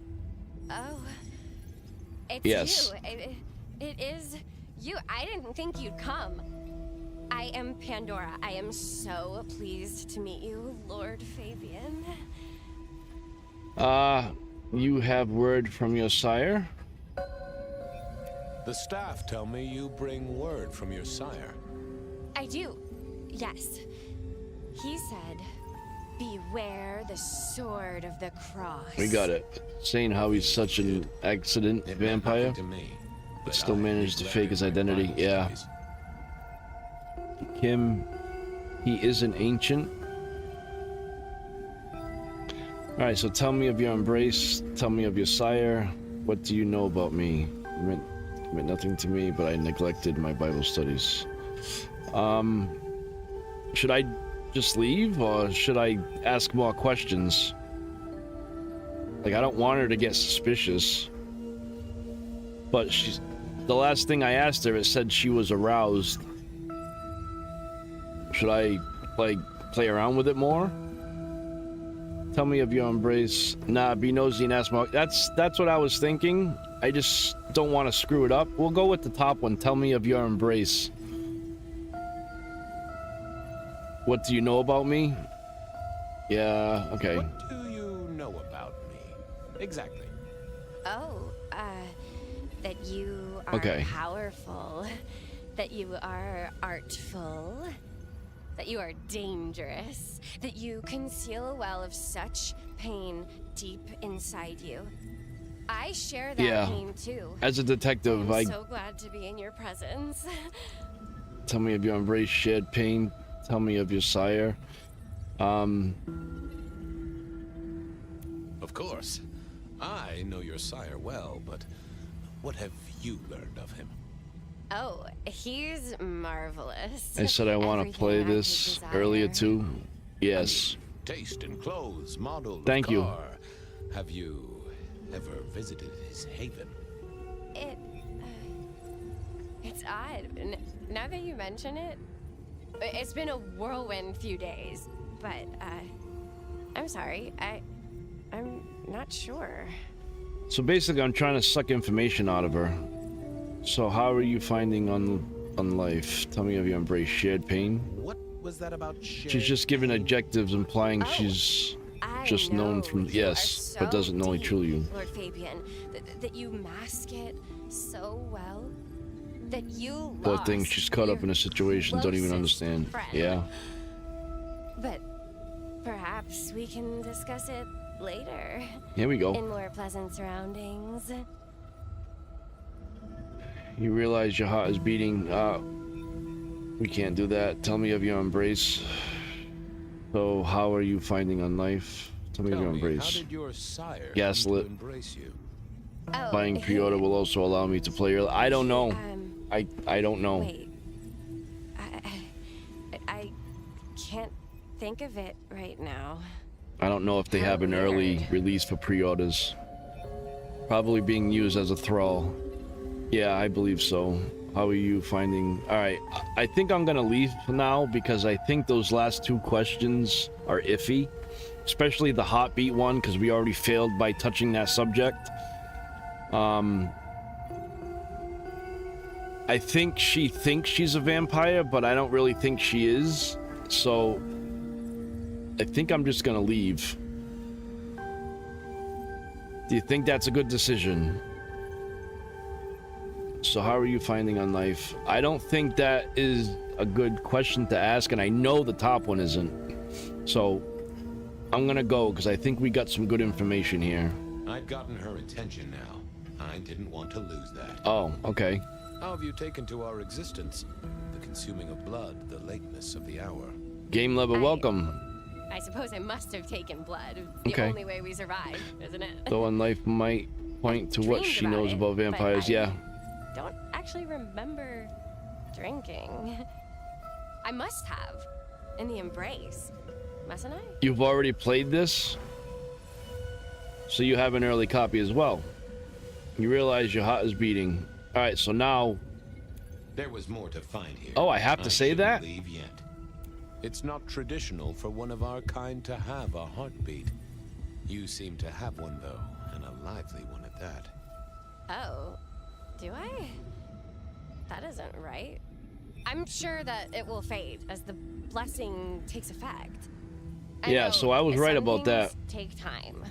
Oh. It's Yes. you. It is you. I didn't think you'd come. I am Pandora. I am so pleased to meet you, Lord Fabian. You have word from your sire? The staff tell me you bring word from your sire. I do. Yes. He said, beware the sword of the cross. We got it. Saying how he's such an accident vampire, To me, but still managed to fake his identity. Yeah. Kim, he is an ancient. Alright, so tell me of your embrace. Tell me of your sire. What do you know about me? You meant nothing to me, but I neglected my Bible studies. Should I just leave, or should I ask more questions? Like, I don't want her to get suspicious. But she's... The last thing I asked her, it said she was aroused. Should I, like, play around with it more? Tell me of your embrace. Nah, be nosy and ask more. That's what I was thinking. I just don't want to screw it up. We'll go with the top one. Tell me of your embrace. What do you know about me? Yeah, okay. What do you know about me? Exactly. Oh, that you are Okay. powerful, that you are artful, that you are dangerous, that you conceal a well of such pain deep inside you. I share that Yeah. pain too. As a detective, I'm so glad to be in your presence. Tell me of your embrace, shared pain. Tell me of your sire. Of course. I know your sire well, but what have you learned of him? Oh, he's marvelous. I said I want to Everything play I could this desire. earlier too. Yes. Taste in clothes, model of Thank you. car. Have you ever visited his haven? It's odd. Now that you mention it, it's been a whirlwind few days. But I'm sorry. I'm not sure. So basically, I'm trying to suck information out of her. So how are you finding on life? Tell me of your embrace, shared pain. What was that about? She's just giving adjectives implying she's just known from yes, but doesn't know truly you. Lord Fabian, that you mask it so well. That you Poor thing, she's caught up in a situation, don't even understand. Friend. Yeah. But perhaps we can discuss it later. Here we go. In more pleasant surroundings. You realize your heart is beating. We can't do that. Tell me of your embrace. So, how are you finding on life? Tell me of your embrace. How did your sire Gaslit. embrace you? Buying pre-order will also allow me to play early. I don't know. I don't know. Wait. I can't think of it right now. I don't know if they have an early release for pre-orders. Probably being used as a thrall. Yeah, I believe so. How are you finding? All right, I think I'm gonna leave now because I think those last two questions are iffy, especially the heartbeat one because we already failed by touching that subject. I think she thinks she's a vampire, but I don't really think she is. So I think I'm just gonna leave. Do you think that's a good decision? So how are you finding on life? I don't think that is a good question to ask, and I know the top one isn't. So I'm gonna go because I think we got some good information here. I'd gotten her attention now. I didn't want to lose that. Oh, okay. How have you taken to our existence? The consuming of blood, the lateness of the hour. Game level, welcome. I suppose I must have taken blood. The Okay. only way we survive, isn't it? Though on life might point to what she knows about vampires. Yeah. Don't actually remember drinking. I must have. In the embrace. Mustn't I? You've already played this? So you have an early copy as well. You realize your heart is beating. Alright, so now... There was more to find here. Oh, I have to say that? Leave yet. It's not traditional for one of our kind to have a heartbeat. You seem to have one, though, and a lively one at that. Oh. Do I? That isn't right. I'm sure that it will fade as the blessing takes effect. Yeah, so I was right about that. Take time.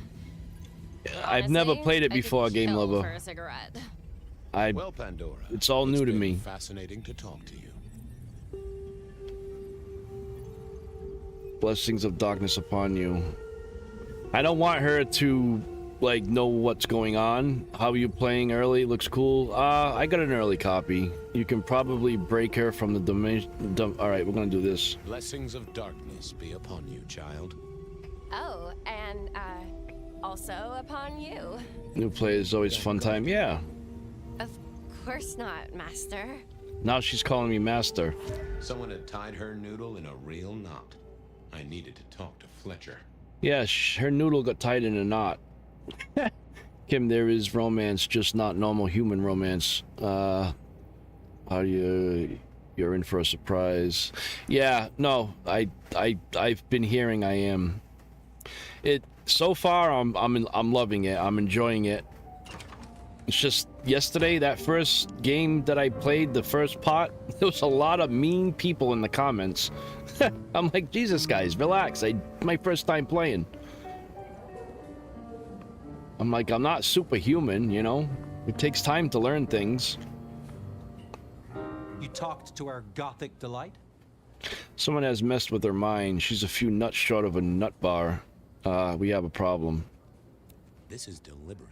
I've never played it before, Game Lover. For a cigarette. Well, Pandora, it's all new to me. Fascinating to talk to you. Blessings of darkness upon you. I don't want her to like know what's going on. How are you playing early? Looks cool. I got an early copy. You can probably break her from the dimension. All right, we're gonna do this. Blessings of darkness be upon you, child. Oh, and also upon you. New play is always fun time. Yeah. Of course not, Master. Now she's calling me Master. Someone had tied her noodle in a real knot. I needed to talk to Fletcher. Yeah, her noodle got tied in a knot. Kim, there is romance, just not normal human romance. How do you're in for a surprise? Yeah, no, I've been hearing I am. It so far I'm loving it. I'm enjoying it. It's just yesterday, that first game that I played, the first part, there was a lot of mean people in the comments. I'm like, Jesus, guys, relax. My first time playing. I'm like, I'm not superhuman, you know? It takes time to learn things. You talked to our gothic delight? Someone has messed with her mind. She's a few nuts short of a nut bar. We have a problem. This is deliberate.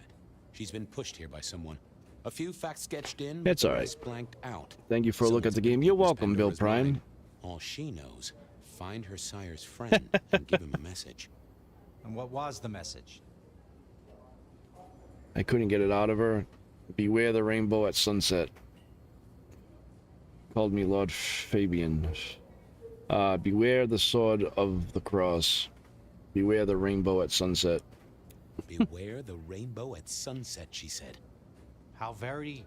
She's been pushed here by someone. A few facts sketched in. It's all right. Blanked out. Thank you for a look at the game. You're welcome, Bill Prime. All she knows, find her sire's friend and give him a message. And what was the message? I couldn't get it out of her. Beware the rainbow at sunset. Called me Lord Fabian. Beware the sword of the cross. Beware the rainbow at sunset. Beware the rainbow at sunset, she said. How very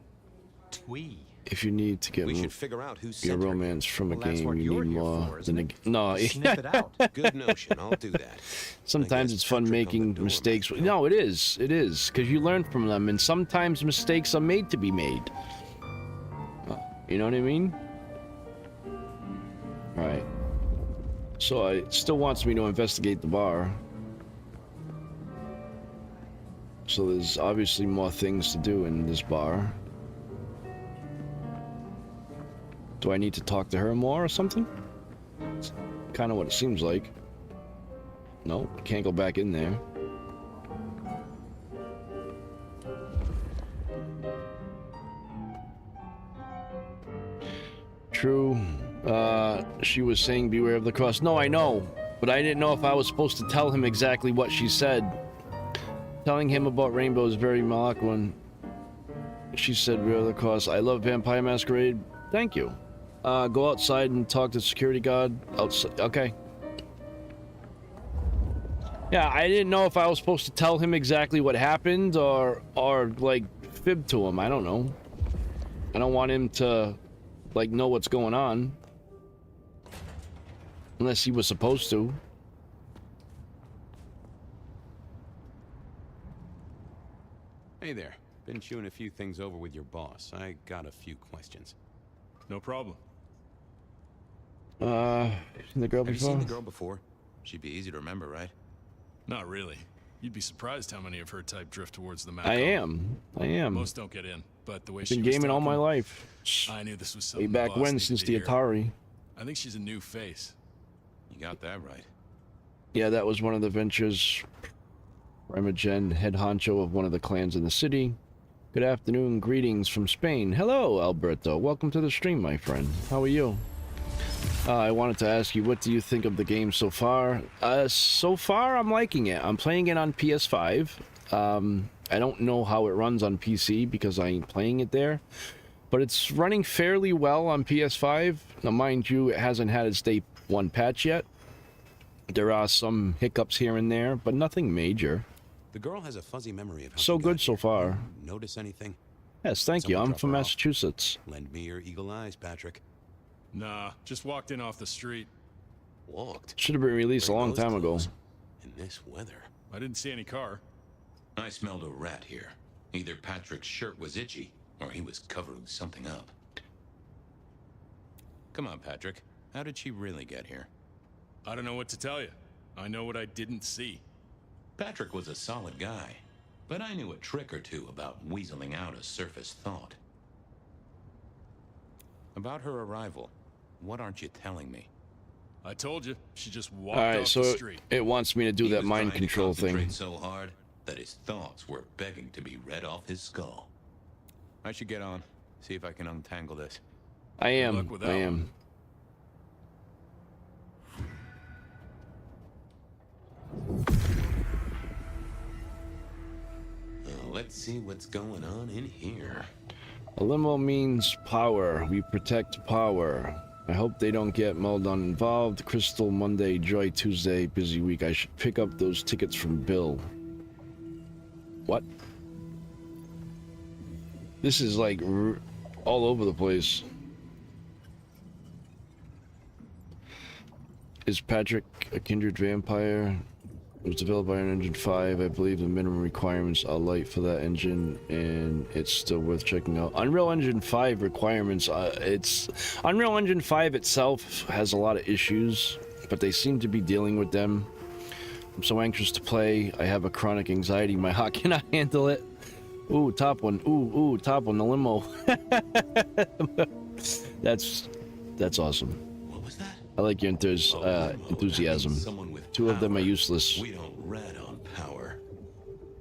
twee. If you need to get we should figure out who's your romance from a game, you need more than a no. Snip it out. Good notion. I'll do that. Sometimes it's fun making mistakes. No, it is. It is because you learn from them, and sometimes mistakes are made to be made. You know what I mean? All right. So it still wants me to investigate the bar. So there's obviously more things to do in this bar. Do I need to talk to her more or something? It's kind of what it seems like. No, I can't go back in there. True. She was saying beware of the cross. No, I know. But I didn't know if I was supposed to tell him exactly what she said. Telling him about Rainbow is very Malaquan. She said beware of the cross. I love Vampire Masquerade. Thank you. Go outside and talk to the security guard. Outside. Okay. Yeah, I didn't know if I was supposed to tell him exactly what happened or like fib to him. I don't know. I don't want him to like know what's going on. Unless he was supposed to. Hey there. Been chewing a few things over with your boss. I got a few questions. No problem. Seen the girl before? Have you seen the girl before? She'd be easy to remember, right? Not really. You'd be surprised how many of her type drift towards the map. I am. Most don't get in, but the way I've she been was gaming all my talking, life. I knew this was Way something back the boss when, needed since to the hear. Atari. I think she's a new face. You got that right. Yeah, that was one of the ventures. Remagen, head honcho of one of the clans in the city. Good afternoon, greetings from Spain. Hello, Alberto. Welcome to the stream, my friend. How are you? I wanted to ask you, what do you think of the game so far? So far, I'm liking it. I'm playing it on PS5. I don't know how it runs on PC because I ain't playing it there. But it's running fairly well on PS5. Now, mind you, it hasn't had its day 1 patch yet. There are some hiccups here and there, but nothing major. The girl has a fuzzy memory of how So good so far. Notice anything? Yes, thank you. I'm from Massachusetts. Lend me your eagle eyes, Patrick. Nah, just walked in off the street. Walked? Should have been released a long time ago. In this weather. I didn't see any car. I smelled a rat here. Either Patrick's shirt was itchy, or he was covering something up. Come on, Patrick. How did she really get here? I don't know what to tell you. I know what I didn't see. Patrick was a solid guy, but I knew a trick or two about weaseling out a surface thought. About her arrival, what aren't you telling me? I told you, she just walked Alright, off so the street. it wants me to do He that was mind trying to control thing. concentrate so hard that his thoughts were begging to be read off his skull. I should get on, see if I can untangle this. I am. I am. Let's see what's going on in here. A limo means power. We protect power. I hope they don't get Meldon involved. Crystal Monday, Joy Tuesday, busy week. I should pick up those tickets from Bill. What? This is like all over the place. Is Patrick a kindred vampire? It was developed by Unreal Engine 5. I believe the minimum requirements are light for that engine, and it's still worth checking out. Unreal Engine 5 requirements, Unreal Engine 5 itself has a lot of issues, but they seem to be dealing with them. I'm so anxious to play. I have a chronic anxiety. My heart cannot handle it. Ooh, top one. Ooh, top one, the limo. That's awesome. What was that? I like your enthusiasm. Two of them are useless. We don't rat on power.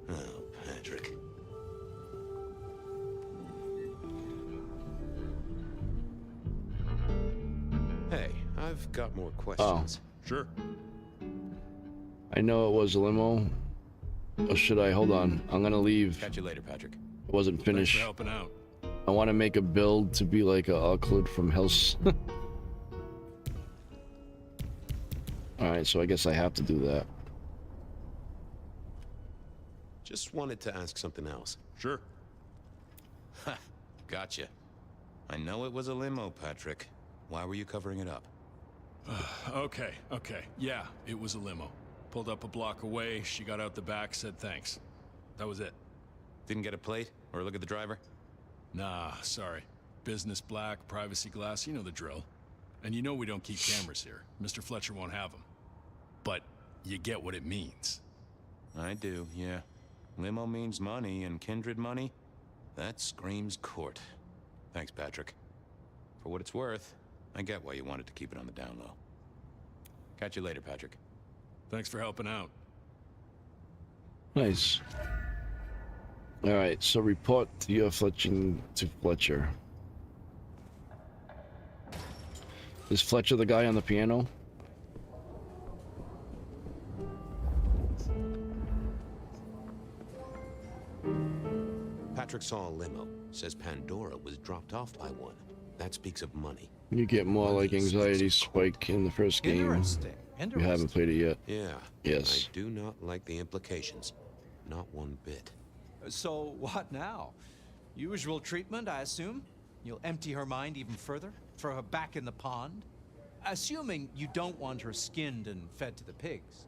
Oh, Patrick. Hey, I've got more questions. Sure. I know it was a limo. Or should I? Hold on. I'm gonna leave. Catch you later, Patrick. It wasn't finished. Thanks for helping out. I want to make a build to be like a Euclid from Hell's. Alright, so I guess I have to do that. Just wanted to ask something else. Sure. Ha! Gotcha. I know it was a limo, Patrick. Why were you covering it up? Okay. Yeah, it was a limo. Pulled up a block away, she got out the back, said thanks. That was it. Didn't get a plate or look at the driver? Nah, sorry. Business black, privacy glass, you know the drill. And you know we don't keep cameras here. Mr. Fletcher won't have them. But you get what it means. I do, yeah. Limo means money, and kindred money? That screams court. Thanks, Patrick. For what it's worth, I get why you wanted to keep it on the down low. Catch you later, Patrick. Thanks for helping out. Nice. Alright, so report to your Fletching to Fletcher. Is Fletcher the guy on the piano? Patrick saw a limo. Says Pandora was dropped off by one. That speaks of money. You get more like anxiety spike in the first game. Interesting. You haven't played it yet. Yeah. Yes. I do not like the implications. Not one bit. So what now? Usual treatment, I assume? You'll empty her mind even further? Throw her back in the pond? Assuming you don't want her skinned and fed to the pigs.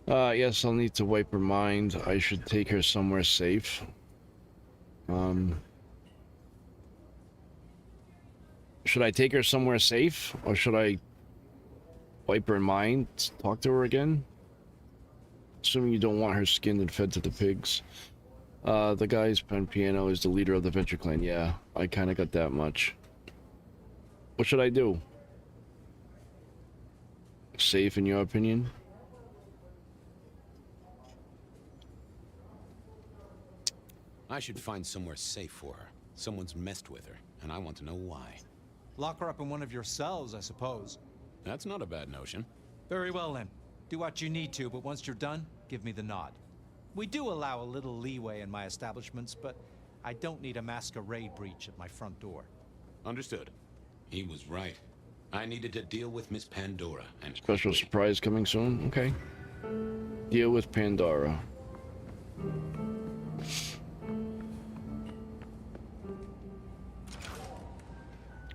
Yes, I'll need to wipe her mind. I should take her somewhere safe. Should I take her somewhere safe? Or should I wipe her mind? Talk to her again? Assuming you don't want her skinned and fed to the pigs. The guy's pen piano is the leader of the Venture Clan. Yeah, I kind of got that much. What should I do? Safe, in your opinion? I should find somewhere safe for her. Someone's messed with her, and I want to know why. Lock her up in one of your cells, I suppose. That's not a bad notion. Very well, then. Do what you need to, but once you're done, give me the nod. We do allow a little leeway in my establishments, but I don't need a masquerade breach at my front door. Understood. He was right. I needed to deal with Miss Pandora, and Special surprise coming soon? Okay. Deal with Pandora.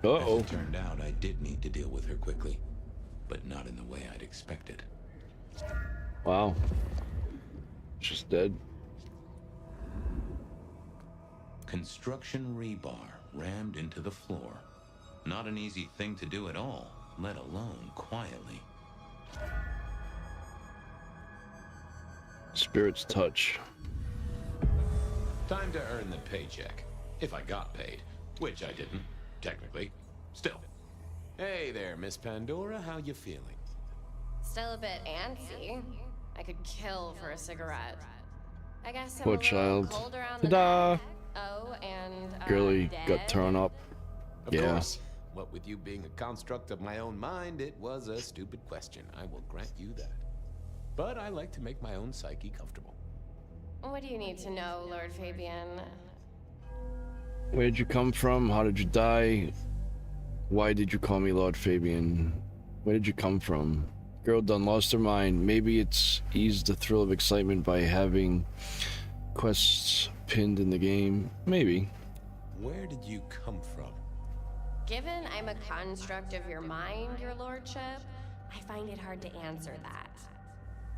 Uh-oh. As it turned out, I did need to deal with her quickly, but not in the way I'd expected. Wow. She's dead. Construction rebar rammed into the floor. Not an easy thing to do at all, let alone quietly. Spirit's touch. Time to earn the paycheck. If I got paid, which I didn't, technically. Still. Hey there, Miss Pandora. How you feeling? Still a bit antsy. I could kill for a cigarette. I guess I'm Poor a little child. cold around the Ta-da! neck. Oh, and Girly dead. got torn up. Of Yeah. course. What with you being a construct of my own mind, it was a stupid question. I will grant you that. But I like to make my own psyche comfortable. What do you need to know, Lord Fabian? Where did you come from? How did you die? Why did you call me Lord Fabian? Where did you come from? Girl done lost her mind. Maybe it's eased the thrill of excitement by having quests pinned in the game. Maybe. Where did you come from? Given I'm a construct of your mind, your lordship, I find it hard to answer that.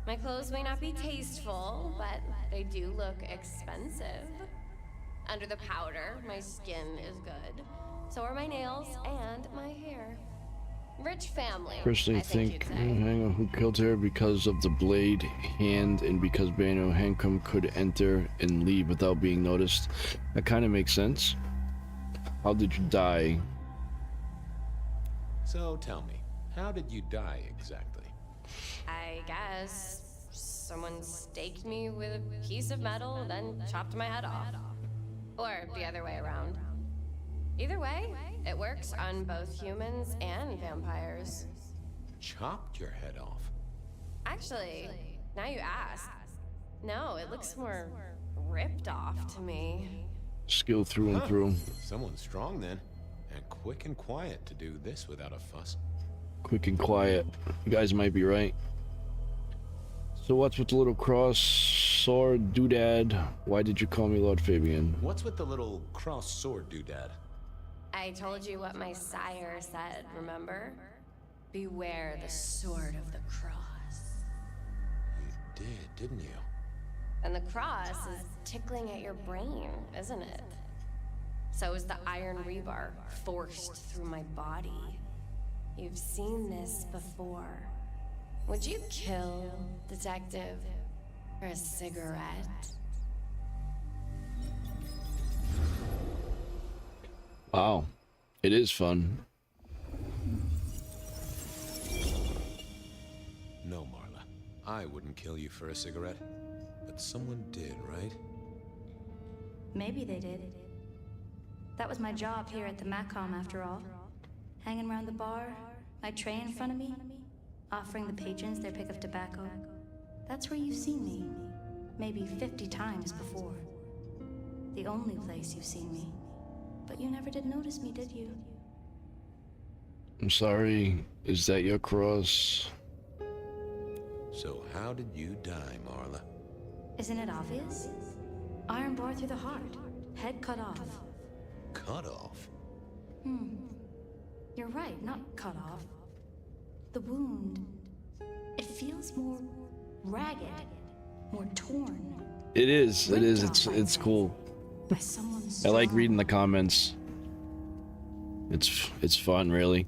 My clothes may not be tasteful, but they do look expensive. Under the powder, my skin is good. So are my nails and my hair. Rich family, Personally I think think you'd say. hang on, who killed her because of the blade hand and because Bano Hankum could enter and leave without being noticed. That kind of makes sense. How did you die? So tell me, how did you die exactly? I guess someone staked me with a piece of metal, then chopped my head off. Or the other way around. Either way, it works on both humans and vampires. Chopped your head off? Actually, now you ask. No, it looks more ripped off to me. Skill through and through. Someone strong then, and quick and quiet to do this without a fuss. Quick and quiet. You guys might be right. So what's with the little cross sword doodad? Why did you call me Lord Fabian? What's with the little cross sword doodad? I told you what my sire said, remember? Beware the sword of the cross. You did, didn't you? And the cross is tickling at your brain, isn't it? So is the iron rebar forced through my body. You've seen this before. Would you kill, Detective, for a cigarette? Wow. It is fun. No, Marla. I wouldn't kill you for a cigarette. But someone did, right? Maybe they did. That was my job here at the Macom, after all. Hanging around the bar, my tray in front of me, offering the patrons their pick of tobacco. That's where you've seen me. Maybe 50 times before. The only place you've seen me. But you never did notice me, did you? I'm sorry. Is that your cross? So how did you die, Marla? Isn't it obvious? Iron bar through the heart. Head cut off. Cut off? You're right, not cut off. The wound, it feels more ragged, more torn. It is. It is. It's cool. By someone I like reading the comments. It's fun, really.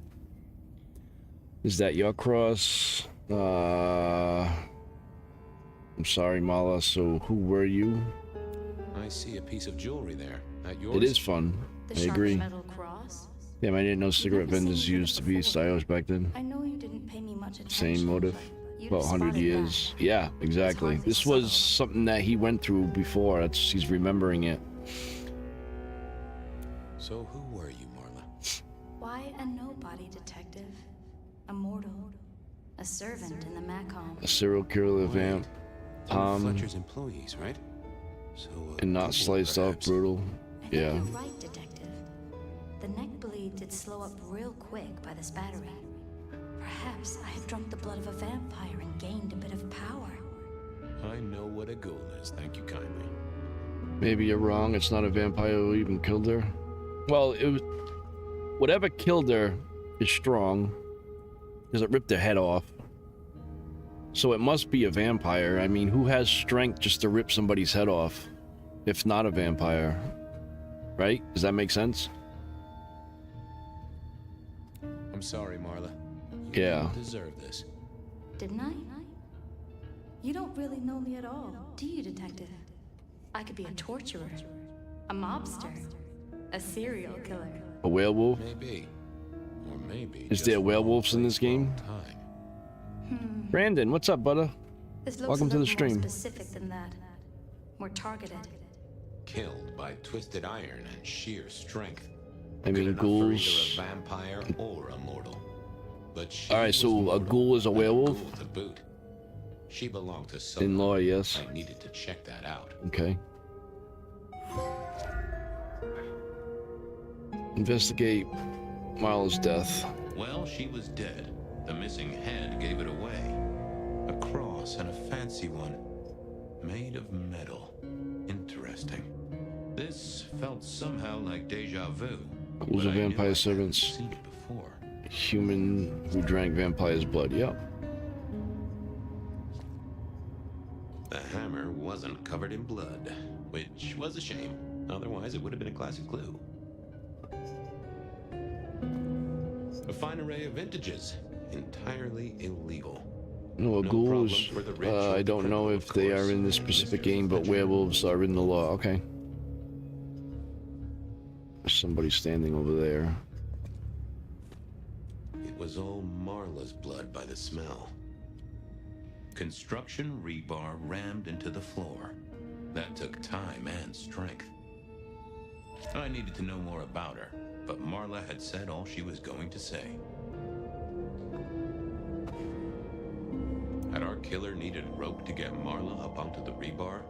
Is that your cross? I'm sorry, Mala. So who were you? I see a piece of jewelry there. That yours? It is fun. I agree. Metal cross? Yeah, I didn't know cigarette vendors used to be stylish back then. I know you didn't pay me much attention. Same motive. About 100 years. Yeah, exactly. This was something that he went through before. He's remembering it. So who were you, Marla? Why a nobody, detective? A mortal. A servant in the Macom. A serial killer vamp. Fletcher's employees, right? So, and not sliced off, brutal. Yeah. You're right, detective. The neck bleed did slow up real quick by the spattering. Perhaps I had drunk the blood of a vampire and gained a bit of power. I know what a ghoul is, thank you kindly. Maybe you're wrong. It's not a vampire who even killed her. Well, it was... Whatever killed her is strong. Because it ripped her head off. So it must be a vampire. I mean, who has strength just to rip somebody's head off? If not a vampire. Right? Does that make sense? I'm sorry, Marla. Yeah. You didn't deserve this. Didn't I? You don't really know me at all, do you, detective? I could be a torturer, a mobster, a serial killer. A werewolf? Maybe. Or maybe. Is there werewolves in this game? Brandon, what's up, butter? This looks Welcome a to the little stream. more specific than that. More targeted. Killed by twisted iron and sheer strength. I mean, ghouls. Either a vampire or a mortal. But she Alright, so a ghoul is a werewolf? Ghoul to boot. She belonged to someone. In law, yes. I needed to check that out. Okay. Investigate Marla's death. Well, she was dead. The missing head gave it away. A cross and a fancy one. Made of metal. Interesting. This felt somehow like deja vu. Ghouls are vampire servants. Seen it before. Human who drank vampire's blood. Yep. The hammer wasn't covered in blood, which was a shame. Otherwise, it would have been a classic clue. A fine array of vintages. Entirely illegal. No, ghouls. I don't know if they are in this specific game, but werewolves are in the law. Okay. Somebody standing over there. It was all Marla's blood by the smell. Construction rebar rammed into the floor. That took time and strength. I needed to know more about her, but Marla had said all she was going to say. Had our killer needed rope to get Marla up onto the rebar?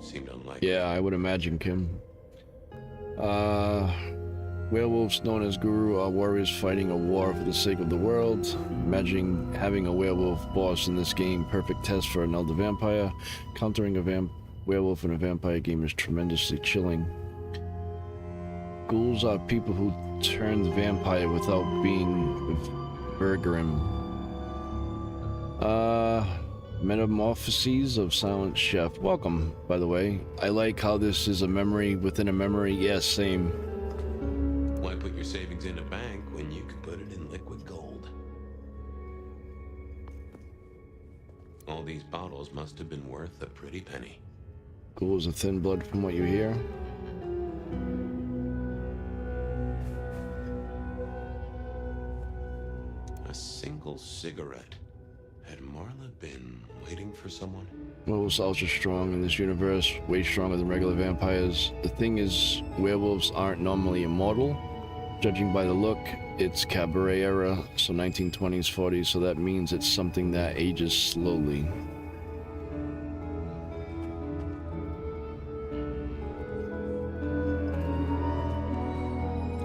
Seemed unlikely. Yeah, I would imagine, Kim. Werewolves known as Guru are warriors fighting a war for the sake of the world. Imagining having a werewolf boss in this game, perfect test for an elder vampire. Countering a werewolf in a vampire game is tremendously chilling. Ghouls are people who turned vampire without being Bergerim. Metamorphoses of Silent Chef. Welcome, by the way. I like how this is a memory within a memory. Yes, same. Why put your savings in a bank when you can put it in liquid gold? All these bottles must have been worth a pretty penny. Ghouls are thin blood from what you hear. A single cigarette. Had Marla been waiting for someone? Werewolves are ultra strong in this universe, way stronger than regular vampires. The thing is, werewolves aren't normally immortal. Judging by the look, it's cabaret era, so 1920s, 40s, so that means it's something that ages slowly.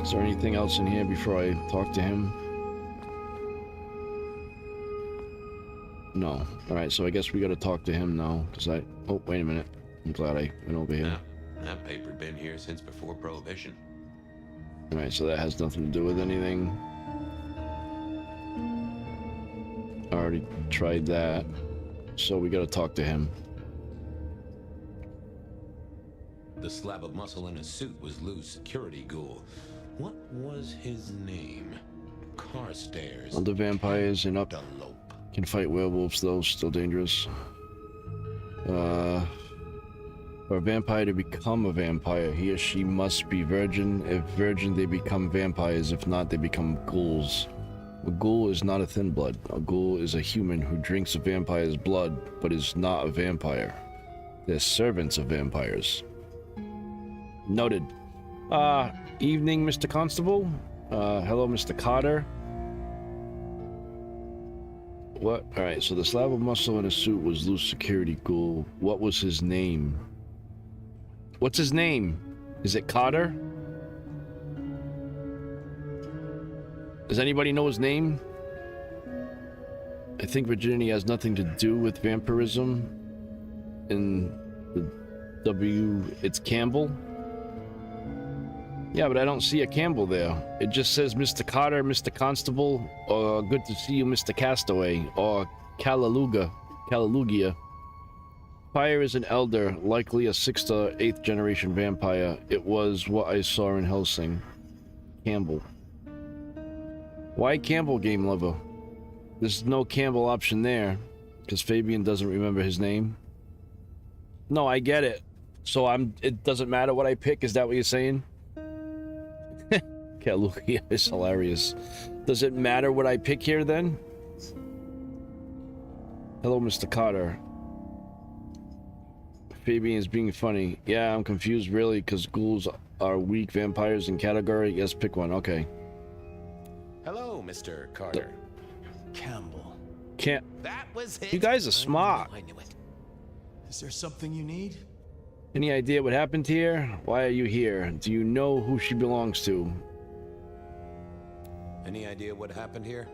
Is there anything else in here before I talk to him? No. Alright, so I guess we gotta talk to him now, because oh, wait a minute. I'm glad I went over here. That paper been here since before Prohibition. Alright, so that has nothing to do with anything. I already tried that. So we gotta talk to him. The slab of muscle in his suit was Lou's security ghoul. What was his name? Carstairs. Other vampires and up can fight werewolves, though still dangerous. For a vampire to become a vampire, he or she must be virgin. If virgin, they become vampires. If not, they become ghouls. A ghoul is not a thin blood. A ghoul is a human who drinks a vampire's blood, but is not a vampire. They're servants of vampires. Noted. Evening, Mr. Constable. Hello, Mr. Carter. What? Alright, so the slab of muscle in his suit was Lou's security ghoul. What was his name? What's his name? Is it Carter? Does anybody know his name? I think virginity has nothing to do with vampirism. In the it's Campbell. Yeah, but I don't see a Campbell there. It just says Mr. Carter, Mr. Constable, or good to see you, Mr. Castaway, or Callalugia. Fire is an elder, likely a 6th or 8th generation vampire. It was what I saw in Helsing. Campbell. Why Campbell, game lover? There's no Campbell option there, because Fabian doesn't remember his name. No, I get it. So it doesn't matter what I pick, is that what you're saying? Calugia is hilarious. Does it matter what I pick here then? Hello, Mr. Carter. Fabian's being funny. Yeah, I'm confused really, because ghouls are weak vampires in category. Yes, pick one. Okay. Hello, Mr. Carter. Campbell. That was it. You guys are smart. I knew it. Is there something you need? Any idea what happened here? Why are you here? Do you know who she belongs to? Any idea what happened here?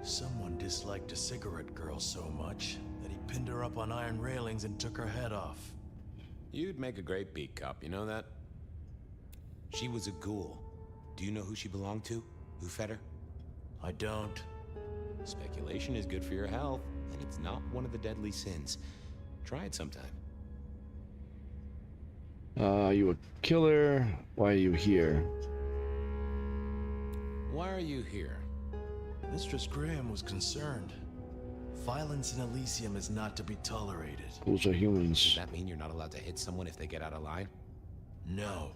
Someone disliked a cigarette girl so much that he pinned her up on iron railings and took her head off. You'd make a great beat cop, you know that? She was a ghoul. Do you know who she belonged to? Who fed her? I don't. Speculation is good for your health, and it's not one of the deadly sins. Try it sometime. You a killer? Why are you here? Why are you here? Mistress Graham was concerned. Violence in Elysium is not to be tolerated. Ghouls are humans. Does that mean you're not allowed to hit someone if they get out of line? No.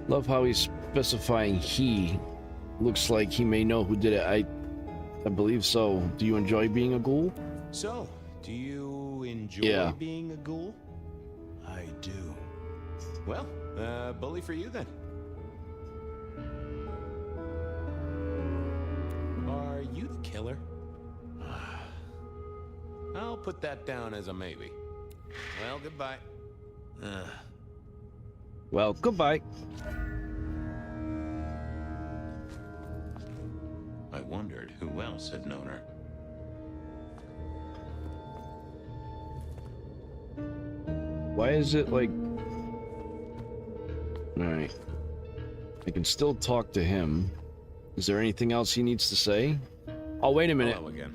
Love how he's specifying he. Looks like he may know who did it. I believe so. Do you enjoy being a ghoul? So, do you enjoy being a ghoul? I do. Well, bully for you then. Are you the killer? I'll put that down as a maybe. Well, goodbye. Well, goodbye. I wondered who else had known her. Why is it like... Alright. I can still talk to him. Is there anything else he needs to say? Oh, wait a minute. Hello again.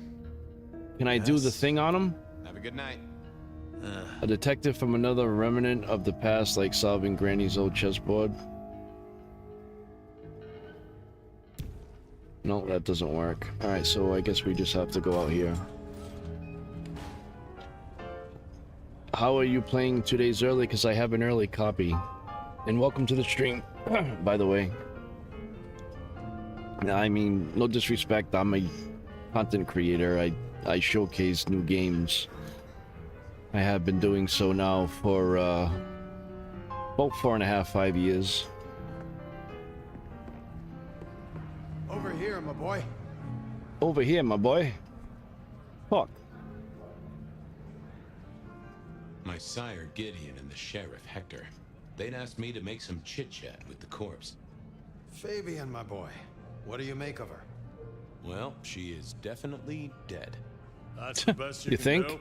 Can I do the thing on him? Have a good night. A detective from another remnant of the past, like solving Granny's old chessboard. No, that doesn't work. Alright, so I guess we just have to go out here. How are you playing 2 days early? Because I have an early copy. And welcome to the stream, by the way. I mean, no disrespect, I'm a content creator. I showcase new games. I have been doing so now for about 4.5, 5 years. Over here, my boy. Over here, my boy. Fuck. My sire Gideon and the sheriff Hector. They'd asked me to make some chit-chat with the corpse. Fabian, my boy. What do you make of her? Well, she is definitely dead. That's the best you You can think? do.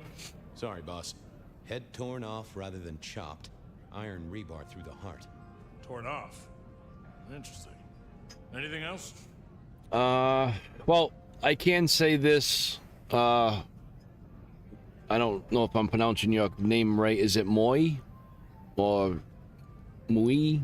Sorry, boss. Head torn off rather than chopped. Iron rebar through the heart. Torn off. Interesting. Anything else? Well, I can say this. I don't know if I'm pronouncing your name right. Is it Moy? Or Mui?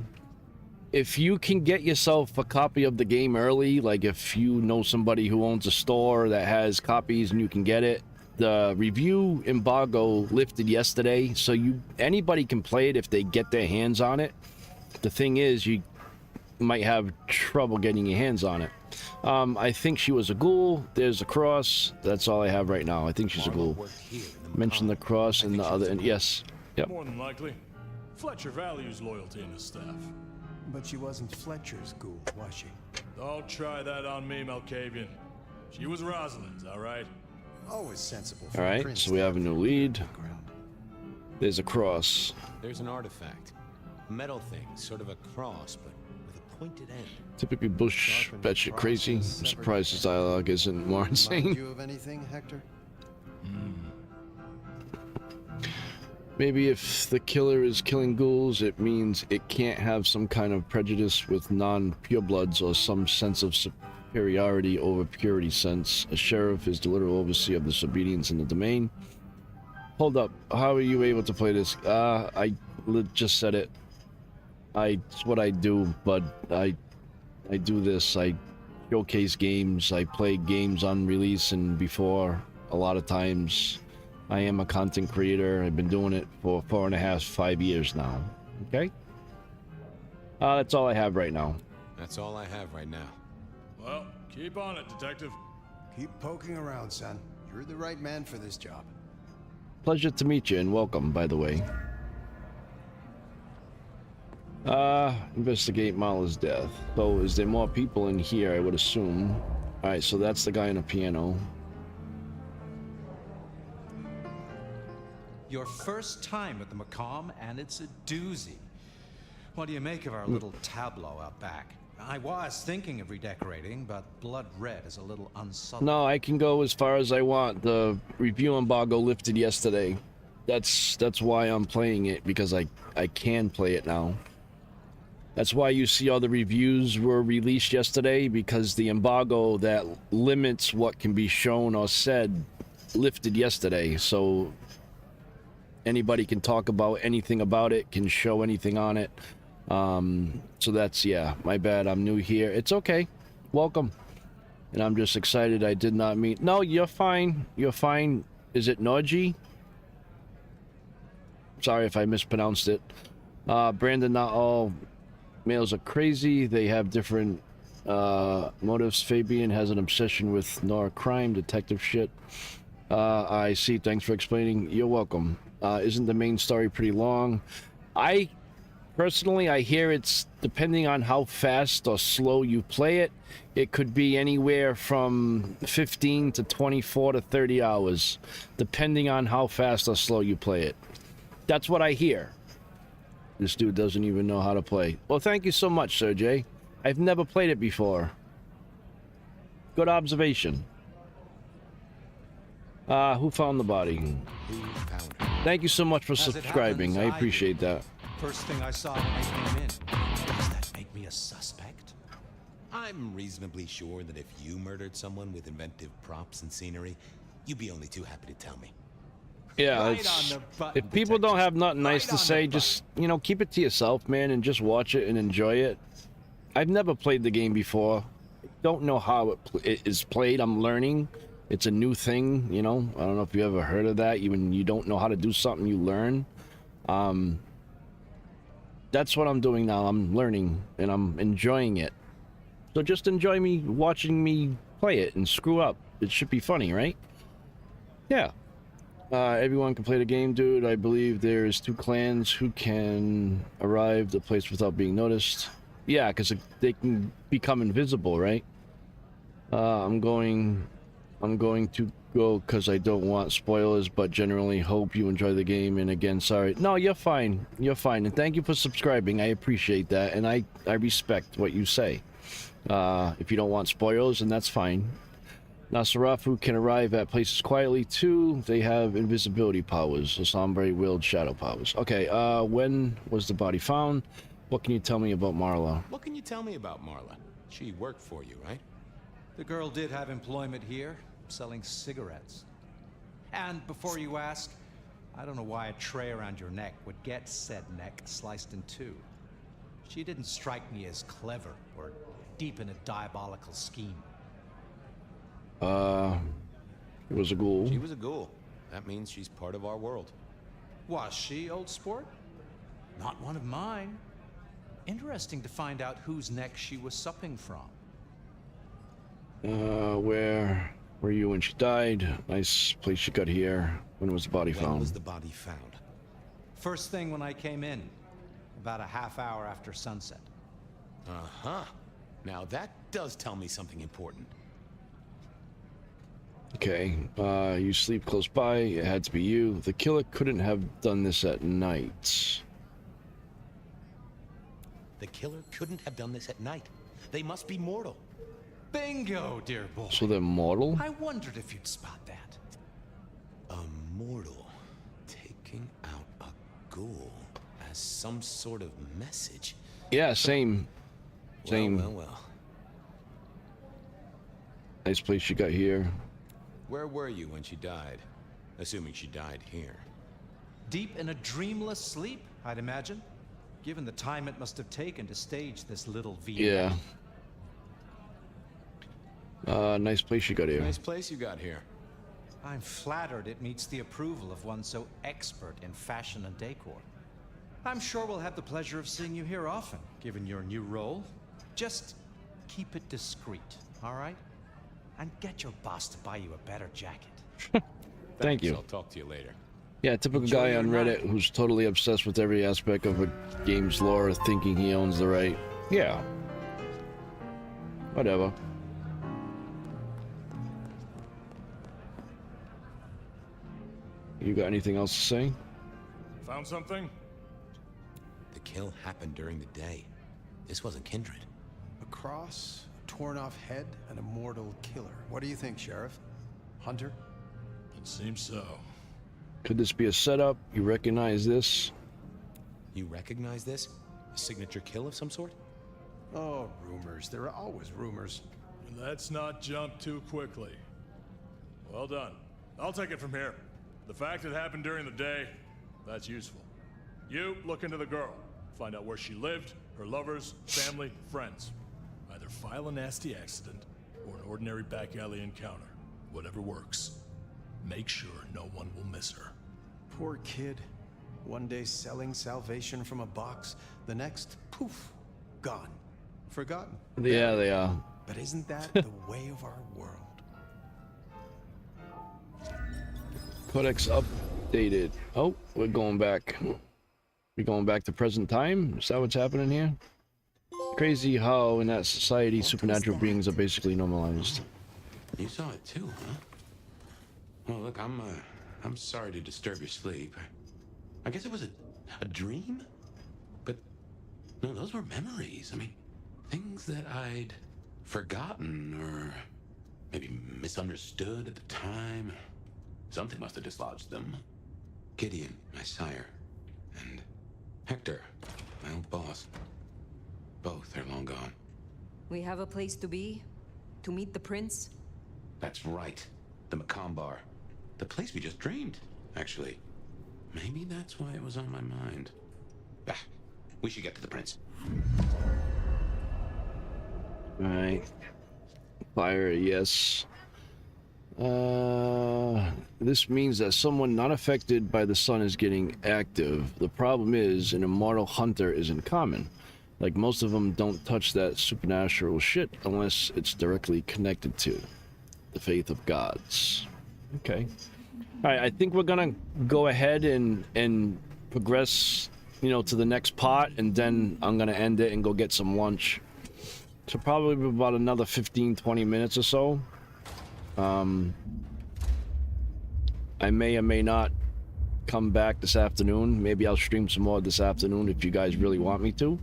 If you can get yourself a copy of the game early, like if you know somebody who owns a store that has copies and you can get it, the review embargo lifted yesterday, so anybody can play it if they get their hands on it. The thing is, you might have trouble getting your hands on it. I think she was a ghoul. There's a cross. That's all I have right now. I think she's a ghoul. Mention the cross and the other, and yes. Yep. More than likely. Fletcher values loyalty in his staff. But she wasn't Fletcher's ghoul, was she? Don't try that on me, Malkavian. She was Rosalind's, all right? Always sensible for All right, prince so we have a new lead. There's a cross. There's an artifact. A metal thing, sort of a cross, but with a pointed end. Typically Bush batshit crazy. I'm surprised his dialogue isn't more Remind insane. you of anything, Hector? Maybe if the killer is killing ghouls, it means it can't have some kind of prejudice with non-purebloods or some sense of superiority over purity sense. A sheriff is the literal overseer of disobedience in the domain. Hold up, how are you able to play this? I just said it. It's what I do, but I do this. I showcase games. I play games on release and before a lot of times. I am a content creator. I've been doing it for 4.5, 5 years now. Okay? That's all I have right now. That's all I have right now. Well, keep on it, detective. Keep poking around, son. You're the right man for this job. Pleasure to meet you and welcome, by the way. Investigate Mala's death. So, is there more people in here, I would assume? Alright, so that's the guy on the piano. Your first time at the Macomb, and it's a doozy. What do you make of our little tableau out back? I was thinking of redecorating, but blood red is a little unsubtle. No, I can go as far as I want. The review embargo lifted yesterday. That's why I'm playing it, because I can play it now. That's why you see all the reviews were released yesterday, because the embargo that limits what can be shown or said lifted yesterday. So anybody can talk about anything about it, can show anything on it. So that's, yeah, my bad. I'm new here. It's okay. Welcome. And I'm just excited I did not meet. No, you're fine. You're fine. Is it Noji? Sorry if I mispronounced it. Brandon, not all males are crazy. They have different motives. Fabian has an obsession with Nora crime, detective shit. I see. Thanks for explaining. You're welcome. Isn't the main story pretty long? Personally, I hear it's depending on how fast or slow you play it. It could be anywhere from 15 to 24 to 30 hours, depending on how fast or slow you play it. That's what I hear. This dude doesn't even know how to play. Well, thank you so much, Sergey. I've never played it before. Good observation. Who found the body? Thank you so much for subscribing. I appreciate that. First thing I saw when I came in. Does that make me a suspect? I'm reasonably sure that if you murdered someone with inventive props and scenery, you'd be only too happy to tell me. Yeah, Right it's, on the button, if people don't have nothing nice to say, just, you know, keep it to yourself, man, and just watch it and enjoy it. I've never played the game before. don't know how it is played. I'm learning. It's a new thing, you know. I don't know if you ever heard of that. Even you don't know how to do something, you learn. That's what I'm doing now. I'm learning and I'm enjoying it. So just enjoy me watching me play it and screw up. It should be funny, right? Yeah. Everyone can play the game, dude. I believe there's 2 clans who can arrive the place without being noticed. Yeah, because they can become invisible, right? I'm going to go because I don't want spoilers, but generally hope you enjoy the game. And again, sorry. No, you're fine. You're fine. And thank you for subscribing. I appreciate that. And I respect what you say. If you don't want spoilers, then that's fine. Nasarafu can arrive at places quietly too. They have invisibility powers. Sombre willed shadow powers. Okay, when was the body found? What can you tell me about Marla? What can you tell me about Marla? She worked for you, right? The girl did have employment here, selling cigarettes. And before you ask, I don't know why a tray around your neck would get said neck sliced in 2. She didn't strike me as clever or deep in a diabolical scheme. It was a ghoul. She was a ghoul. That means she's part of our world. Was she, old sport? Not one of mine. Interesting to find out whose neck she was supping from. Where were you when she died? Nice place she got here. When was the body found? When was the body found? First thing when I came in. About a half hour after sunset. Uh-huh. Now that does tell me something important. Okay, you sleep close by. It had to be you. The killer couldn't have done this at night. The killer couldn't have done this at night. They must be mortal. Bingo, dear boy. So they're mortal? I wondered if you'd spot that. A mortal taking out a ghoul as some sort of message. Yeah, same. Well. Nice place you got here. Where were you when she died? Assuming she died here. Deep in a dreamless sleep, I'd imagine. Given the time it must have taken to stage this little Yeah. Nice place you got here. Nice place you got here. I'm flattered it meets the approval of one so expert in fashion and decor. I'm sure we'll have the pleasure of seeing you here often, given your new role. Just keep it discreet, all right? And get your boss to buy you a better jacket. Thank you. I'll talk to you later. Yeah, typical guy on Reddit who's totally obsessed with every aspect of a game's lore, thinking he owns the right. Yeah. Whatever. You got anything else to say? Found something? The kill happened during the day. This wasn't Kindred. A cross, a torn-off head, and a mortal killer. What do you think, Sheriff? Hunter? It seems so. Could this be a setup? You recognize this? You recognize this? A signature kill of some sort? Oh, rumors. There are always rumors. Let's not jump too quickly. Well done. I'll take it from here. The fact it happened during the day, that's useful. You look into the girl. Find out where she lived, her lovers, family, friends. Either file a nasty accident or an ordinary back alley encounter. Whatever works. Make sure no one will miss her. Poor kid. One day selling salvation from a box, the next, poof, gone. Forgotten. Yeah, they are. But isn't that the way of our world? Codex updated. Oh, we're going back. We're going back to present time? Is that what's happening here? Crazy how in that society supernatural beings are basically normalized. You saw it too, huh? Well, look, I'm sorry to disturb your sleep. I guess it was a dream? But, no, those were memories. I mean, things that I'd forgotten or maybe misunderstood at the time. Something must have dislodged them. Gideon, my sire, and Hector, my old boss. Both are long gone. We have a place to be? To meet the prince? That's right. The Macombar. The place we just dreamed, actually. Maybe that's why it was on my mind. Ah, we should get to the prince. Alright. Fire, yes. This means that someone not affected by the sun is getting active. The problem is, an immortal hunter isn't common. Like, most of them don't touch that supernatural shit unless it's directly connected to the faith of gods. Okay. Alright, I think we're gonna go ahead and progress, you know, to the next part, and then I'm gonna end it and go get some lunch. So probably about another 15-20 minutes or so. I may or may not come back this afternoon. Maybe I'll stream some more this afternoon if you guys really want me to.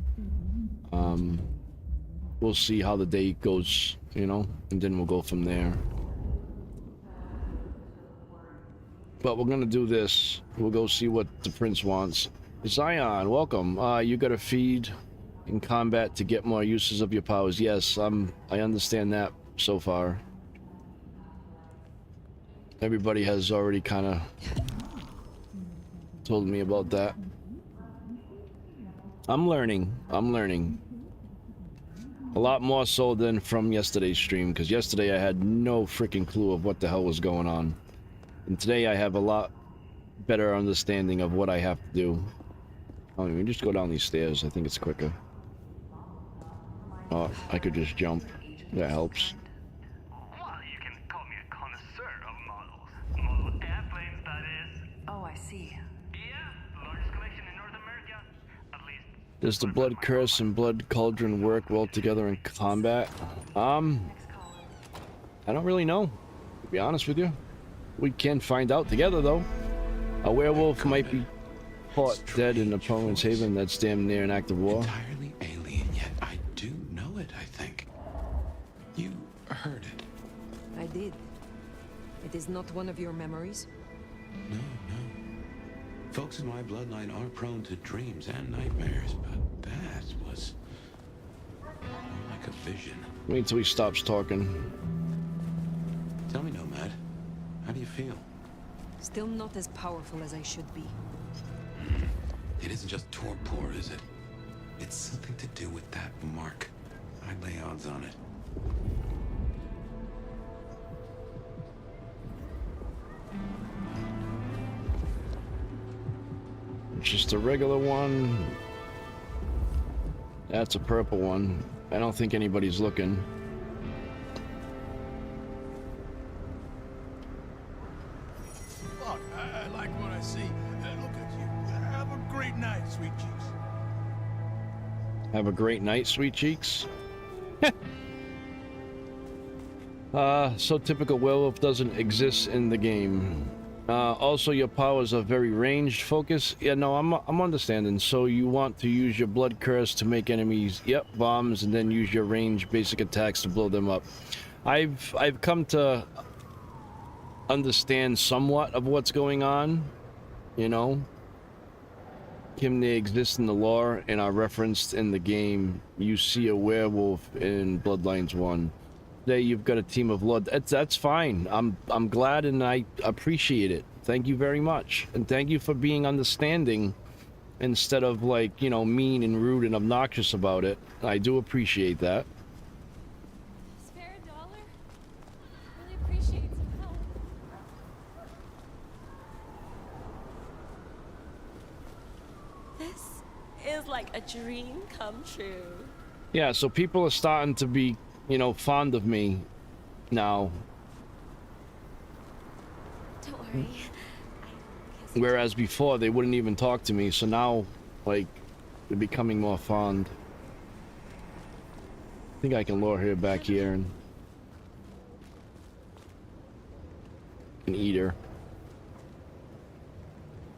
We'll see how the day goes, you know, and then we'll go from there. But we're gonna do this. We'll go see what the prince wants. Zion, welcome. You gotta feed in combat to get more uses of your powers. Yes, I understand that so far. Everybody has already kind of told me about that. I'm learning. A lot more so than from yesterday's stream, because yesterday I had no freaking clue of what the hell was going on. And today I have a lot better understanding of what I have to do. Oh, let me just go down these stairs. I think it's quicker. Oh, I could just jump. That helps. Oh, I see. Does the blood curse and blood cauldron work well together in combat? I don't really know, to be honest with you. We can find out together, though. A werewolf might be caught dead in an opponent's haven that's damn near an act of war. Entirely alien, yet I do know it, I think. You heard it. I did. It is not one of your memories? No. Folks in my bloodline are prone to dreams and nightmares, but that was more like a vision. Wait till he stops talking. Tell me, Nomad, how do you feel? Still not as powerful as I should be. It isn't just torpor, is it? It's something to do with that mark. I'd lay odds on it. Just a regular one. That's a purple one. I don't think anybody's looking. Look, I like what I see. Look at you. Have a great night, sweet cheeks. Have a great night, sweet cheeks. So typical werewolf doesn't exist in the game. Also, your powers are very ranged focused. Yeah, no, I'm understanding. So you want to use your blood curse to make enemies, yep, bombs, and then use your range basic attacks to blow them up. I've come to understand somewhat of what's going on, you know. Kim, they exist in the lore and are referenced in the game. You see a werewolf in Bloodlines 1. Today you've got a team of blood. That's fine. I'm glad and I appreciate it. Thank you very much. And thank you for being understanding instead of, like, you know, mean and rude and obnoxious about it. I do appreciate that. Spare a dollar? Really appreciate some help. This is like a dream come true. Yeah, so people are starting to be, you know, fond of me now. Don't worry. Whereas before they wouldn't even talk to me, so now, like, they're becoming more fond. I think I can lure her back here and eat her.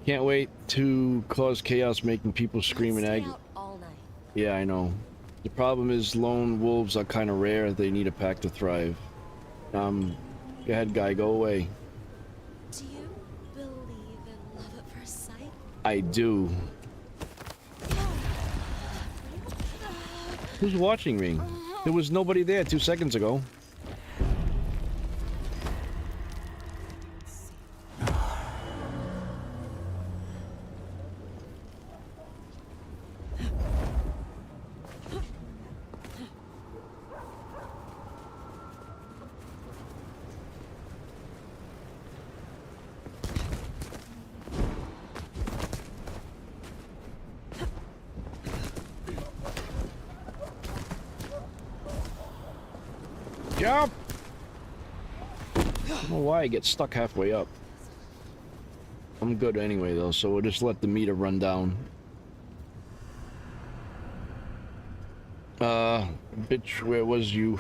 Can't wait to cause chaos, making people scream and egg. Yeah, I know. The problem is lone wolves are kind of rare. They need a pack to thrive. Go ahead, guy. Go away. Do you believe in love at first sight? I do. Who's watching me? There was nobody there 2 seconds ago. Jump! I don't know why I get stuck halfway up. I'm good anyway though, so we'll just let the meter run down. Bitch, where was you?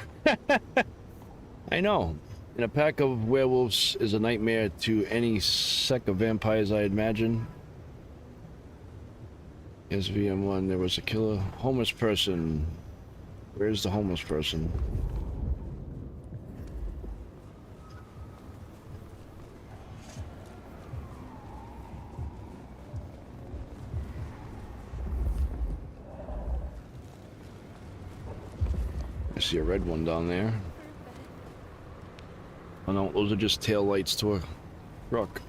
I know. And a pack of werewolves is a nightmare to any sect of vampires, I imagine. Yes, VM1, there was a killer homeless person. Where's the homeless person? I see a red one down there. Oh no, those are just tail lights to a truck.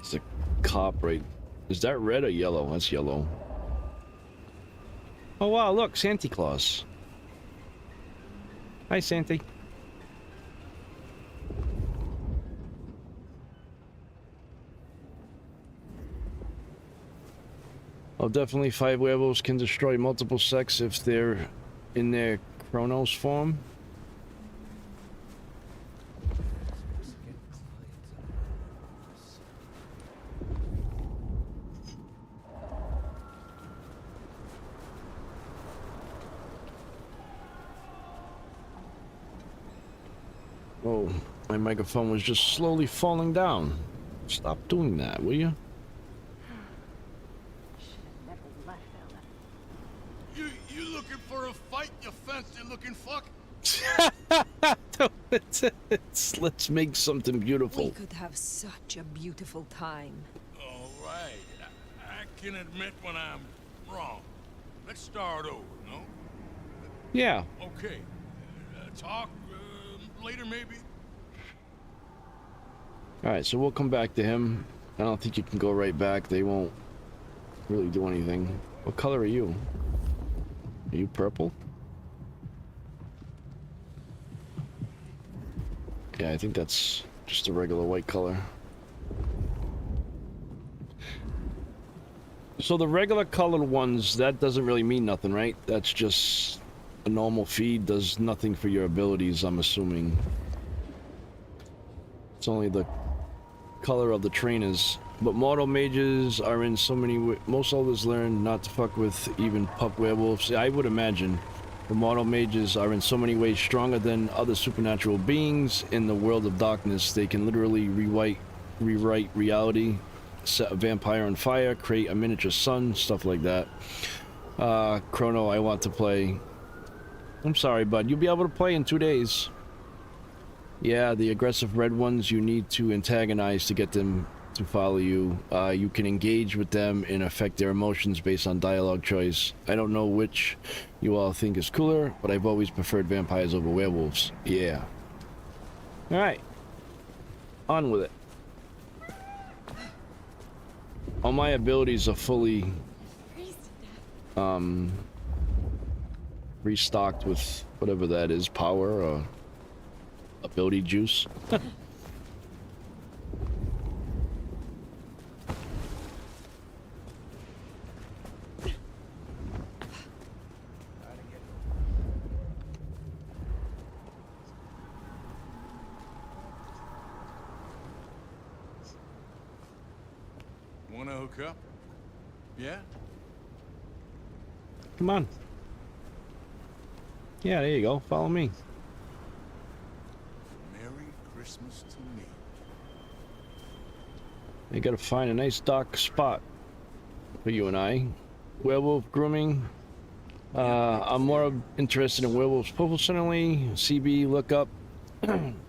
It's a cop, right? Is that red or yellow? That's yellow. Oh wow, look, Santa Claus. Hi, Santa. Oh, definitely 5 werewolves can destroy multiple sects if they're in their Chronos form. Oh, my microphone was just slowly falling down. Stop doing that, will you? You looking for a fight, you fancy-looking fuck? Let's make something beautiful. We could have such a beautiful time. All right. I can admit when I'm wrong. Let's start over, no? Yeah. Okay. Talk later, maybe? Alright, so we'll come back to him. I don't think you can go right back. They won't really do anything. What color are you? Are you purple? Yeah, I think that's just a regular white color. So the regular colored ones, that doesn't really mean nothing, right? That's just a normal feed, does nothing for your abilities, I'm assuming. It's only the color of the trainers. But mortal mages are in so many most elders learn not to fuck with even pup werewolves. I would imagine the mortal mages are in so many ways stronger than other supernatural beings in the world of darkness. They can literally rewrite reality, set a vampire on fire, create a miniature sun, stuff like that. Chrono, I want to play. I'm sorry, bud. You'll be able to play in 2 days. Yeah, the aggressive red ones you need to antagonize to get them to follow you. You can engage with them and affect their emotions based on dialogue choice. I don't know which you all think is cooler, but I've always preferred vampires over werewolves. Yeah. Alright. On with it. All my abilities are fully restocked with whatever that is, power or ability juice. Wanna hook up? Yeah? Come on. Yeah, there you go. Follow me. Merry Christmas to me. You gotta find a nice dark spot for you and I. Werewolf grooming. I'm more interested in werewolves personally. CB, look up.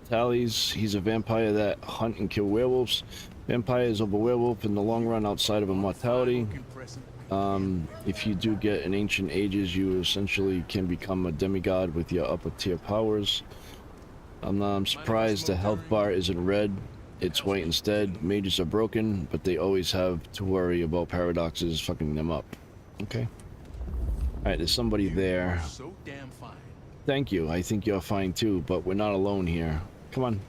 Tallies, he's a vampire that hunt and kill werewolves. Vampires over werewolf in the long run outside of immortality. If you do get an ancient ages, you essentially can become a demigod with your upper tier powers. I'm surprised the health bar isn't red. It's white instead. Mages are broken, but they always have to worry about paradoxes fucking them up. Okay. Alright, there's somebody there. So damn fine. Thank you. I think you're fine too, but we're not alone here. Come on.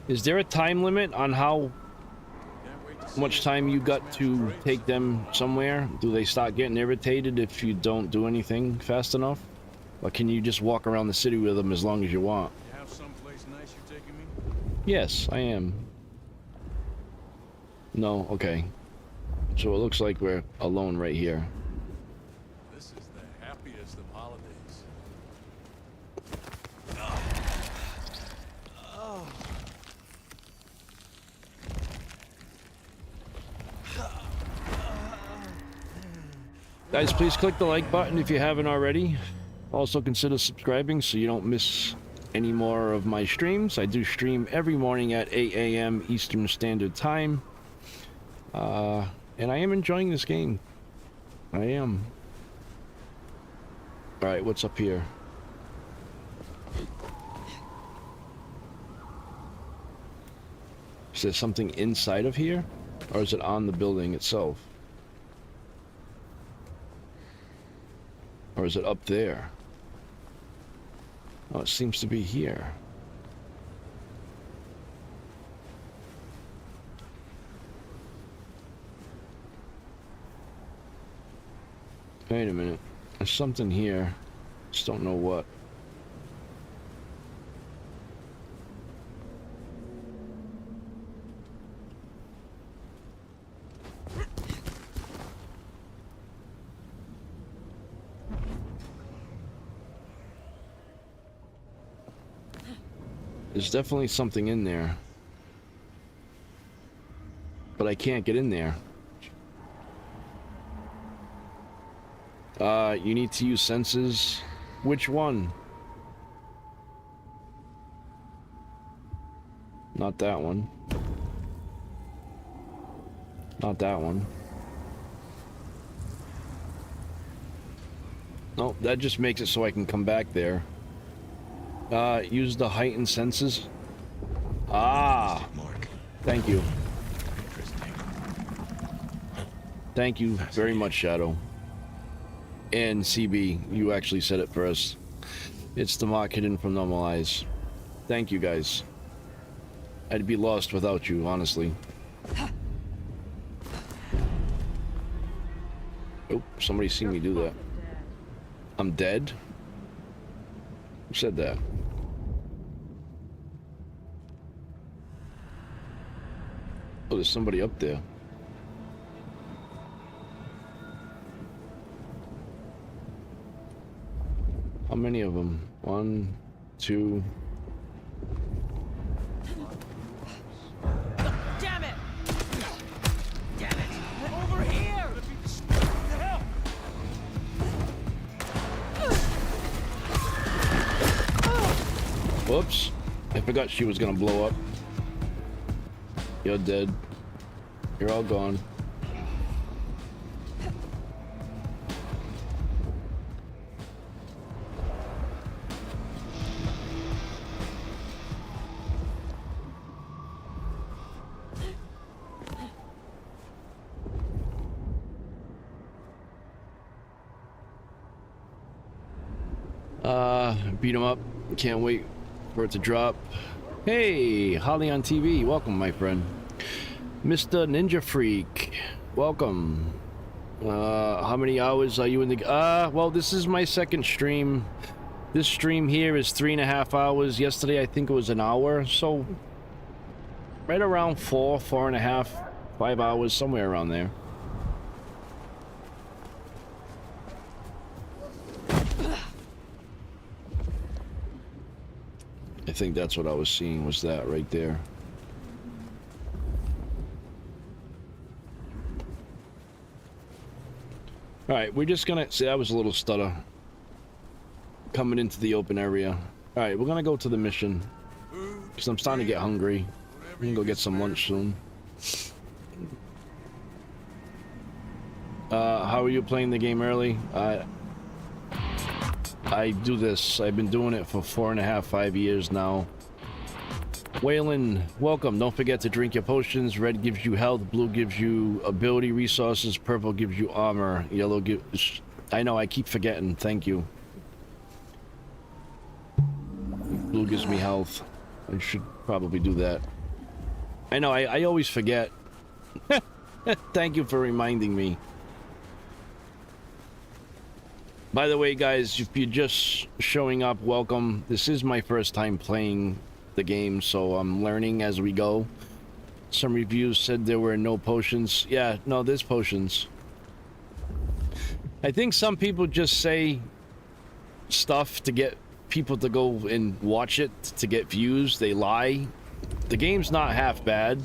Is there a time limit on how much time you got to take them somewhere? Do they start getting irritated if you don't do anything fast enough? Or can you just walk around the city with them as long as you want? You have someplace nice you're taking me? Yes, I am. No, okay. So it looks like we're alone right here. This is the happiest of holidays. Guys, please click the like button if you haven't already. Also consider subscribing so you don't miss any more of my streams. I do stream every morning at 8 a.m. Eastern Standard Time. And I am enjoying this game. I am. Alright, what's up here? Is there something inside of here? Or is it on the building itself? Or is it up there? Oh, it seems to be here. Wait a minute. There's something here. Just don't know what. There's definitely something in there. But I can't get in there. You need to use senses. Which one? Not that one. Not that one. Nope, that just makes it so I can come back there. Use the heightened senses. Ah! Thank you. Thank you very much, Shadow. And CB, you actually said it for us. It's the mark hidden from normal eyes. Thank you, guys. I'd be lost without you, honestly. Oh, somebody seen me do that. I'm dead? Who said that? Oh, there's somebody up there. How many of them? 1, 2. Damn it! Damn it! Over here! Whoops. I forgot she was gonna blow up. You're dead. You're all gone. Beat him up. Can't wait for it to drop. Hey, Holly on TV. Welcome, my friend. Mr. Ninja Freak. Welcome. How many hours are you in the... well, this is my second stream. This stream here is 3.5 hours. Yesterday, I think it was an hour. So, right around 4.5, 5 hours, somewhere around there. I think that's what I was seeing, was that right there. Alright, we're just gonna... See, that was a little stutter. Coming into the open area. Alright, we're gonna go to the mission. Because I'm starting to get hungry. I'm gonna go get some lunch soon. How are you playing the game early? I do this. I've been doing it for 4.5, 5 years now. Waylon, welcome. Don't forget to drink your potions. Red gives you health. Blue gives you ability resources. Purple gives you armor. Yellow gives... I know, I keep forgetting. Thank you. Blue gives me health. I should probably do that. I know, I always forget. Thank you for reminding me. By the way, guys, if you're just showing up, welcome. This is my first time playing the game, so I'm learning as we go. Some reviews said there were no potions. Yeah, no, there's potions. I think some people just say stuff to get people to go and watch it, to get views. They lie. The game's not half bad.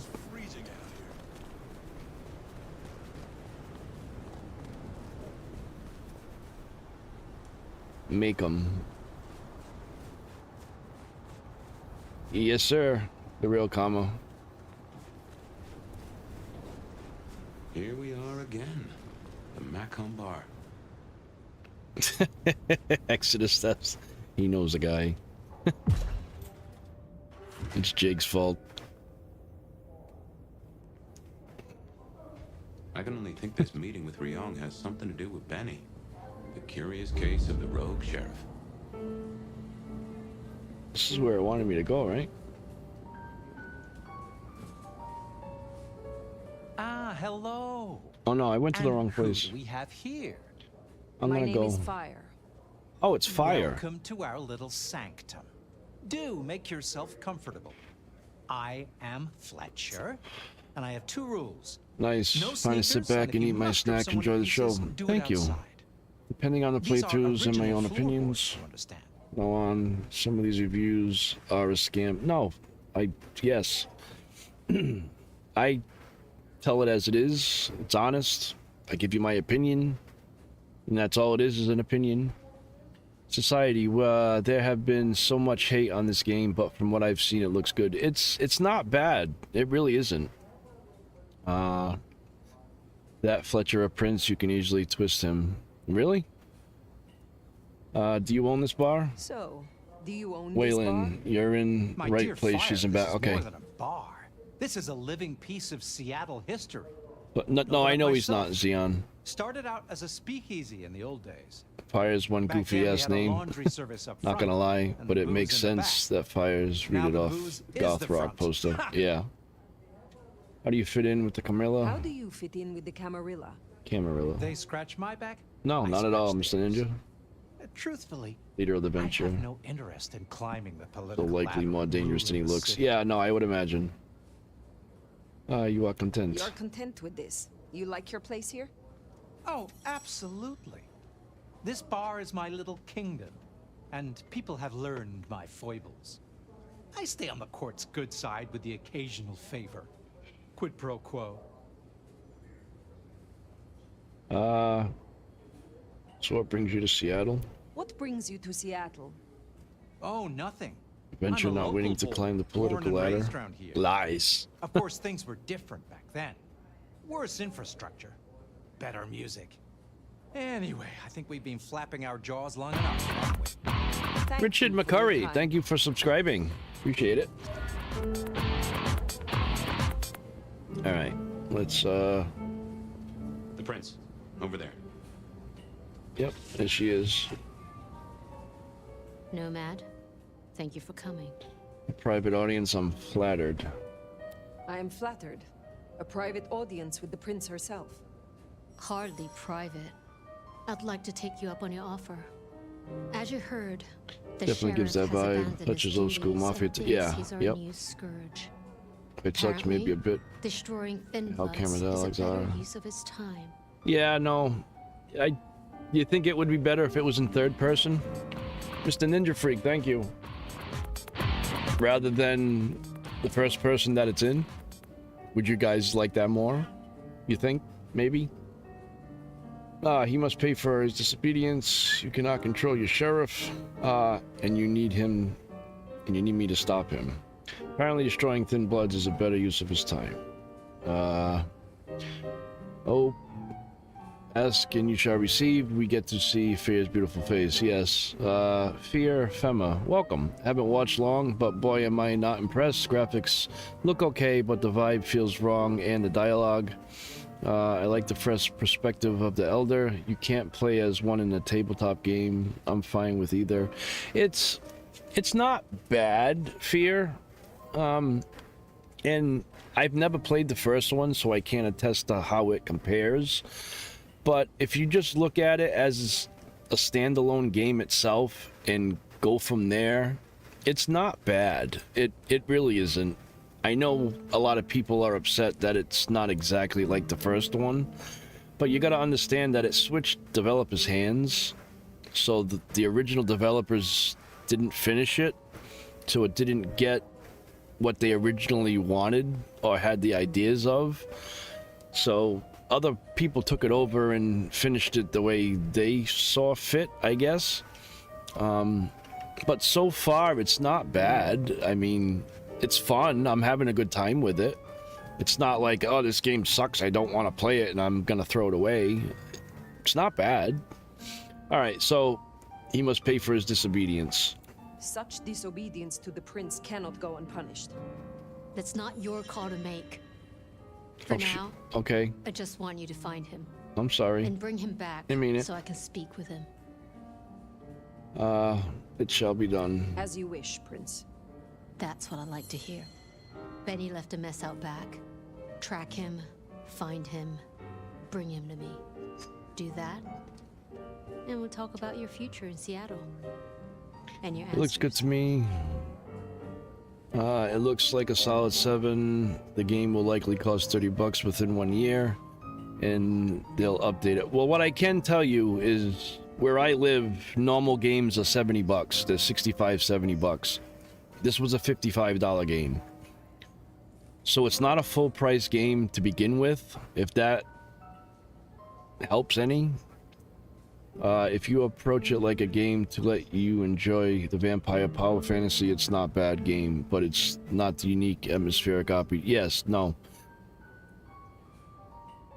Make them. Yes, sir. The real comma. Here we are again. The Macon Bar. Exodus steps. He knows a guy. It's Jake's fault. I can only think this meeting with Ryong has something to do with Benny. The curious case of the rogue sheriff. This is where it wanted me to go, right? Ah, hello. Oh no, I went to the wrong place. Who do we have here? I'm gonna go. My name is Fire. Oh, it's Fire. Welcome to our little sanctum. Do make yourself comfortable. I am Fletcher, and I have two rules. Nice. No Trying to sit sneakers, back if and you eat my muster snack, someone enjoy the show. pieces, do it Thank you. outside. Depending on the These are playthroughs and my original own floorboards, opinions. you understand. Go on. Some of these reviews are a scam. No, yes. I tell it as it is. It's honest. I give you my opinion, and that's all it is an opinion. Society, there have been so much hate on this game, but from what I've seen, it looks good. It's not bad. It really isn't. That Fletcher a prince, you can easily twist him. Really? Do you own this bar? So, do you own this bar? Waylon, you're in the right place. She's in back. This is Okay. more than a bar. This is a living piece of Seattle history. But no, I know he's not, Xeon. Started out as a speakeasy in the old days. Fire's one Back then, goofy we ass had a name. laundry service up Not gonna front, lie, and but the it makes booze in the sense that Fire's Now read it the off booze is goth the rock front. poster. Yeah. How do you fit in with the How Camarilla? do you fit in with the Camarilla? Camarilla. They scratch my back? No, I not at all, scratch Mr. Ninja. Truthfully, Leader of the I venture. have no interest in climbing the So political likely ladder more of dangerous than he ruling the looks. city. Yeah, no, I would imagine. You are content. You're content with this? You like your place here? Oh, absolutely. This bar is my little kingdom, and people have learned my foibles. I stay on the court's good side with the occasional favor. Quid pro quo. So what brings you to Seattle? What brings you to Seattle? Oh, nothing. Venture I'm a not winning local to boy, climb the born political and ladder. raised around here. Lies. Of course, things were different back then. Worse infrastructure. Better music. Anyway, I think we've been flapping our jaws long enough, haven't we? Richard McCurry, thank you for subscribing. Appreciate it. All right, let's The prince, over there. Yep, there she is. Nomad, thank you for coming. Private audience, I'm flattered. I am flattered. A private audience with the prince herself. Hardly private. I'd like to take you up on your offer. As you heard, the Definitely gives that sheriff has vibe. abandoned Such his as old school duties mafia. and thinks Yeah, he's our yep. new scourge. It sucks maybe a Apparently, bit. Destroying Thin How Bloods cameras is a Alex better are. use of his time. Yeah, no. You think it would be better if it was in third person? Mr. Ninja Freak, thank you. Rather than the first person that it's in? Would you guys like that more? You think? Maybe? He must pay for his disobedience. You cannot control your sheriff. And you need him... And you need me to stop him. Apparently destroying Thin Bloods is a better use of his time. Oh... Ask and you shall receive. We get to see Fear's beautiful face. Yes. Fear Fema, welcome. Haven't watched long, but boy am I not impressed. Graphics look okay, but the vibe feels wrong, and the dialogue. I like the fresh perspective of the Elder. You can't play as one in a tabletop game. I'm fine with either. It's not bad, Fear. And I've never played the first one, so I can't attest to how it compares. But if you just look at it as a standalone game itself and go from there, it's not bad. It really isn't. I know a lot of people are upset that it's not exactly like the first one, but you got to understand that it switched developers' hands. So the original developers didn't finish it, so it didn't get what they originally wanted or had the ideas of. So other people took it over and finished it the way they saw fit, I guess. But so far, it's not bad. I mean, it's fun. I'm having a good time with it. It's not like, oh, this game sucks, I don't want to play it and I'm gonna throw it away. It's not bad. All right, so he must pay for his disobedience. Such disobedience to the prince cannot go unpunished. That's not your call to make. For now, okay. I just want you to find him. I'm sorry. And bring him back I mean it. so I can speak with him. It shall be done. As you wish, Prince. That's what I like to hear. Benny left a mess out back. Track him, find him, bring him to me. Do that, and we'll talk about your future in Seattle. And your answers. It looks good to me. It looks like a solid 7. The game will likely cost $30 within 1 year, and they'll update it. Well, what I can tell you is where I live, normal games are $70. They're $65, $70. This was a $55 game. So it's not a full price game to begin with, if that helps any. If you approach it like a game to let you enjoy the vampire power fantasy, it's not a bad game, but it's not the unique atmospheric opera. Yes, no.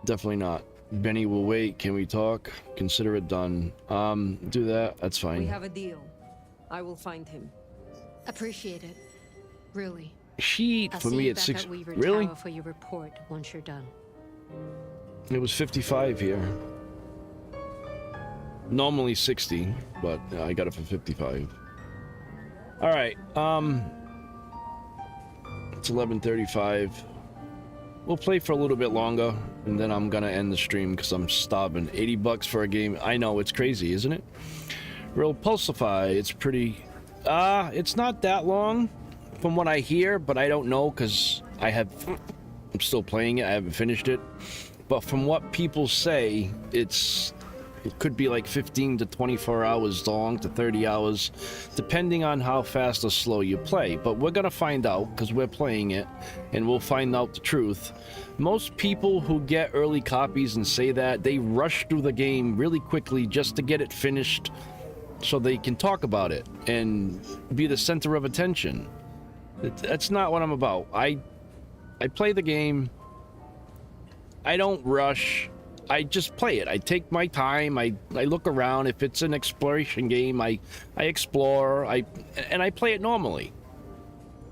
Definitely not. Benny will wait. Can we talk? Consider it done. Do that. That's fine. We have a deal. I will find him. Appreciate it. Really. Sheet for me at 6. Really? For your report once you're done. It was 55 here. Normally 60, but I got it for 55. All right. It's 11:35. We'll play for a little bit longer, and then I'm gonna end the stream because I'm starving. $80 for a game. I know, it's crazy, isn't it? Real Pulsify. It's pretty. It's not that long, from what I hear, but I don't know because I'm still playing it. I haven't finished it, but from what people say, it could be like 15 to 24 hours long to 30 hours, depending on how fast or slow you play. But we're gonna find out because we're playing it, and we'll find out the truth. Most people who get early copies and say that, they rush through the game really quickly just to get it finished so they can talk about it and be the center of attention. That's not what I'm about. I play the game. I don't rush. I just play it. I take my time. I look around. If it's an exploration game, I explore. And I play it normally.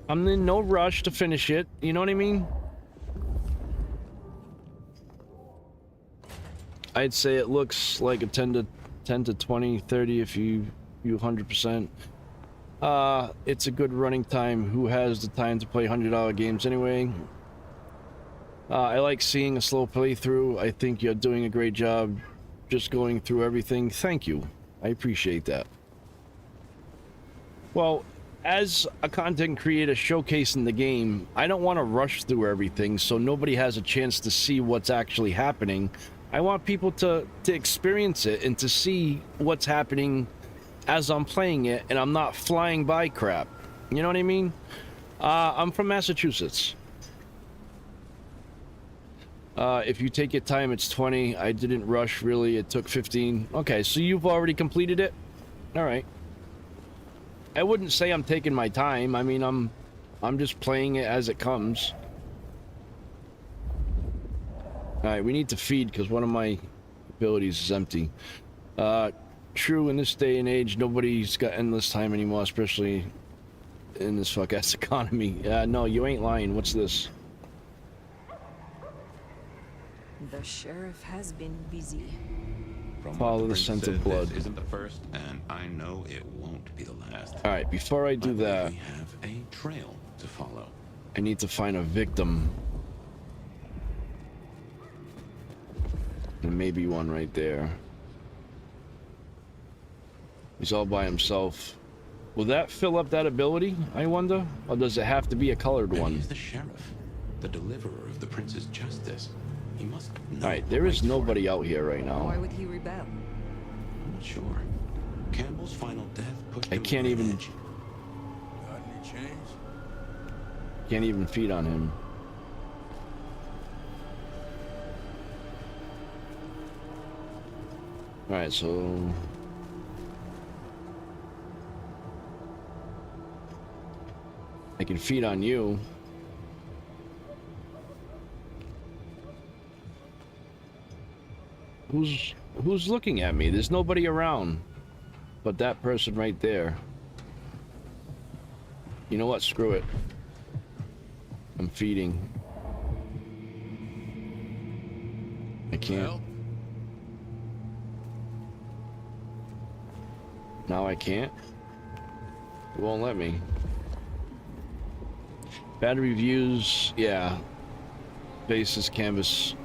I'm in no rush to finish it. You know what I mean? I'd say it looks like a 10 to 20, 30 if you 100%. It's a good running time. Who has the time to play $100 games anyway? I like seeing a slow playthrough. I think you're doing a great job just going through everything. Thank you. I appreciate that. Well, as a content creator showcasing the game, I don't want to rush through everything so nobody has a chance to see what's actually happening. I want people to experience it and to see what's happening as I'm playing it, and I'm not flying by crap. You know what I mean? I'm from Massachusetts. If you take your time, it's 20. I didn't rush, really. It took 15. Okay, so you've already completed it? All right. I wouldn't say I'm taking my time. I mean, I'm just playing it as it comes. All right, we need to feed because one of my abilities is empty. True, in this day and age, nobody's got endless time anymore, especially in this fuck-ass economy. No, you ain't lying. What's this? The sheriff has been busy. Follow the scent of blood. This isn't the first, and I know it won't be the last. All right, before I do that, we have a trail to follow. I need to find a victim. And maybe one right there. He's all by himself. Will that fill up that ability, I wonder? Or does it have to be a colored one? He's the sheriff, the deliverer of the prince's justice. He must know. Alright, there is nobody out here right now. Why would he rebel? I'm not sure. Campbell's final death pushed I him can't over the even... edge. Got any change? Can't even feed on him. Alright, so... I can feed on you. Who's looking at me? There's nobody around but that person right there. You know what? Screw it. I'm feeding. I can't. Now I can't. It won't let me. Battery reviews, yeah. Basis canvas.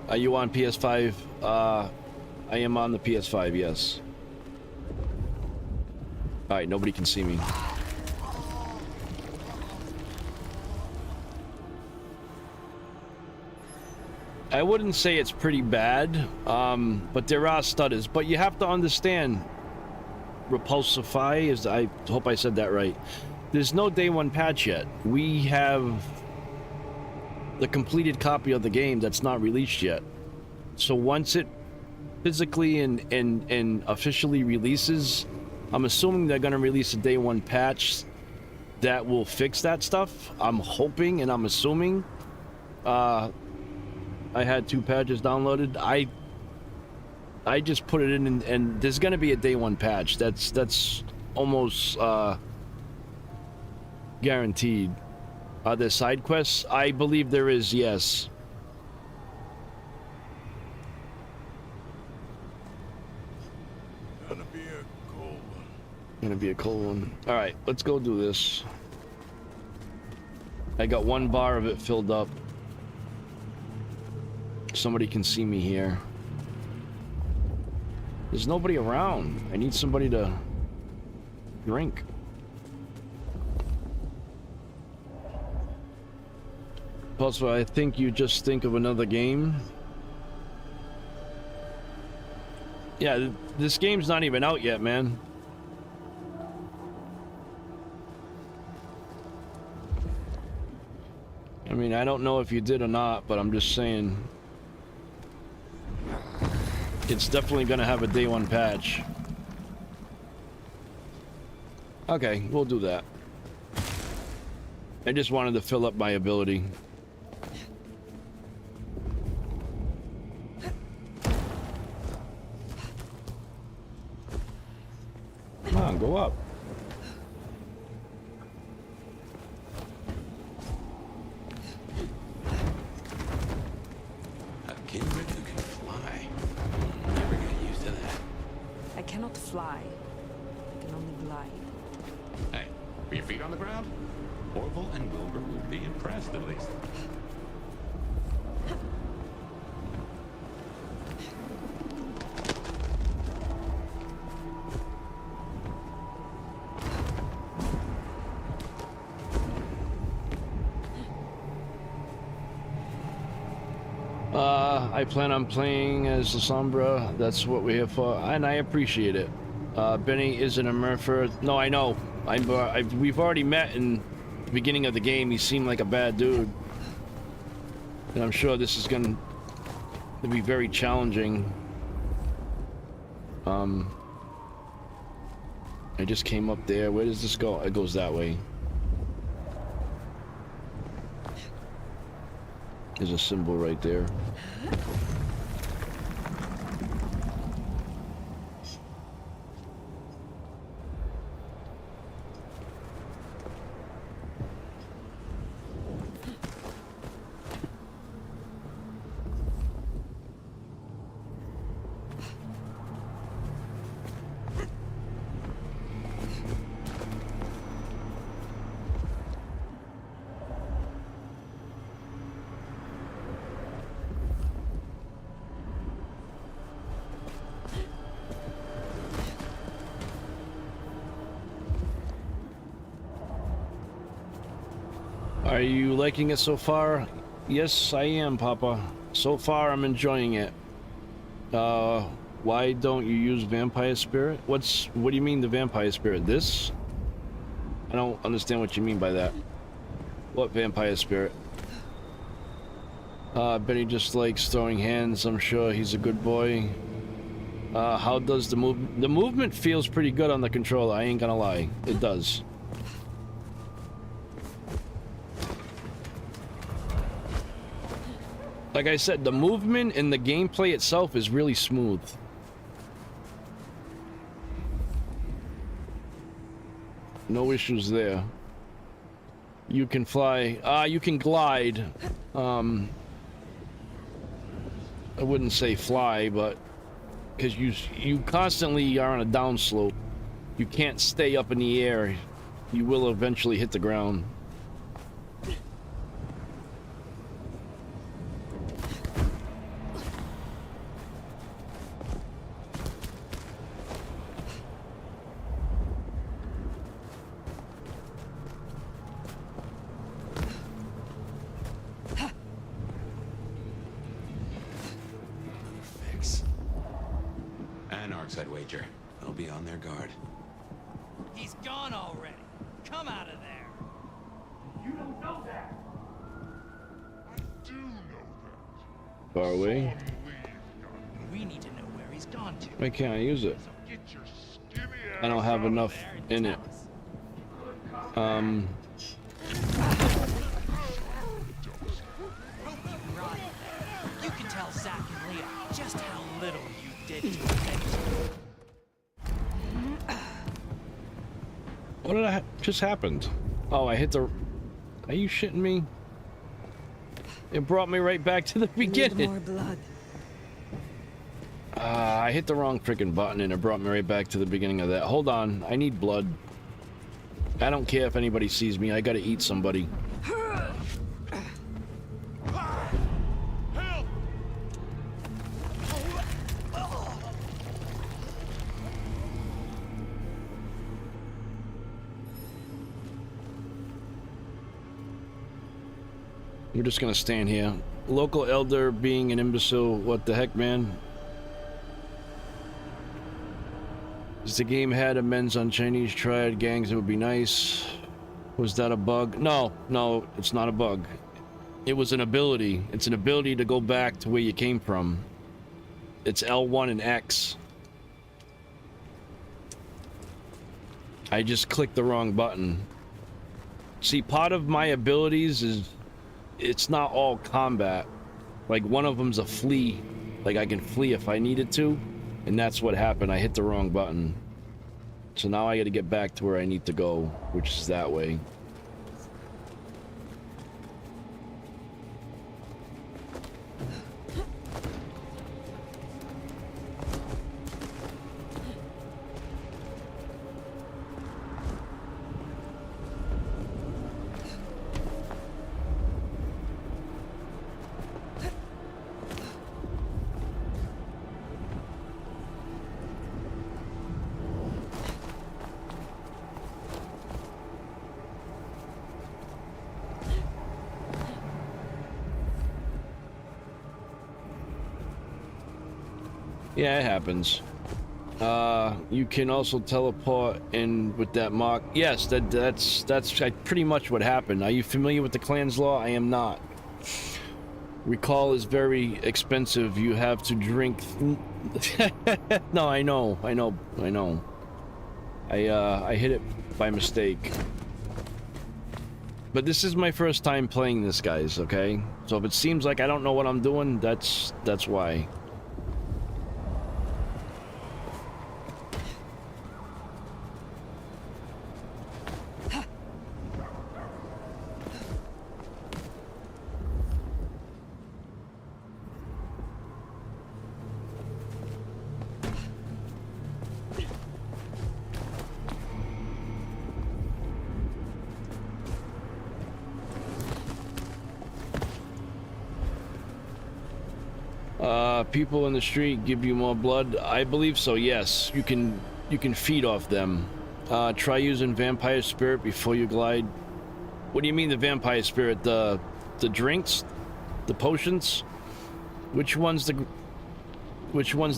Are you on PS5? I am on the PS5, yes. Alright, nobody can see me. I wouldn't say it's pretty bad, but there are stutters. But you have to understand, Repulsify is, I hope I said that right. There's no day one patch yet. We have the completed copy of the game that's not released yet. So once it physically and officially releases, I'm assuming they're gonna release a day one patch that will fix that stuff. I'm hoping and I'm assuming. I had 2 patches downloaded. I just put it in and there's gonna be a day one patch. That's almost guaranteed. Are there side quests? I believe there is, yes. Gonna be a cold one. Gonna be a cold one. Alright, let's go do this. I got 1 bar of it filled up. Somebody can see me here. There's nobody around. I need somebody to drink. Also, I think you just think of another game. Yeah, this game's not even out yet, man. I mean, I don't know if you did or not, but I'm just saying. It's definitely gonna have a day one patch. Okay, we'll do that. I just wanted to fill up my ability. Come on, go up. A kindred who can fly. Never get used to that. I cannot fly. I can only glide. Hey, were your feet on the ground? Orville and Wilbur will be impressed, at least. I plan on playing as the Sombra. That's what we're here for, and I appreciate it. Benny isn't a Murpher. No, I know. We've already met in the beginning of the game. He seemed like a bad dude. And I'm sure this is going to be very challenging. I just came up there. Where does this go? It goes that way. There's a symbol right there. Are you liking it so far? Yes, I am, Papa. So far, I'm enjoying it. Why don't you use vampire spirit? What do you mean the vampire spirit? This? I don't understand what you mean by that. What vampire spirit? Benny just likes throwing hands. I'm sure he's a good boy. How does the movement feels pretty good on the controller, I ain't gonna lie. It does. Like I said, the movement and the gameplay itself is really smooth. No issues there. You can fly. You can glide. I wouldn't say fly, but because you constantly are on a downslope. You can't stay up in the air. You will eventually hit the ground. Anarchs, I'd wager. They'll be on their guard. He's gone already. Come out of there. You don't know that. I do know that. Far away. We need to know where he's gone to. Why can't I use it? So get your skinny ass I don't have enough in it. You can tell Zach and Leah just how little you did to him. What just happened? Oh, I hit the... Are you shitting me? It brought me right back to the beginning. More blood. I hit the wrong freaking button and it brought me right back to the beginning of that. Hold on, I need blood. I don't care if anybody sees me, I gotta eat somebody. We're just gonna stand here. Local elder being an imbecile. What the heck, man? Is the game had amends on Chinese triad gangs? It would be nice. Was that a bug? No, it's not a bug. It was an ability. It's an ability to go back to where you came from. It's L1 and X. I just clicked the wrong button. See, part of my abilities is... It's not all combat. Like, one of them's a flee. Like, I can flee if I needed to. And that's what happened. I hit the wrong button. So now I gotta get back to where I need to go, which is that way. Yeah, it happens. You can also teleport in with that mark. Yes, that's pretty much what happened. Are you familiar with the clan's law? I am not. Recall is very expensive. You have to drink. No, I know. I hit it by mistake. But this is my first time playing this, guys. Okay, so if it seems like I don't know what I'm doing, that's why. People in the street give you more blood. I believe so, yes. You can feed off them. Try using vampire spirit before you glide. What do you mean the vampire spirit? The drinks? The potions? Which one's the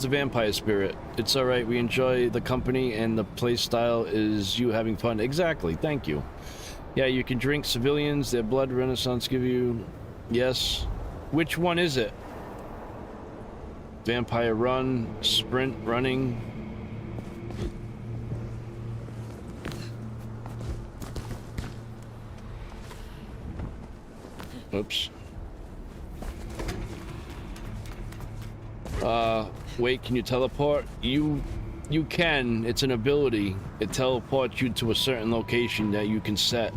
vampire spirit? It's alright, we enjoy the company and the play style is you having fun. Exactly, thank you. Yeah, you can drink civilians, their blood renaissance give you... Yes. Which one is it? Vampire run, sprint, running. Oops. Wait, can you teleport? You can. It's an ability. It teleports you to a certain location that you can set.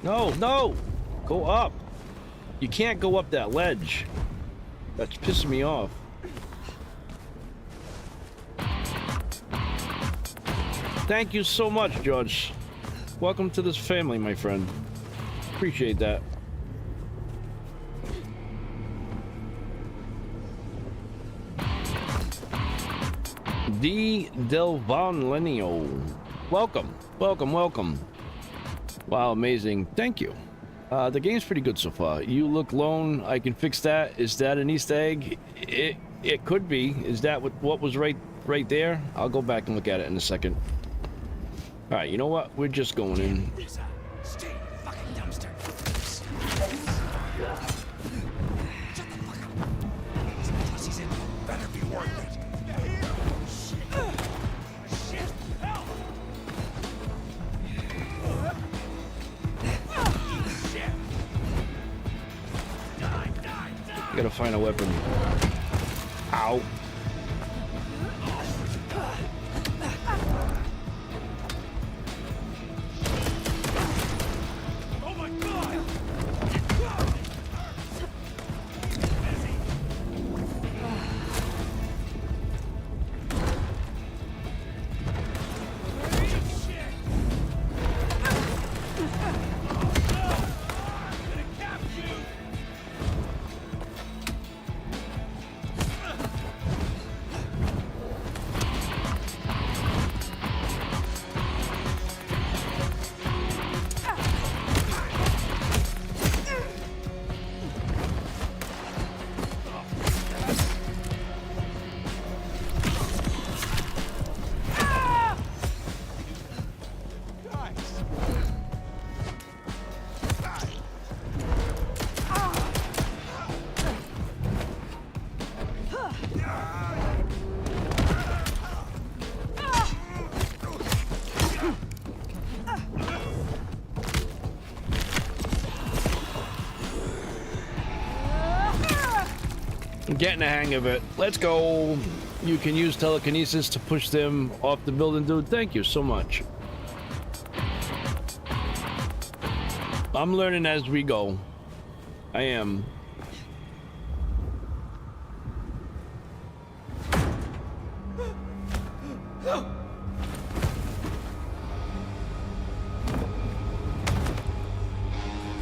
No, no! Go up! You can't go up that ledge. That's pissing me off. Thank you so much, George. Welcome to this family, my friend. Appreciate that. D. Del Vonlenio. Welcome, welcome, welcome. Wow, amazing. Thank you. The game's pretty good so far. You look lone. I can fix that. Is that an Easter egg? It could be. Is that what was right there? I'll go back and look at it in a second. All right, you know what? We're just going in. Stay fucking dumpster. Shut the fuck up. These pussies in better be worth it. Shit. Help. Gotta find a weapon. Ow. Oh my god! Getting the hang of it. Let's go. You can use telekinesis to push them off the building, dude. Thank you so much. I'm learning as we go. I am.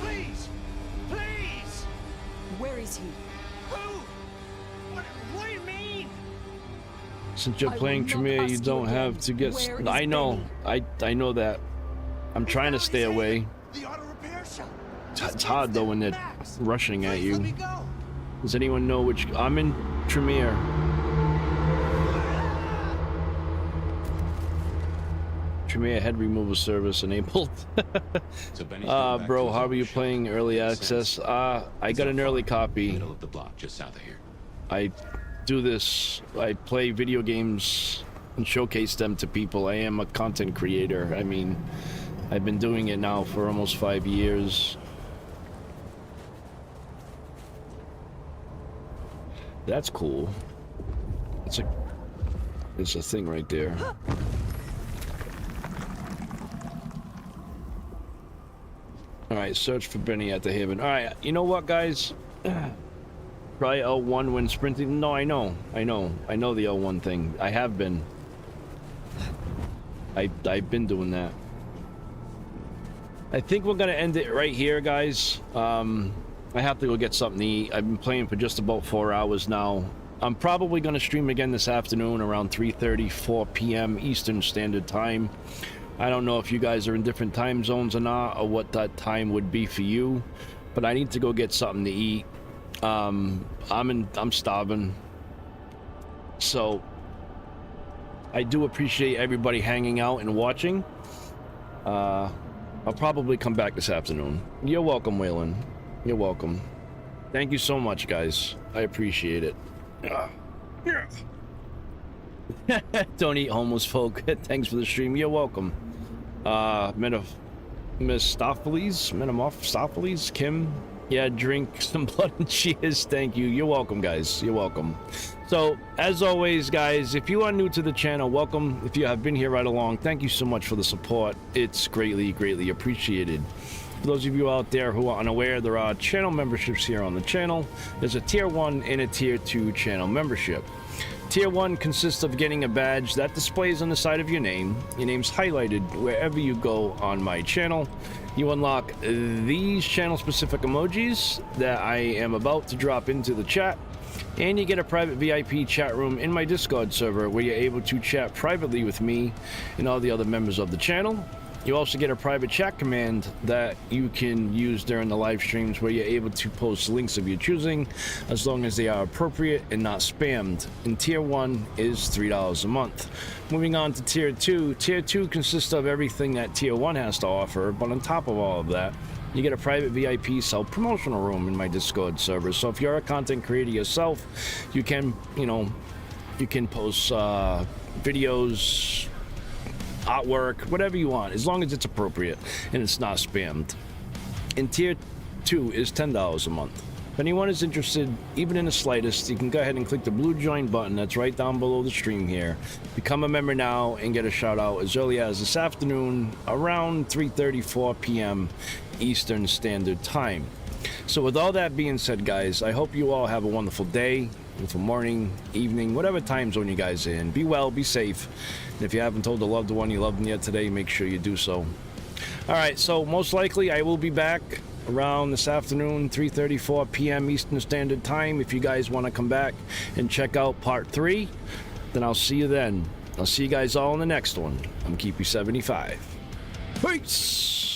Please! Please! Where is he? Who? What do you mean? Since you're playing Tremere, you don't have to get... I know. I know that. I'm trying to stay away. It's hard though when they're rushing at you. Does anyone know which... I'm in Tremere. Tremere head removal service enabled. Bro, how are you playing early access? I got an early copy. Middle of the block, just south of here. I do this. I play video games and showcase them to people. I am a content creator. I mean, I've been doing it now for almost 5 years. That's cool. It's a thing right there. Alright, search for Benny at the Haven. Alright, you know what, guys? Try L1 when sprinting. No, I know the L1 thing. I have been. I've been doing that. I think we're gonna end it right here, guys. I have to go get something to eat. I've been playing for just about 4 hours now. I'm probably gonna stream again this afternoon around 3:30, 4 p.m. Eastern Standard Time. I don't know if you guys are in different time zones or not, or what that time would be for you, but I need to go get something to eat. I'm starving. So I do appreciate everybody hanging out and watching. I'll probably come back this afternoon. You're welcome, Waylon. You're welcome. Thank you so much, guys. I appreciate it. Don't eat homeless folk. Thanks for the stream. You're welcome. Metamorphophiles, Kim. Yeah, drink some blood and cheers. Thank you. You're welcome, guys. You're welcome. So, as always, guys, if you are new to the channel, welcome. If you have been here right along, thank you so much for the support. It's greatly, greatly appreciated. For those of you out there who are unaware, there are channel memberships here on the channel. There's a Tier 1 and a Tier 2 channel membership. Tier 1 consists of getting a badge that displays on the side of your name. Your name's highlighted wherever you go on my channel. You unlock these channel-specific emojis that I am about to drop into the chat. And you get a private VIP chat room in my Discord server where you're able to chat privately with me and all the other members of the channel. You also get a private chat command that you can use during the live streams where you're able to post links of your choosing as long as they are appropriate and not spammed. And Tier 1 is $3 a month. Moving on to Tier 2. Tier 2 consists of everything that Tier 1 has to offer, but on top of all of that, you get a private VIP self-promotional room in my Discord server. So if you're a content creator yourself, you can, you can post videos, artwork, whatever you want, as long as it's appropriate and it's not spammed. And Tier 2 is $10 a month. If anyone is interested, even in the slightest, you can go ahead and click the blue join button that's right down below the stream here. Become a member now and get a shout out as early as this afternoon around 3:30, 4 p.m. Eastern Standard Time. So with all that being said, guys, I hope you all have a wonderful day, wonderful morning, evening, whatever time zone you guys are in. Be well, be safe. And if you haven't told a loved one you love them yet today, make sure you do so. All right, so most likely I will be back around this afternoon, 3:30, 4 p.m. Eastern Standard Time. If you guys want to come back and check out part 3, then I'll see you then. I'll see you guys all in the next one. I'm Keepy75. Peace!